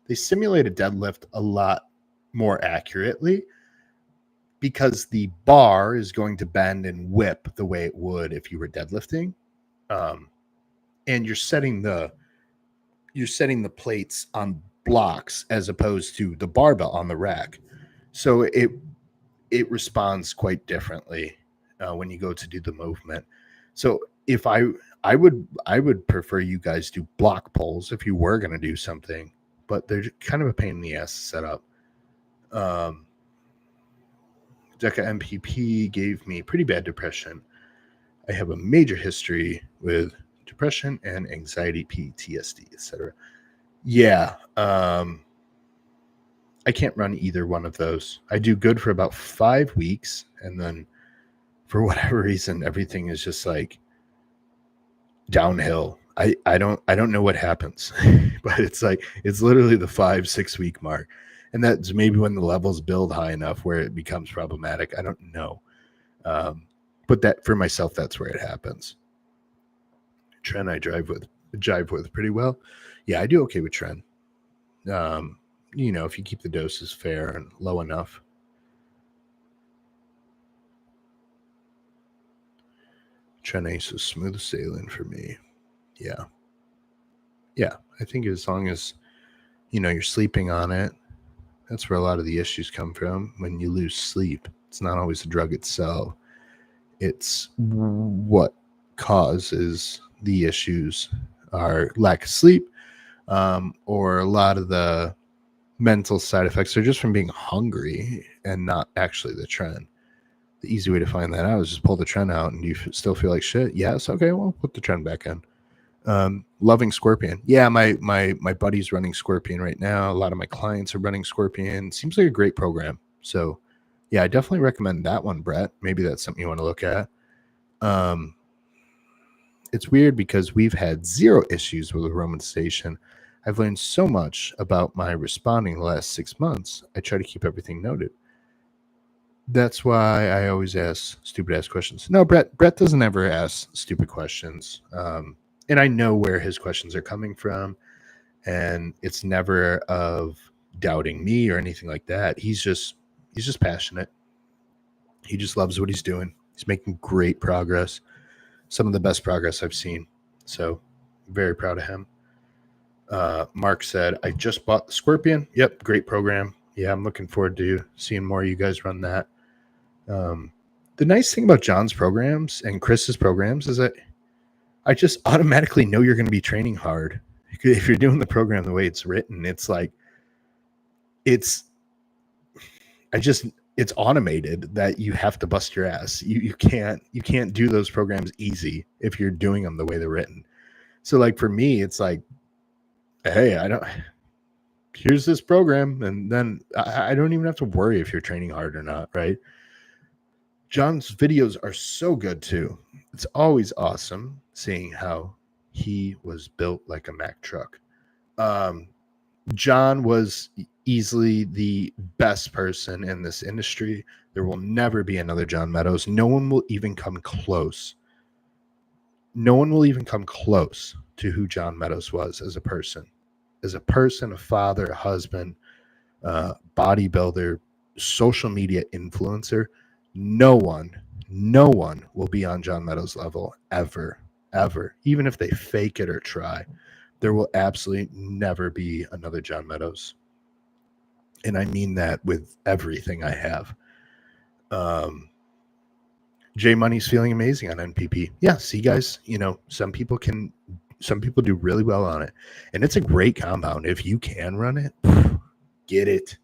They simulate a deadlift a lot more accurately because the bar is going to bend and whip the way it would if you were deadlifting. And you're setting the plates on blocks as opposed to the barbell on the rack. So it responds quite differently when you go to do the movement. So if I would prefer you guys do block pulls if you were going to do something, but they're kind of a pain in the ass to set up. DECA MPP gave me pretty bad depression. I have a major history with depression and anxiety, PTSD, etc. Yeah, I can't run either one of those. I do good for about 5 weeks, and then for whatever reason, everything is just like downhill. I don't know what happens, but it's like it's literally the 5-6 week mark, and that's maybe when the levels build high enough where it becomes problematic. I don't know, but that for myself, that's where it happens. Tren I jive with pretty well. Yeah, I do okay with Tren. If you keep the doses fair and low enough. Tren Ace is smooth sailing for me. Yeah. I think as long as you're sleeping on it, that's where a lot of the issues come from. When you lose sleep, it's not always the drug itself. It's what causes the issues are lack of sleep, or a lot of the mental side effects are just from being hungry and not actually the Tren. The easy way to find that out is just pull the Tren out, and you still feel like shit. Yes, okay, well, put the Tren back in. Loving Scorpion. Yeah, my buddy's running Scorpion right now. A lot of my clients are running Scorpion. Seems like a great program. So yeah, I definitely recommend that one, Brett. Maybe that's something you want to look at. It's weird because we've had zero issues with aromatization. I've learned so much about my responding the last 6 months. I try to keep everything noted. That's why I always ask stupid ass questions. No, Brett doesn't ever ask stupid questions. And I know where his questions are coming from, and it's never of doubting me or anything like that. He's just passionate. He just loves what he's doing. He's making great progress. Some of the best progress I've seen. So very proud of him. Mark said, I just bought the Scorpion. Yep, great program. Yeah, I'm looking forward to seeing more of you guys run that. The nice thing about John's programs and Chris's programs is that I just automatically know you're going to be training hard. If you're doing the program the way it's written, it's like it's automated that you have to bust your ass. You can't do those programs easy if you're doing them the way they're written. So like for me, it's like, hey, here's this program, and then I don't even have to worry if you're training hard or not, right? John's videos are so good too. It's always awesome seeing how he was built like a Mack truck. John was easily the best person in this industry. There will never be another John Meadows. No one will even come close. No one will even come close to who John Meadows was as a person. As a person, a father, a husband, bodybuilder, social media influencer. No one will be on John Meadows' level ever. Even if they fake it or try. There will absolutely never be another John Meadows. And I mean that with everything I have. J Money's feeling amazing on NPP. Yeah, see guys, some people do really well on it. And it's a great compound. If you can run it, get it.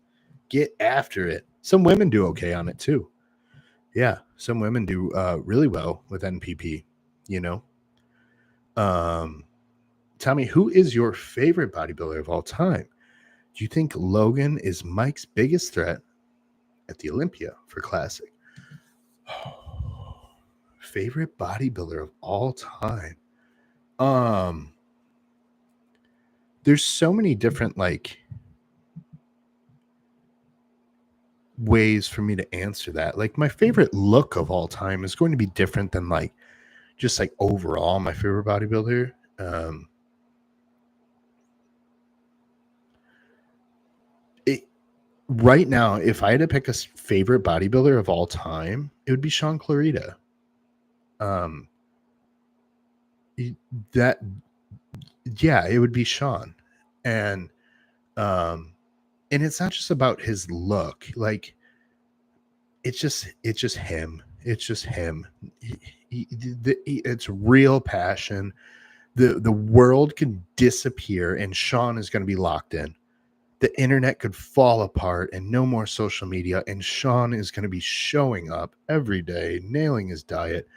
Get after it. Some women do okay on it too. Yeah, some women do really well with NPP, Tell me, who is your favorite bodybuilder of all time? Do you think Logan is Mike's biggest threat at the Olympia for Classic? Favorite bodybuilder of all time? There's so many different ways for me to answer that. Like my favorite look of all time is going to be different than just overall my favorite bodybuilder. Right now, if I had to pick a favorite bodybuilder of all time, it would be Sean Clarita. It would be Sean. And it's not just about his look. Like it's just him. It's just him. It's real passion. The world can disappear and Sean is going to be locked in. The internet could fall apart and no more social media, and Sean is going to be showing up every day, nailing his diet.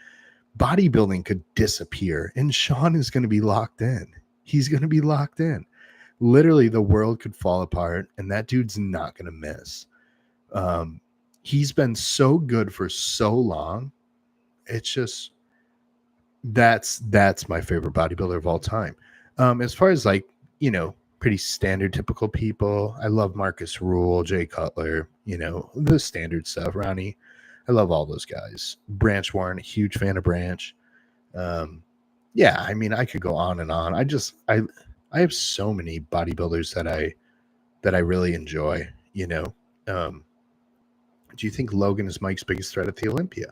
Bodybuilding could disappear and Sean is going to be locked in. He's going to be locked in. Literally, the world could fall apart and that dude's not going to miss. He's been so good for so long. It's just, that's my favorite bodybuilder of all time. As far as like, pretty standard typical people, I love Marcus Rule, Jay Cutler, the standard stuff. Ronnie, I love all those guys. Branch Warren, a huge fan of Branch. Yeah, I mean, I could go on and on. I have so many bodybuilders that I really enjoy. Do you think Logan is Mike's biggest threat at the Olympia?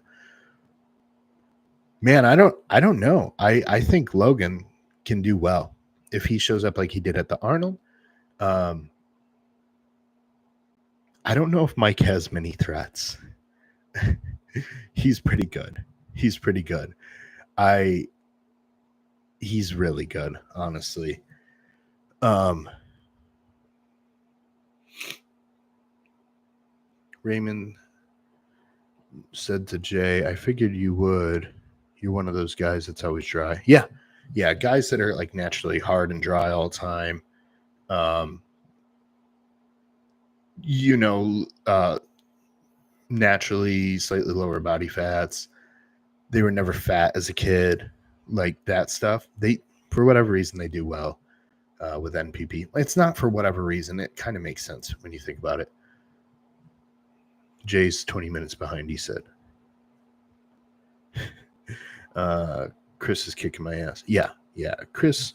Man, I don't know. I think Logan can do well if he shows up like he did at the Arnold. I don't know if Mike has many threats. He's pretty good. He's really good, honestly. Raymond said to Jay, I figured you would. You're one of those guys that's always dry. Yeah, guys that are like naturally hard and dry all the time. Naturally slightly lower body fats. They were never fat as a kid, like that stuff. They, for whatever reason, they do well with NPP. It's not for whatever reason. It kind of makes sense when you think about it. Jay's 20 minutes behind, he said. Chris is kicking my ass. Yeah, Chris.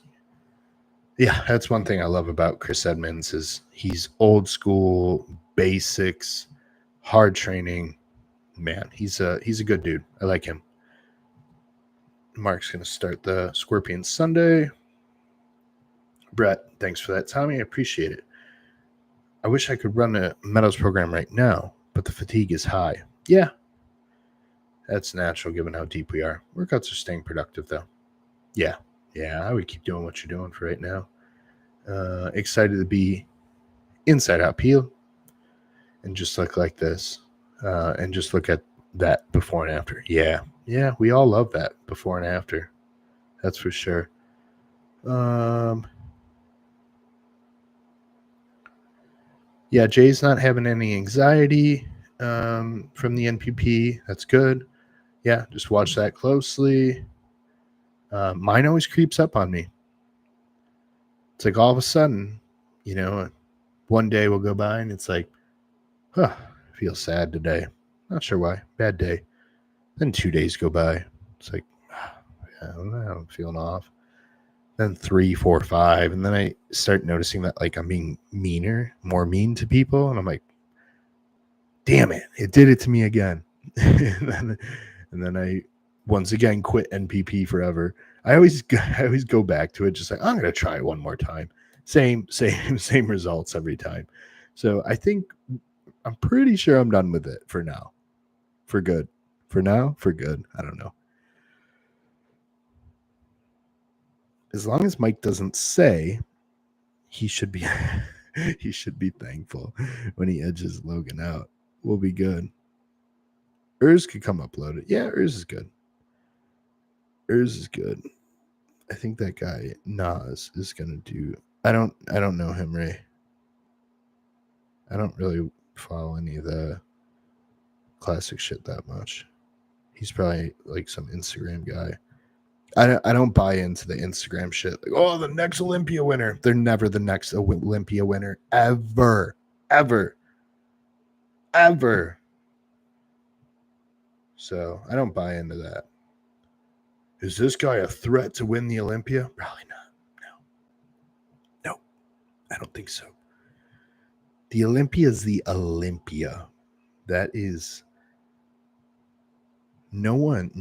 Yeah, that's one thing I love about Chris Edmonds is he's old school, basics, hard training. Man, he's a good dude. I like him. Mark's going to start the Scorpion Sunday. Brett, thanks for that, Tommy. I appreciate it. I wish I could run a Meadows program right now, but the fatigue is high. Yeah, that's natural given how deep we are. Workouts are staying productive, though. Yeah, I would keep doing what you're doing for right now. Excited to be inside out peel and just look like this and just look at that before and after. Yeah, we all love that before and after. That's for sure. Yeah, Jay's not having any anxiety from the NPP. That's good. Yeah, just watch that closely. Mine always creeps up on me. It's like all of a sudden, one day will go by and it's like, I feel sad today. Not sure why. Bad day. Then 2 days go by. It's like, I'm feeling off. Then 3, 4, 5. And then I start noticing that like I'm being more mean to people. And I'm like, damn it. It did it to me again. and then I once again quit NPP forever. I always go back to it. Just like, I'm going to try it one more time. Same results every time. So I think I'm pretty sure I'm done with it for now. For good. For now, for good. I don't know. As long as Mike doesn't say, he should be thankful when he edges Logan out. We'll be good. Urs could come uploaded. Yeah, Urs is good. I think that guy Nas is gonna do. I don't know him, Ray. I don't really follow any of the classic shit that much. He's probably like some Instagram guy. I don't buy into the Instagram shit. Like, oh, the next Olympia winner. They're never the next Olympia winner ever. So I don't buy into that. Is this guy a threat to win the Olympia? Probably not. No, I don't think so. The Olympia is the Olympia. That is no one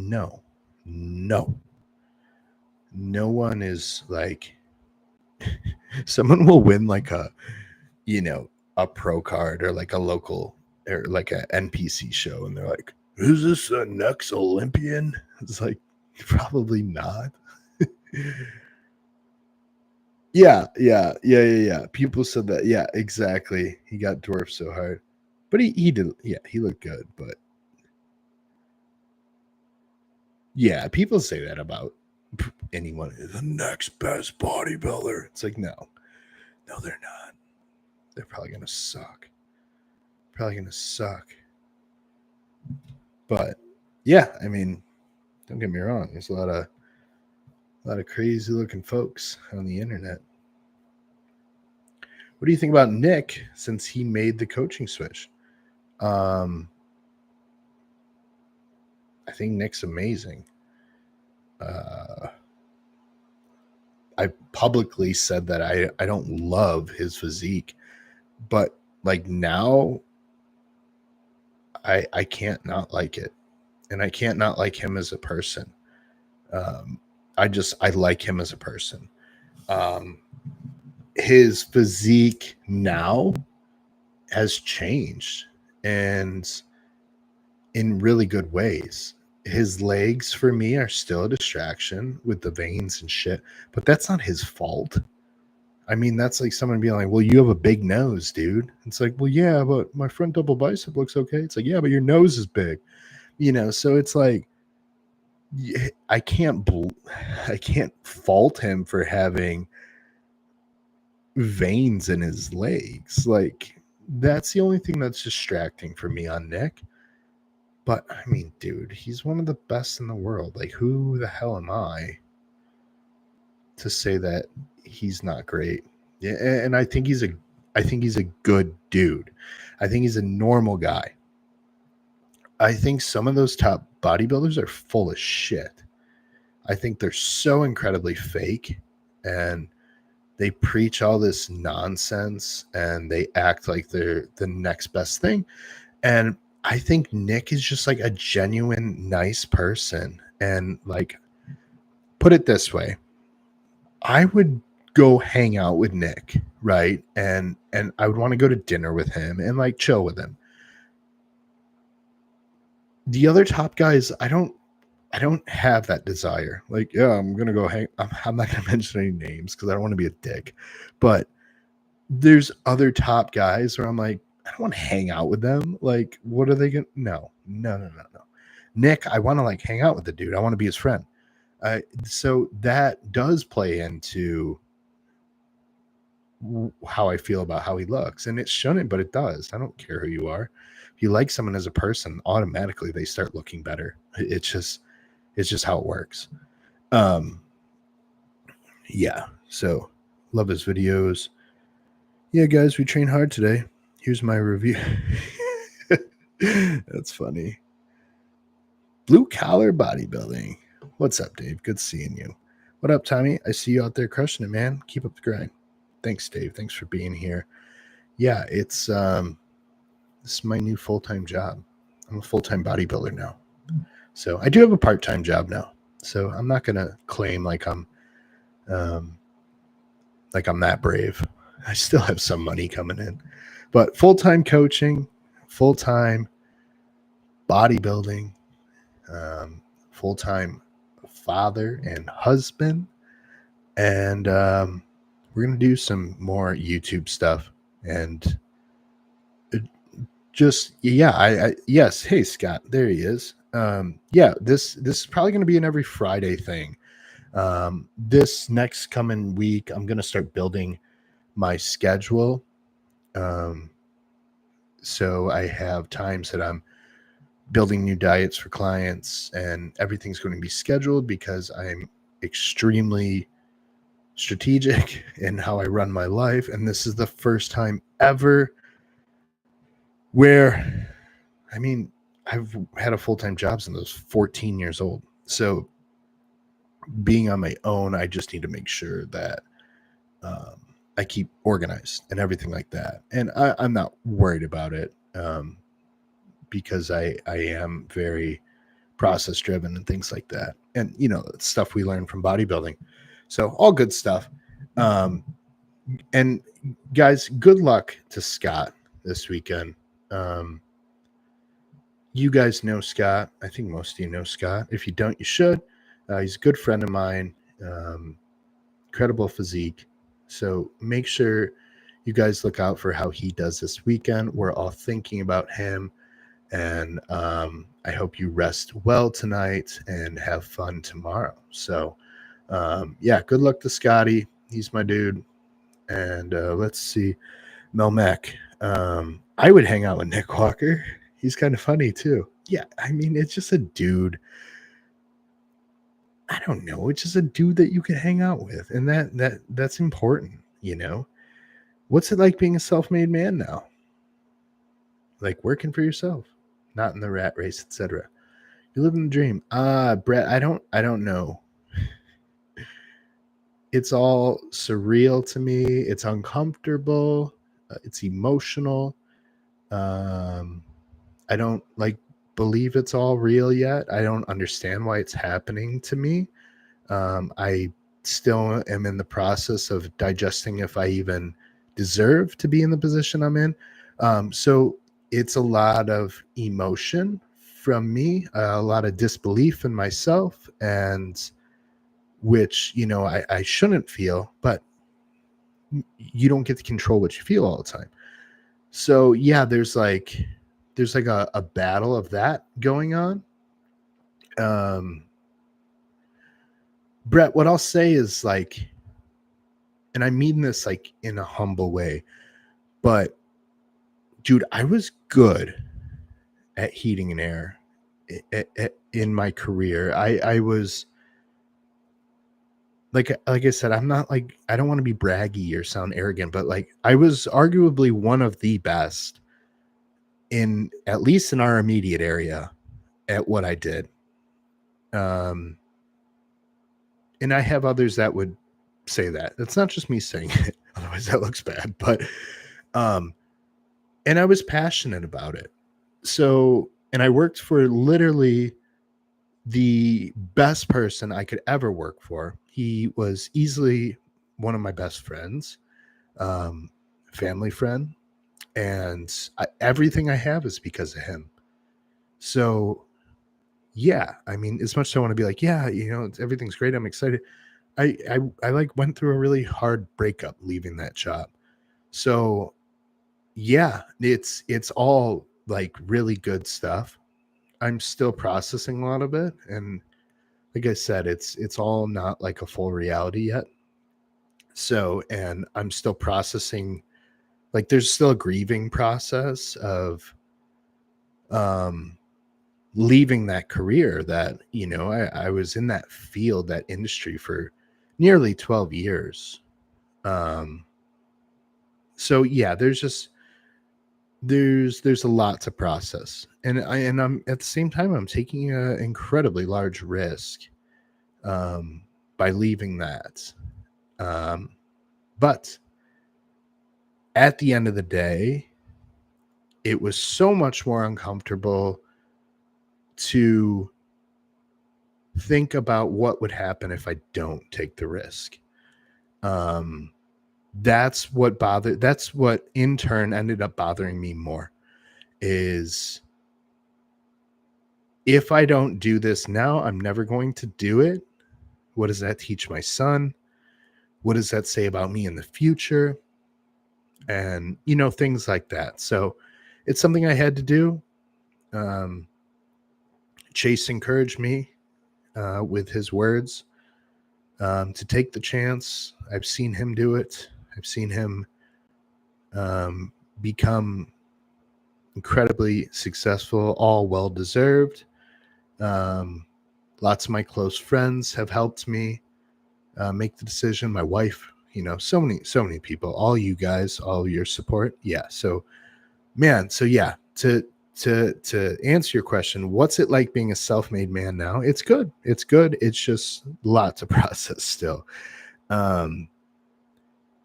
is like someone will win like a pro card or like a local or like a NPC show, and they're like, "Is this the next Olympian?" It's like, probably not. Yeah. People said that. Yeah, exactly. He got dwarfed so hard, but he did. Yeah, he looked good. But yeah, people say that about anyone. The next best bodybuilder. It's like, no, they're not. They're probably gonna suck. But yeah, I mean, don't get me wrong. There's a lot of crazy looking folks on the internet. What do you think about Nick since he made the coaching switch? I think Nick's amazing. I publicly said that I don't love his physique, but like now I can't not like it, and I can't not like him as a person. I like him as a person. His physique now has changed, and in really good ways. His legs for me are still a distraction with the veins and shit, but that's not his fault. I mean, that's like someone being like, "Well, you have a big nose, dude." It's like, "Well, yeah, but my front double bicep looks okay." It's like, "Yeah, but your nose is big." So it's like I can't I can't fault him for having veins in his legs. Like, that's the only thing that's distracting for me on Nick. But I mean, dude, he's one of the best in the world. Like, who the hell am I to say that he's not great? Yeah, and I think he's a good dude. I think he's a normal guy. I think some of those top bodybuilders are full of shit. I think they're so incredibly fake, and they preach all this nonsense, and they act like they're the next best thing. And I think Nick is just like a genuine nice person. And like, put it this way, I would go hang out with Nick, right? And I would want to go to dinner with him and like chill with him. The other top guys, I don't have that desire. Like, yeah, I'm gonna go hang. I'm not gonna mention any names because I don't want to be a dick. But there's other top guys where I'm like, I don't want to hang out with them. Like, what are they gonna? No. Nick, I want to like hang out with the dude. I want to be his friend. So that does play into how I feel about how he looks, and it shouldn't, but it does. I don't care who you are. If you like someone as a person, automatically they start looking better. It's just how it works. Yeah. So love his videos. Yeah, guys, we train hard today. Here's my review. That's funny. Blue collar bodybuilding. What's up, Dave? Good seeing you. What up, Tommy? I see you out there crushing it, man. Keep up the grind. Thanks, Dave. Thanks for being here. Yeah, it's this is my new full-time job. I'm a full-time bodybuilder now. So I do have a part-time job now. So I'm not gonna claim like I'm that brave. I still have some money coming in. But full-time coaching, full-time bodybuilding, full-time father and husband, and we're gonna do some more YouTube stuff. And just yes, hey Scott, there he is. Yeah, this is probably gonna be an every Friday thing. This next coming week, I'm gonna start building my schedule. So I have times that I'm building new diets for clients, and everything's going to be scheduled because I'm extremely strategic in how I run my life. And this is the first time ever where, I mean, I've had a full-time job since I was 14 years old. So being on my own, I just need to make sure that I keep organized and everything like that. And I'm not worried about it because I am very process driven and things like that. And, stuff we learned from bodybuilding. So all good stuff. And guys, good luck to Scott this weekend. You guys know Scott. I think most of you know Scott. If you don't, you should. He's a good friend of mine. Incredible physique. So make sure you guys look out for how he does this weekend. We're all thinking about him. And I hope you rest well tonight and have fun tomorrow. So, yeah, good luck to Scotty. He's my dude. And let's see, Melmac. I would hang out with Nick Walker. He's kind of funny too. Yeah, I mean, it's just a dude. I don't know. It's just a dude that you can hang out with, and that's important. What's it like being a self-made man now? Like working for yourself, not in the rat race, etc. You live in the dream. Brett, I don't know. It's all surreal to me. It's uncomfortable. It's emotional. I don't believe it's all real yet. I don't understand why it's happening to me. I still am in the process of digesting if I even deserve to be in the position I'm in. So it's a lot of emotion from me, a lot of disbelief in myself, and which, I shouldn't feel, but you don't get to control what you feel all the time. So yeah, there's like a battle of that going on. Brett, what I'll say is and I mean this in a humble way, but dude, I was good at heating and air in my career. I was like I said, I'm not I don't want to be braggy or sound arrogant, but I was arguably one of the best in at least in our immediate area at what I did. And I have others that would say that. It's not just me saying it, otherwise that looks bad. But and I was passionate about it. So, and I worked for literally the best person I could ever work for. He was easily one of my best friends, family friend, and everything I have is because of him. So, yeah, I mean, as much as I want to be like, yeah, everything's great. I'm excited. I went through a really hard breakup leaving that job. So, yeah, it's all really good stuff. I'm still processing a lot of it, and like I said, it's all not a full reality yet. So, and I'm still processing. There's still a grieving process of um leaving that career that I was in that field, that industry for nearly 12 years. So yeah, there's a lot to process, and I'm at the same time I'm taking an incredibly large risk by leaving that. But at the end of the day, it was so much more uncomfortable to think about what would happen if I don't take the risk. That's what in turn ended up bothering me more, is if I don't do this now, I'm never going to do it. What does that teach my son? What does that say about me in the future? And things like that. So it's something I had to do. Chase encouraged me with his words to take the chance. I've seen him do it. I've seen him become incredibly successful, all well-deserved. Lots of my close friends have helped me make the decision. My wife, so many people, all you guys, all your support. Yeah. So, man. So yeah, to answer your question, what's it like being a self-made man now? It's good. It's good. It's just a lot to process still.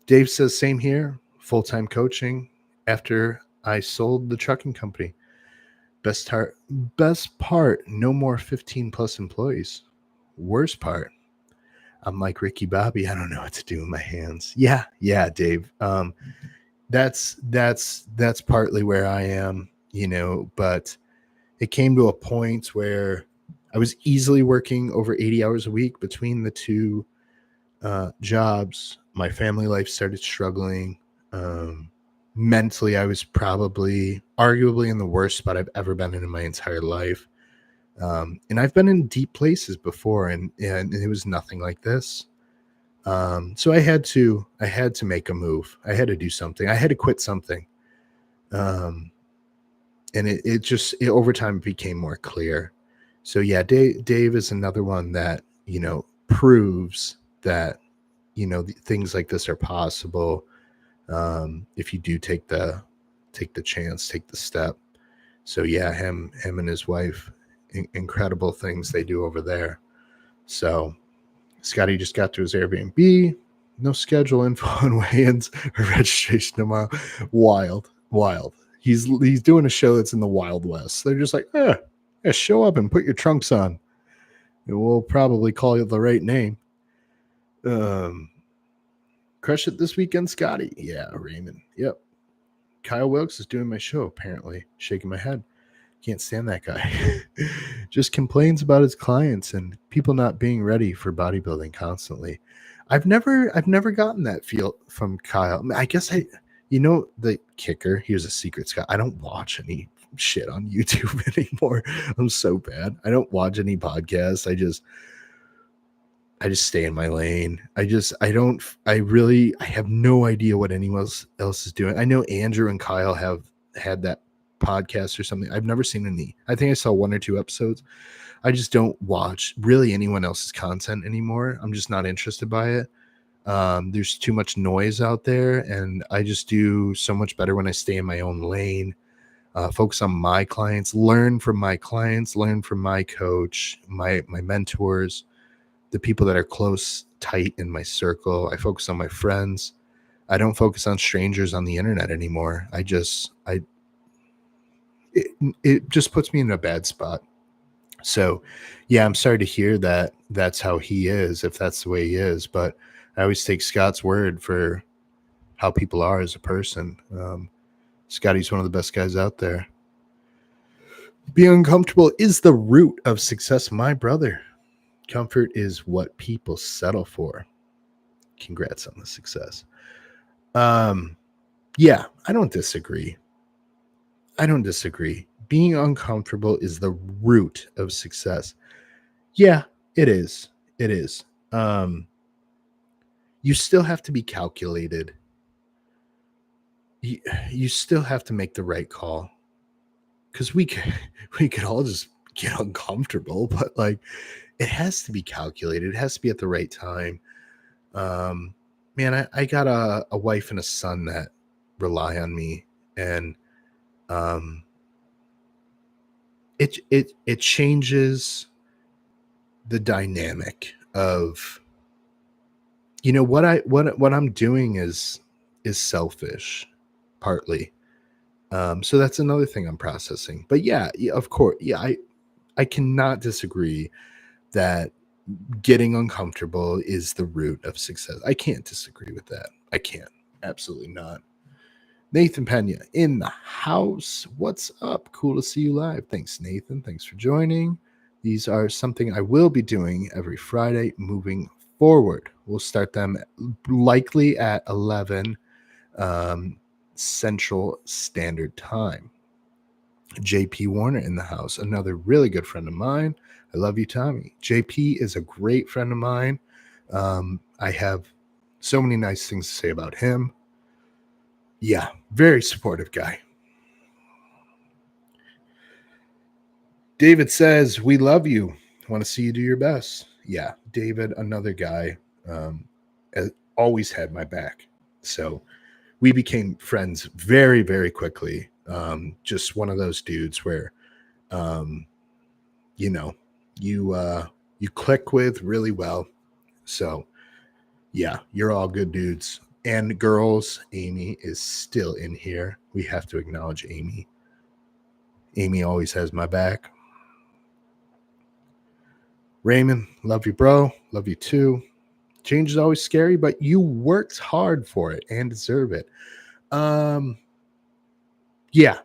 Dave says, same here, full-time coaching after I sold the trucking company. Best part, no more 15 plus employees. Worst part, I'm like Ricky Bobby. I don't know what to do with my hands. Yeah, Dave. That's partly where I am, but it came to a point where I was easily working over 80 hours a week between the two jobs. My family life started struggling. Mentally, I was probably arguably in the worst spot I've ever been in my entire life. And I've been in deep places before, and it was nothing like this. So I had to make a move. I had to do something. I had to quit something. Um, and it just over time became more clear. So yeah, Dave is another one that, proves that, things like this are possible. If you do take the chance, take the step. So yeah, him and his wife, incredible things they do over there. So Scotty just got to his Airbnb. No schedule info on weigh-ins or registration tomorrow. Wild. He's doing a show that's in the Wild West. They're just like, yeah, show up and put your trunks on. And we'll probably call you the right name. Crush it this weekend, Scotty. Yeah, Raymond. Yep. Kyle Wilkes is doing my show, apparently. Shaking my head. Can't stand that guy. Just complains about his clients and people not being ready for bodybuilding constantly. I've never gotten that feel from Kyle. I guess the kicker, he was a secret Scott. I don't watch any shit on YouTube anymore. I'm so bad. I don't watch any podcasts. I just stay in my lane. I have no idea what anyone else is doing. I know Andrew and Kyle have had that podcast or something. I've never seen any. I think I saw 1 or 2 episodes. I just don't watch really anyone else's content anymore. I'm just not interested by it. There's too much noise out there, and I just do so much better when I stay in my own lane. Focus on my clients, learn from my clients, learn from my coach, my mentors, the people that are close, tight in my circle. I focus on my friends. I don't focus on strangers on the internet anymore. It just puts me in a bad spot. So yeah, I'm sorry to hear that that's how he is, if that's the way he is, but I always take Scott's word for how people are as a person. Scotty's one of the best guys out there. Being uncomfortable is the root of success, my brother. Comfort is what people settle for. Congrats on the success. Yeah, I don't disagree. Being uncomfortable is the root of success. Yeah, it is. You still have to be calculated. You still have to make the right call. Because we could all just get uncomfortable, but like it has to be calculated. It has to be at the right time. Man, I got a wife and a son that rely on me, and it changes the dynamic of what I'm doing is selfish, partly. So that's another thing I'm processing. But yeah, of course, yeah, I cannot disagree that getting uncomfortable is the root of success. I can't disagree with that. I can't. Absolutely not. Nathan Pena in the house. What's up? Cool to see you live. Thanks, Nathan. Thanks for joining. These are something I will be doing every Friday moving forward. We'll start them likely at 11 Central Standard Time. JP Warner in the house, another really good friend of mine. I love you, Tommy. JP is a great friend of mine. I have so many nice things to say about him. Yeah, very supportive guy. David says, we love you. Want to see you do your best. Yeah, David, another guy, always had my back. So we became friends very, very quickly. Just one of those dudes where, you click with really well. So yeah, you're all good dudes. And girls, Amy is still in here. We have to acknowledge Amy. Amy always has my back. Raymond, love you, bro. Love you too. Change is always scary, but you worked hard for it and deserve it. Yeah.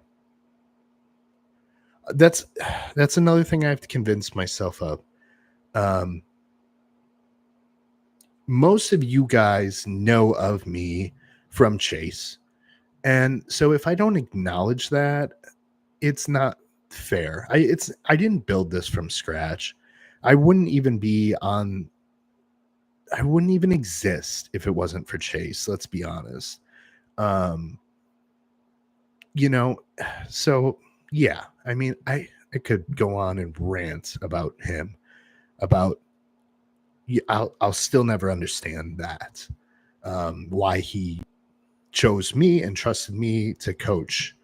that's another thing I have to convince myself of. Um, most of you guys know of me from Chase. And so if I don't acknowledge that, it's not fair. I didn't build this from scratch. I wouldn't even be on I wouldn't even exist if it wasn't for Chase, let's be honest. Um, you know, so yeah, I mean, I could go on and rant about him, about I'll still never understand that. Why he chose me and trusted me to coach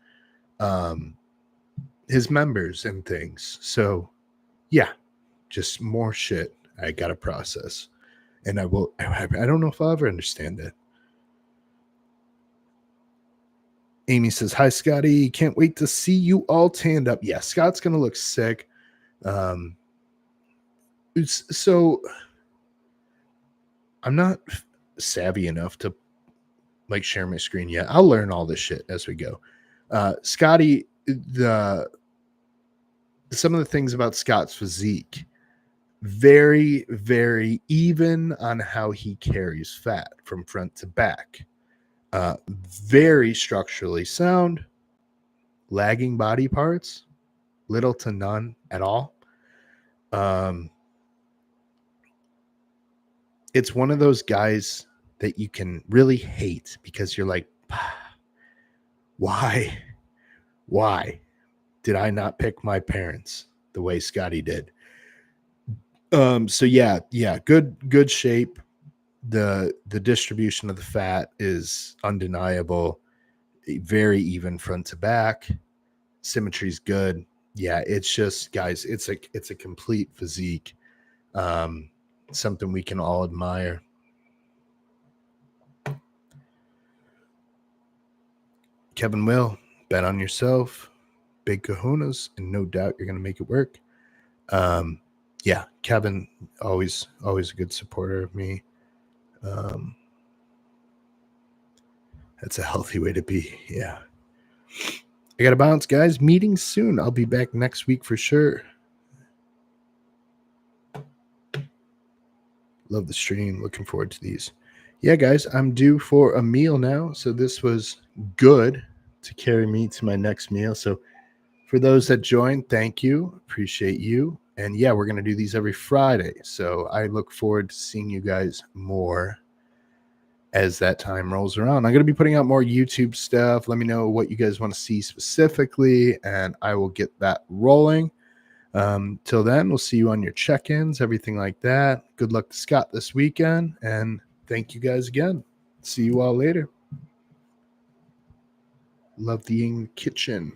um his members and things. So yeah, just more shit I gotta process. And I don't know if I'll ever understand it. Amy says, "Hi, Scotty. Can't wait to see you all tanned up." Yeah, Scott's gonna look sick. Um, so I'm not savvy enough to like share my screen yet. I'll learn all this shit as we go. Scotty, the some of the things about Scott's physique, very, very even on how he carries fat from front to back. Very structurally sound, lagging body parts, little to none at all. It's one of those guys that you can really hate because you're like, why did I not pick my parents the way Scotty did? So yeah, good shape. The distribution of the fat is undeniable. Very even front to back. Symmetry's good. Yeah, it's just, guys, it's a complete physique. Something we can all admire. Kevin Will, bet on yourself. Big kahunas, and no doubt you're going to make it work. Yeah, Kevin, always a good supporter of me. That's a healthy way to be. Yeah. I got to bounce, guys. Meeting soon. I'll be back next week for sure. Love the stream. Looking forward to these. Yeah, guys, I'm due for a meal now. So this was good to carry me to my next meal. So for those that joined, thank you. Appreciate you. And yeah, we're going to do these every Friday. So I look forward to seeing you guys more as that time rolls around. I'm going to be putting out more YouTube stuff. Let me know what you guys want to see specifically, and I will get that rolling. Till then, we'll see you on your check-ins, everything like that. Good luck to Scott this weekend, and thank you guys again. See you all later. Love the Ying Kitchen.